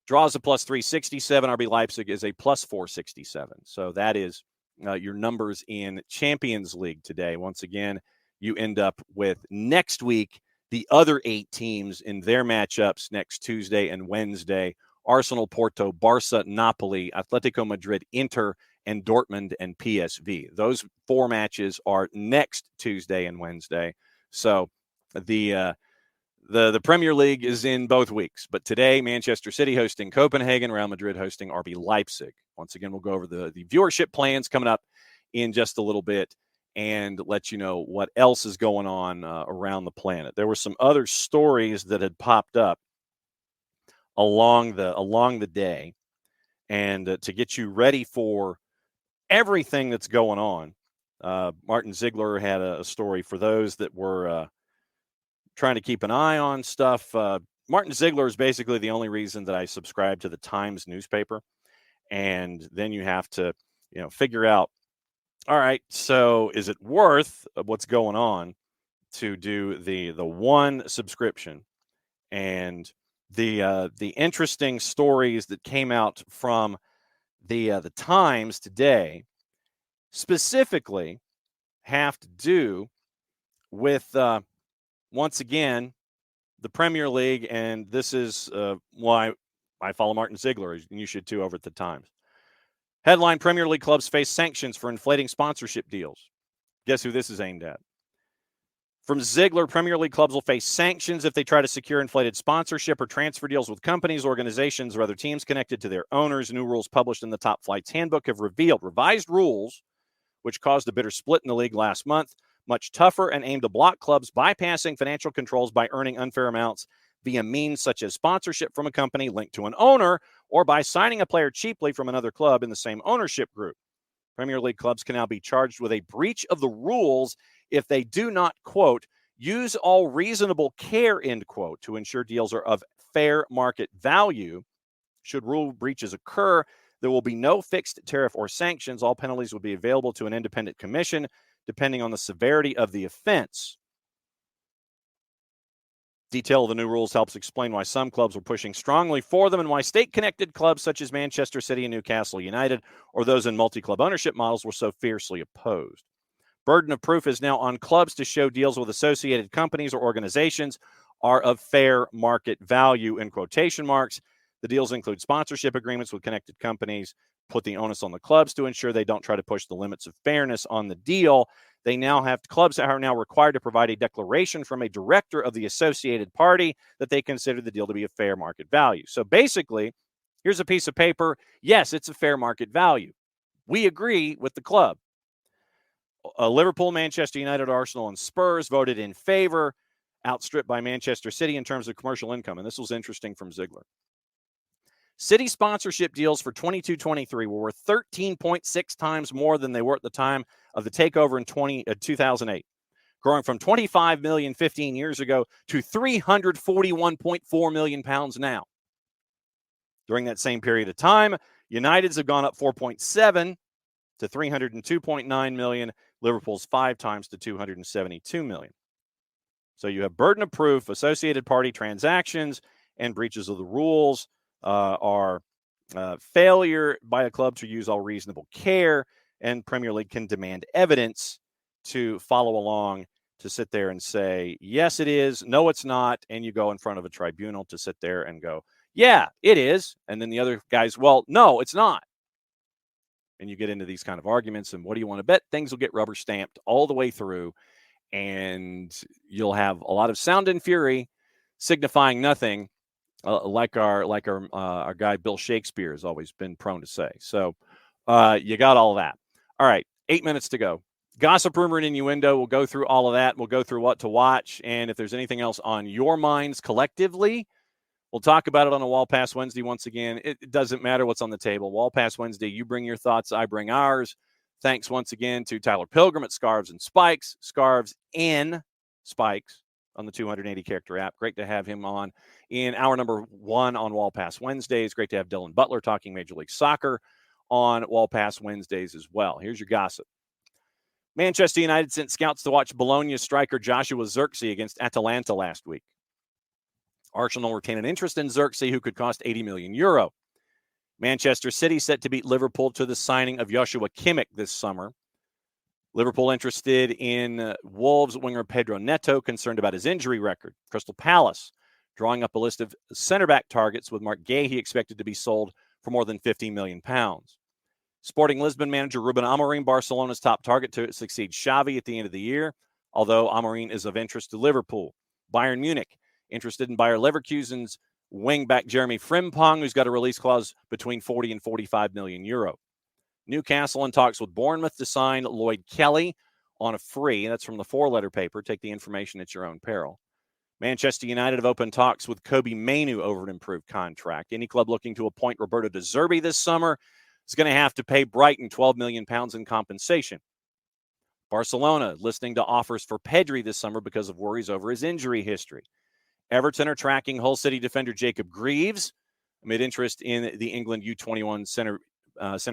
Draw is a plus 367. RB Leipzig is a plus 467. So that is your numbers in Champions League today. Once again, you end up with next week the other 8 teams in their matchups next Tuesday and Wednesday. Arsenal, Porto, Barca, Napoli, Atletico Madrid, Inter, and Dortmund and PSV. Those 4 matches are next Tuesday and Wednesday. So the Premier League is in both weeks. But today, Manchester City hosting Copenhagen, Real Madrid hosting RB Leipzig. Once again, we'll go over the viewership plans coming up in just a little bit and let you know what else is going on around the planet. There were some other stories that had popped up along the day, and to get you ready for everything that's going on, Martin Ziegler had a story for those that were trying to keep an eye on stuff. Martin Ziegler is basically the only reason that I subscribe to the Times newspaper, and then you have to figure out, all right, so is it worth what's going on to do the one subscription? And the interesting stories that came out from the Times today specifically have to do with once again the Premier League, and this is why I follow Martin Ziegler, and you should too over at the Times. Headline: Premier League clubs face sanctions for inflating sponsorship deals. Guess who this is aimed at? From Ziegler, Premier League clubs will face sanctions if they try to secure inflated sponsorship or transfer deals with companies, organizations, or other teams connected to their owners. New rules published in the Top Flight's handbook have revealed revised rules which caused a bitter split in the league last month. Much tougher and aimed to block clubs bypassing financial controls by earning unfair amounts via means such as sponsorship from a company linked to an owner or by signing a player cheaply from another club in the same ownership group. Premier League clubs can now be charged with a breach of the rules if they do not, quote, use all reasonable care, end quote, to ensure deals are of fair market value. Should rule breaches occur, there will be no fixed tariff or sanctions. All penalties will be available to an independent commission, depending on the severity of the offense. Detail of the new rules helps explain why some clubs were pushing strongly for them and why state-connected clubs such as Manchester City and Newcastle United or those in multi-club ownership models were so fiercely opposed. Burden of proof is now on clubs to show deals with associated companies or organizations are of fair market value, in quotation marks. The deals include sponsorship agreements with connected companies, put the onus on the clubs to ensure they don't try to push the limits of fairness on the deal. Clubs are now required to provide a declaration from a director of the associated party that they consider the deal to be a fair market value. So basically, here's a piece of paper. Yes, it's a fair market value. We agree with the club. Liverpool, Manchester United, Arsenal, and Spurs voted in favor, outstripped by Manchester City in terms of commercial income. And this was interesting from Ziegler. City sponsorship deals for 22-23 were worth 13.6 times more than they were at the time of the takeover in 2008, growing from 25 million 15 years ago to 341.4 million pounds now. During that same period of time, United's have gone up 4.7 to 302.9 million, Liverpool's 5 times to 272 million. So you have burden of proof, associated party transactions, and breaches of the rules are failure by a club to use all reasonable care, and Premier League can demand evidence to follow along, to sit there and say, yes, it is, no, it's not, and you go in front of a tribunal to sit there and go, yeah, it is, and then the other guys, well, no, it's not. And you get into these kind of arguments, and what do you want to bet? Things will get rubber stamped all the way through, and you'll have a lot of sound and fury signifying nothing, like our guy Bill Shakespeare has always been prone to say. So you got all that. All right, 8 minutes to go. Gossip, rumor, and innuendo. We'll go through all of that. We'll go through what to watch, and if there's anything else on your minds collectively, we'll talk about it on a Wall Pass Wednesday once again. It doesn't matter what's on the table. Wall Pass Wednesday, you bring your thoughts, I bring ours. Thanks once again to Tyler Pilgrim at Scarves and Spikes. Scarves and Spikes on the 280 character app. Great to have him on in hour number 1 on Wall Pass Wednesdays. Great to have Dylan Butler talking Major League Soccer on Wall Pass Wednesdays as well. Here's your gossip. Manchester United sent scouts to watch Bologna striker Joshua Zirkzee against Atalanta last week. Arsenal retain an interest in Zirkzee, who could cost 80 million euro. Manchester City set to beat Liverpool to the signing of Joshua Kimmich this summer. Liverpool interested in Wolves winger Pedro Neto, concerned about his injury record. Crystal Palace drawing up a list of center-back targets, with Mark Gahey expected to be sold for more than £15 million. Sporting Lisbon manager Ruben Amorim, Barcelona's top target to succeed Xavi at the end of the year, although Amorim is of interest to Liverpool. Bayern Munich interested in Bayer Leverkusen's wing-back Jeremy Frimpong, who's got a release clause between 40 and 45 million euro. Newcastle in talks with Bournemouth to sign Lloyd Kelly on a free. That's from the 4-letter paper. Take the information at your own peril. Manchester United have opened talks with Kobe Mainu over an improved contract. Any club looking to appoint Roberto De Zerbi this summer is going to have to pay Brighton £12 million in compensation. Barcelona listening to offers for Pedri this summer because of worries over his injury history. Everton are tracking Hull City defender Jacob Greaves amid interest in the England U21 center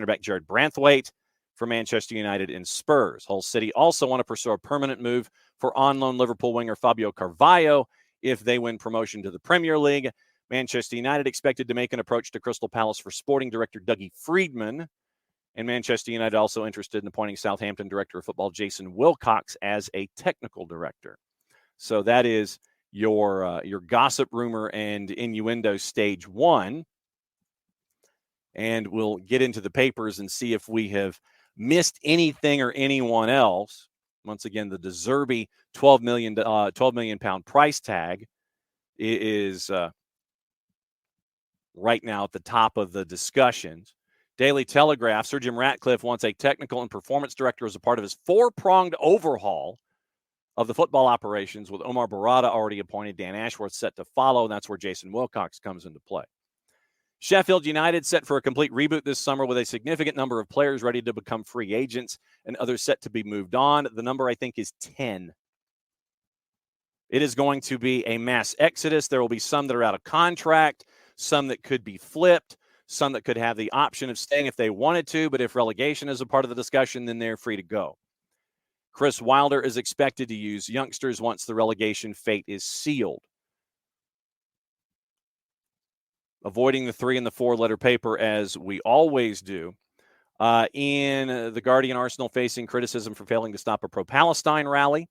back Jared Branthwaite for Manchester United and Spurs. Hull City also want to pursue a permanent move for on-loan Liverpool winger Fabio Carvalho if they win promotion to the Premier League. Manchester United expected to make an approach to Crystal Palace for sporting director Dougie Friedman. And Manchester United also interested in appointing Southampton director of football Jason Wilcox as a technical director. So that is your gossip, rumor, and innuendo stage 1. And we'll get into the papers and see if we have missed anything or anyone else. Once again, the De Zerbi £12 million price tag is right now at the top of the discussions. Daily Telegraph, Sir Jim Ratcliffe wants a technical and performance director as a part of his 4-pronged overhaul of the football operations, with Omar Barada already appointed, Dan Ashworth set to follow, and that's where Jason Wilcox comes into play. Sheffield United set for a complete reboot this summer with a significant number of players ready to become free agents and others set to be moved on. The number, I think, is 10. It is going to be a mass exodus. There will be some that are out of contract, some that could be flipped, some that could have the option of staying if they wanted to, but if relegation is a part of the discussion, then they're free to go. Chris Wilder is expected to use youngsters once the relegation fate is sealed. Avoiding the 3 and the 4-letter paper as we always do. In the Guardian, Arsenal facing criticism for failing to stop a pro-Palestine rally.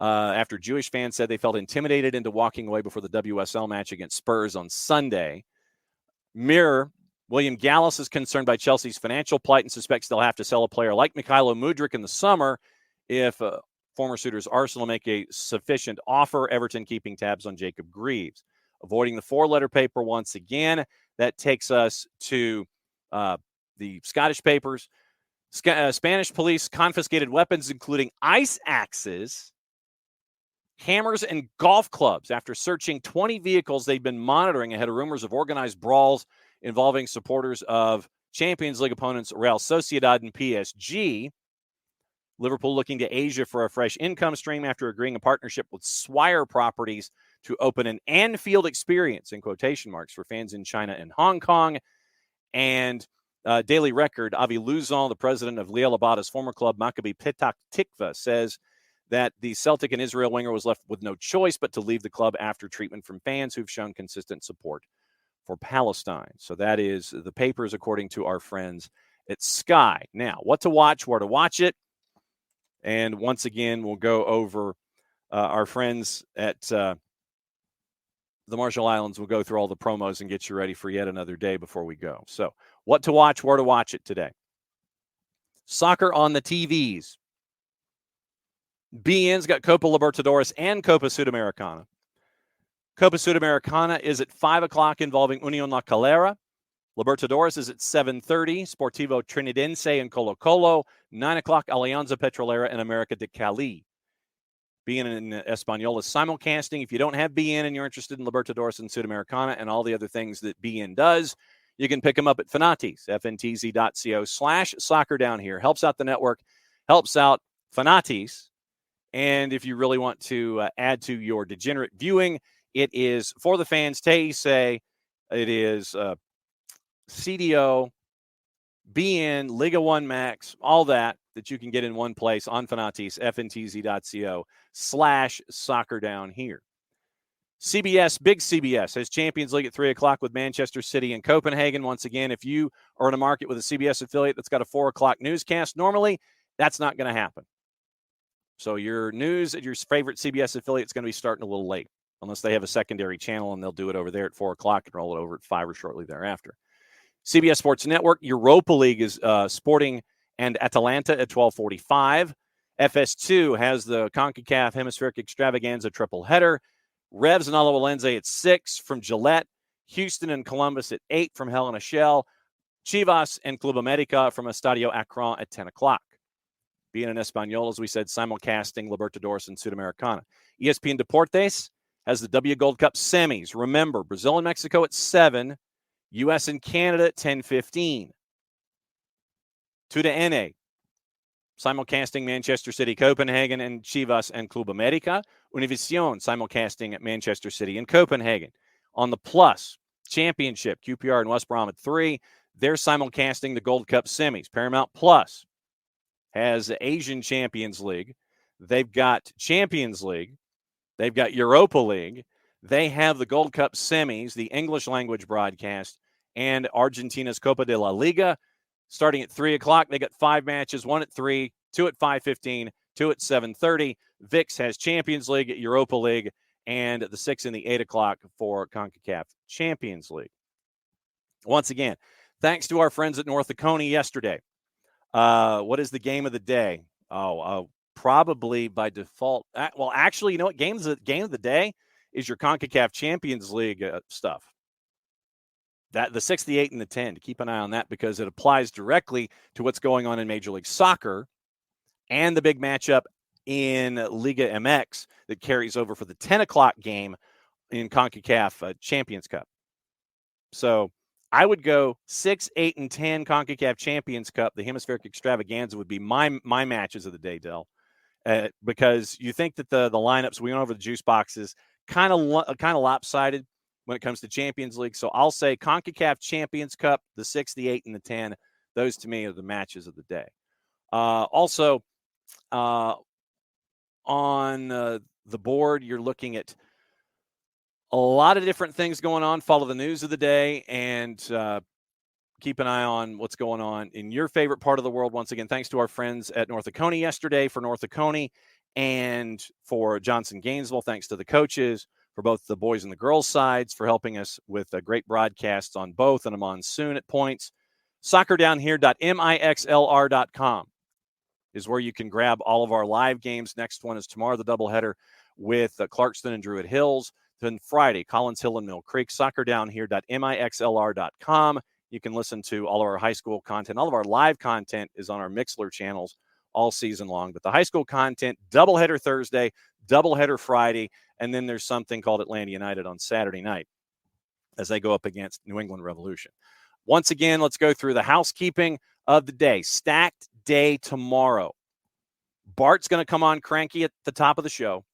After Jewish fans said they felt intimidated into walking away before the WSL match against Spurs on Sunday. Mirror, William Gallas is concerned by Chelsea's financial plight and suspects they'll have to sell a player like Mykhailo Mudryk in the summer if former suitors Arsenal make a sufficient offer. Everton keeping tabs on Jacob Greaves. Avoiding the 4-letter paper once again. That takes us to the Scottish papers. Spanish police confiscated weapons, including ice axes, hammers, and golf clubs after searching 20 vehicles they'd been monitoring ahead of rumors of organized brawls involving supporters of Champions League opponents Real Sociedad and PSG. Liverpool looking to Asia for a fresh income stream after agreeing a partnership with Swire Properties to open an Anfield experience, in quotation marks, for fans in China and Hong Kong. And Daily Record, Avi Luzon, the president of Liel Abada's former club, Maccabi Petach Tikva, says that the Celtic and Israel winger was left with no choice but to leave the club after treatment from fans who've shown consistent support for Palestine. So that is the papers, according to our friends at Sky. Now, what to watch, where to watch it. And once again, we'll go over our friends at the Marshall Islands. We'll go through all the promos and get you ready for yet another day before we go. So what to watch, where to watch it today. Soccer on the TVs. BN's got Copa Libertadores and Copa Sudamericana. Copa Sudamericana is at 5 o'clock involving Unión La Calera. Libertadores is at 7:30. Sportivo Trinidense and Colo Colo. 9 o'clock, Alianza Petrolera and America de Cali. BN and Español is simulcasting. If you don't have BN and you're interested in Libertadores and Sudamericana and all the other things that BN does, you can pick them up at Fanatis, fntz.co/soccer down here. Helps out the network, helps out Fanatis. And if you really want to add to your degenerate viewing, it is For the Fans, Teise. It is CDO, BN, Liga 1 Max, all that you can get in one place on Fanatis, fntz.co/soccer down here. CBS, big CBS, has Champions League at 3 o'clock with Manchester City and Copenhagen. Once again, if you are in a market with a CBS affiliate that's got a 4 o'clock newscast, normally that's not going to happen. So your news at your favorite CBS affiliate is going to be starting a little late, unless they have a secondary channel and they'll do it over there at 4 o'clock and roll it over at 5 or shortly thereafter. CBS Sports Network, Europa League is Sporting and Atalanta at 12:45. FS2 has the CONCACAF Hemispheric Extravaganza triple header. Revs and Alajuelense at 6 from Gillette. Houston and Columbus at 8 from Helena Shell. Chivas and Club America from Estadio Akron at 10 o'clock. Being in Español, as we said, simulcasting Libertadores and Sudamericana. ESPN Deportes has the W Gold Cup semis. Remember, Brazil and Mexico at 7. U.S. and Canada at 10:15. TUDN, simulcasting Manchester City, Copenhagen, and Chivas and Club America. Univision, simulcasting at Manchester City and Copenhagen. On the Plus Championship, QPR and West Brom at 3. They're simulcasting the Gold Cup semis. Paramount Plus has the Asian Champions League. They've got Champions League. They've got Europa League. They have the Gold Cup semis, the English language broadcast, and Argentina's Copa de la Liga. Starting at 3 o'clock, they got 5 matches, 1 at 3, 2 at 5:15, 2 at 7:30. VIX has Champions League, Europa League, and the 6 and the 8 o'clock for CONCACAF Champions League. Once again, thanks to our friends at North Oconee yesterday. What is the game of the day? Probably by default. Well, actually, you know what? Game of the day is your CONCACAF Champions League stuff. That the 6, the 8, and the 10. To keep an eye on that because it applies directly to what's going on in Major League Soccer and the big matchup in Liga MX that carries over for the 10 o'clock game in CONCACAF Champions Cup. So I would go 6, 8, and 10 CONCACAF Champions Cup. The Hemispheric Extravaganza would be my matches of the day, Del, because you think that the lineups we went over the juice boxes kind of lopsided when it comes to Champions League. So I'll say CONCACAF Champions Cup, the 6, the 8, and the 10. Those to me are the matches of the day. Also, on the board, you're looking at a lot of different things going on. Follow the news of the day and keep an eye on what's going on in your favorite part of the world. Once again, thanks to our friends at North Oconee yesterday for North Oconee and for Johnson Gainesville. Thanks to the coaches for both the boys and the girls sides for helping us with great broadcasts on both and a monsoon at points. Soccerdownhere.mixlr.com is where you can grab all of our live games. Next one is tomorrow, the doubleheader with Clarkston and Druid Hills. Then Friday, Collins Hill and Mill Creek. Soccerdownhere.mixlr.com. You can listen to all of our high school content. All of our live content is on our Mixler channels all season long. But the high school content, doubleheader Thursday, doubleheader Friday, and then there's something called Atlanta United on Saturday night as they go up against New England Revolution. Once again, let's go through the housekeeping of the day. Stacked day tomorrow. Bart's going to come on cranky at the top of the show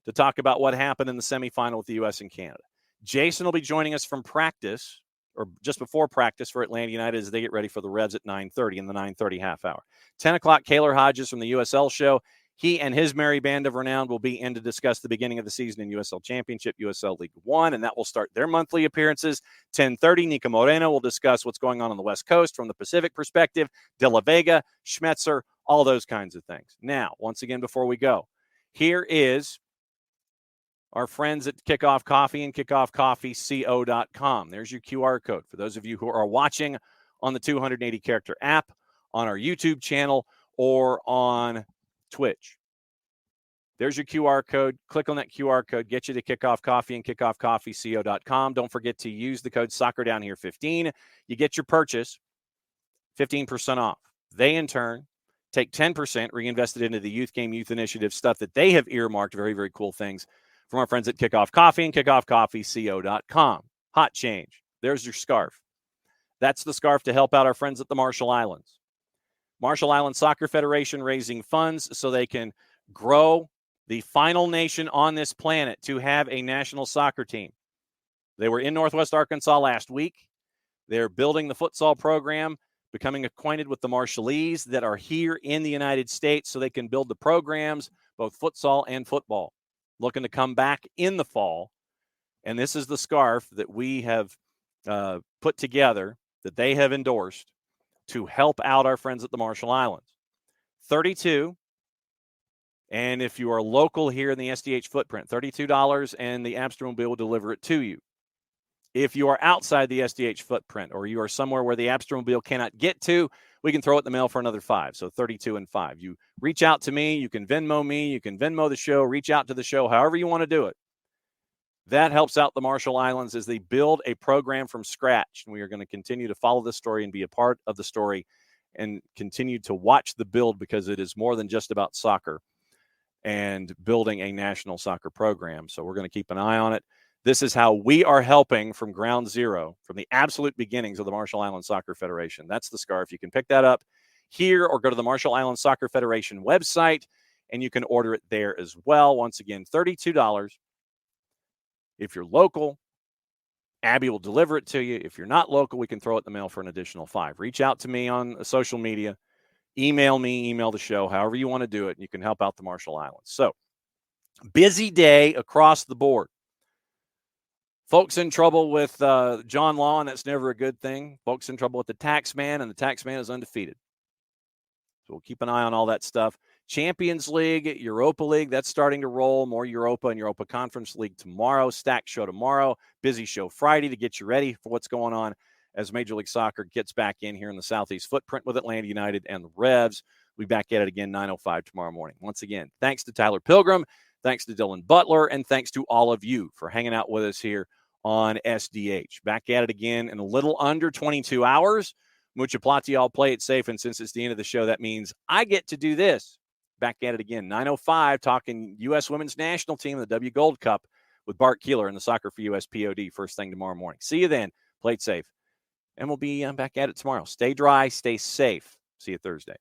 to talk about what happened in the semifinal with the U.S. and Canada. Jason will be joining us from practice, or just before practice, for Atlanta United as they get ready for the Revs at 9:30 in the 9:30 half hour. 10 o'clock, Kaylor Hodges from the USL show. He and his merry band of renown will be in to discuss the beginning of the season in USL Championship, USL League One, and that will start their monthly appearances. 10:30, Nika Moreno will discuss what's going on the West Coast from the Pacific perspective, De La Vega, Schmetzer, all those kinds of things. Now, once again, before we go, here is our friends at Kickoff Coffee and kickoffcoffeeco.com. There's your QR code for those of you who are watching on the 280-character app, on our YouTube channel, or on Twitch. There's your QR code. Click on that QR code. Get you to Kickoff Coffee and kickoffcoffeeco.com. Don't forget to use the code SoccerDownHere15. You get your purchase 15% off. They, in turn, take 10%, reinvest it into the Youth Game Youth Initiative stuff that they have earmarked. Very, very cool things from our friends at Kickoff Coffee and kickoffcoffeeco.com. Hot change. There's your scarf. That's the scarf to help out our friends at the Marshall Islands. Marshall Islands Soccer Federation raising funds so they can grow the final nation on this planet to have a national soccer team. They were in Northwest Arkansas last week. They're building the futsal program, becoming acquainted with the Marshallese that are here in the United States so they can build the programs, both futsal and football. Looking to come back in the fall. And this is the scarf that we have put together that they have endorsed to help out our friends at the Marshall Islands. 32. And if you are local here in the SDH footprint, $32, and the Abstermobile will deliver it to you. If you are outside the SDH footprint or you are somewhere where the Abstermobile cannot get to, we can throw it in the mail for another $5. So 32 and 5. You reach out to me. You can Venmo me. You can Venmo the show. Reach out to the show, however you want to do it. That helps out the Marshall Islands as they build a program from scratch. And we are going to continue to follow this story and be a part of the story and continue to watch the build because it is more than just about soccer and building a national soccer program. So we're going to keep an eye on it. This is how we are helping from ground zero, from the absolute beginnings of the Marshall Islands Soccer Federation. That's the scarf. You can pick that up here or go to the Marshall Islands Soccer Federation website, and you can order it there as well. Once again, $32. If you're local, Abby will deliver it to you. If you're not local, we can throw it in the mail for an additional $5. Reach out to me on social media. Email me, email the show, however you want to do it, and you can help out the Marshall Islands. So, busy day across the board. Folks in trouble with John Law, and that's never a good thing. Folks in trouble with the tax man, and the tax man is undefeated. So we'll keep an eye on all that stuff. Champions League, Europa League, that's starting to roll. More Europa and Europa Conference League tomorrow. Stacked show tomorrow. Busy show Friday to get you ready for what's going on as Major League Soccer gets back in here in the Southeast footprint with Atlanta United and the Revs. We'll be back at it again 9:05 tomorrow morning. Once again, thanks to Tyler Pilgrim, thanks to Dylan Butler, and thanks to all of you for hanging out with us here on SDH. Back at it again in a little under 22 hours. Mucha plati, I'll play it safe, and since it's the end of the show, that means I get to do this. back at it again. 9:05, talking U.S. Women's National Team, the W Gold Cup, with Bart Keeler in the Soccer for US POD first thing tomorrow morning. See you then. Play it safe. And we'll be back at it tomorrow. Stay dry, stay safe. See you Thursday.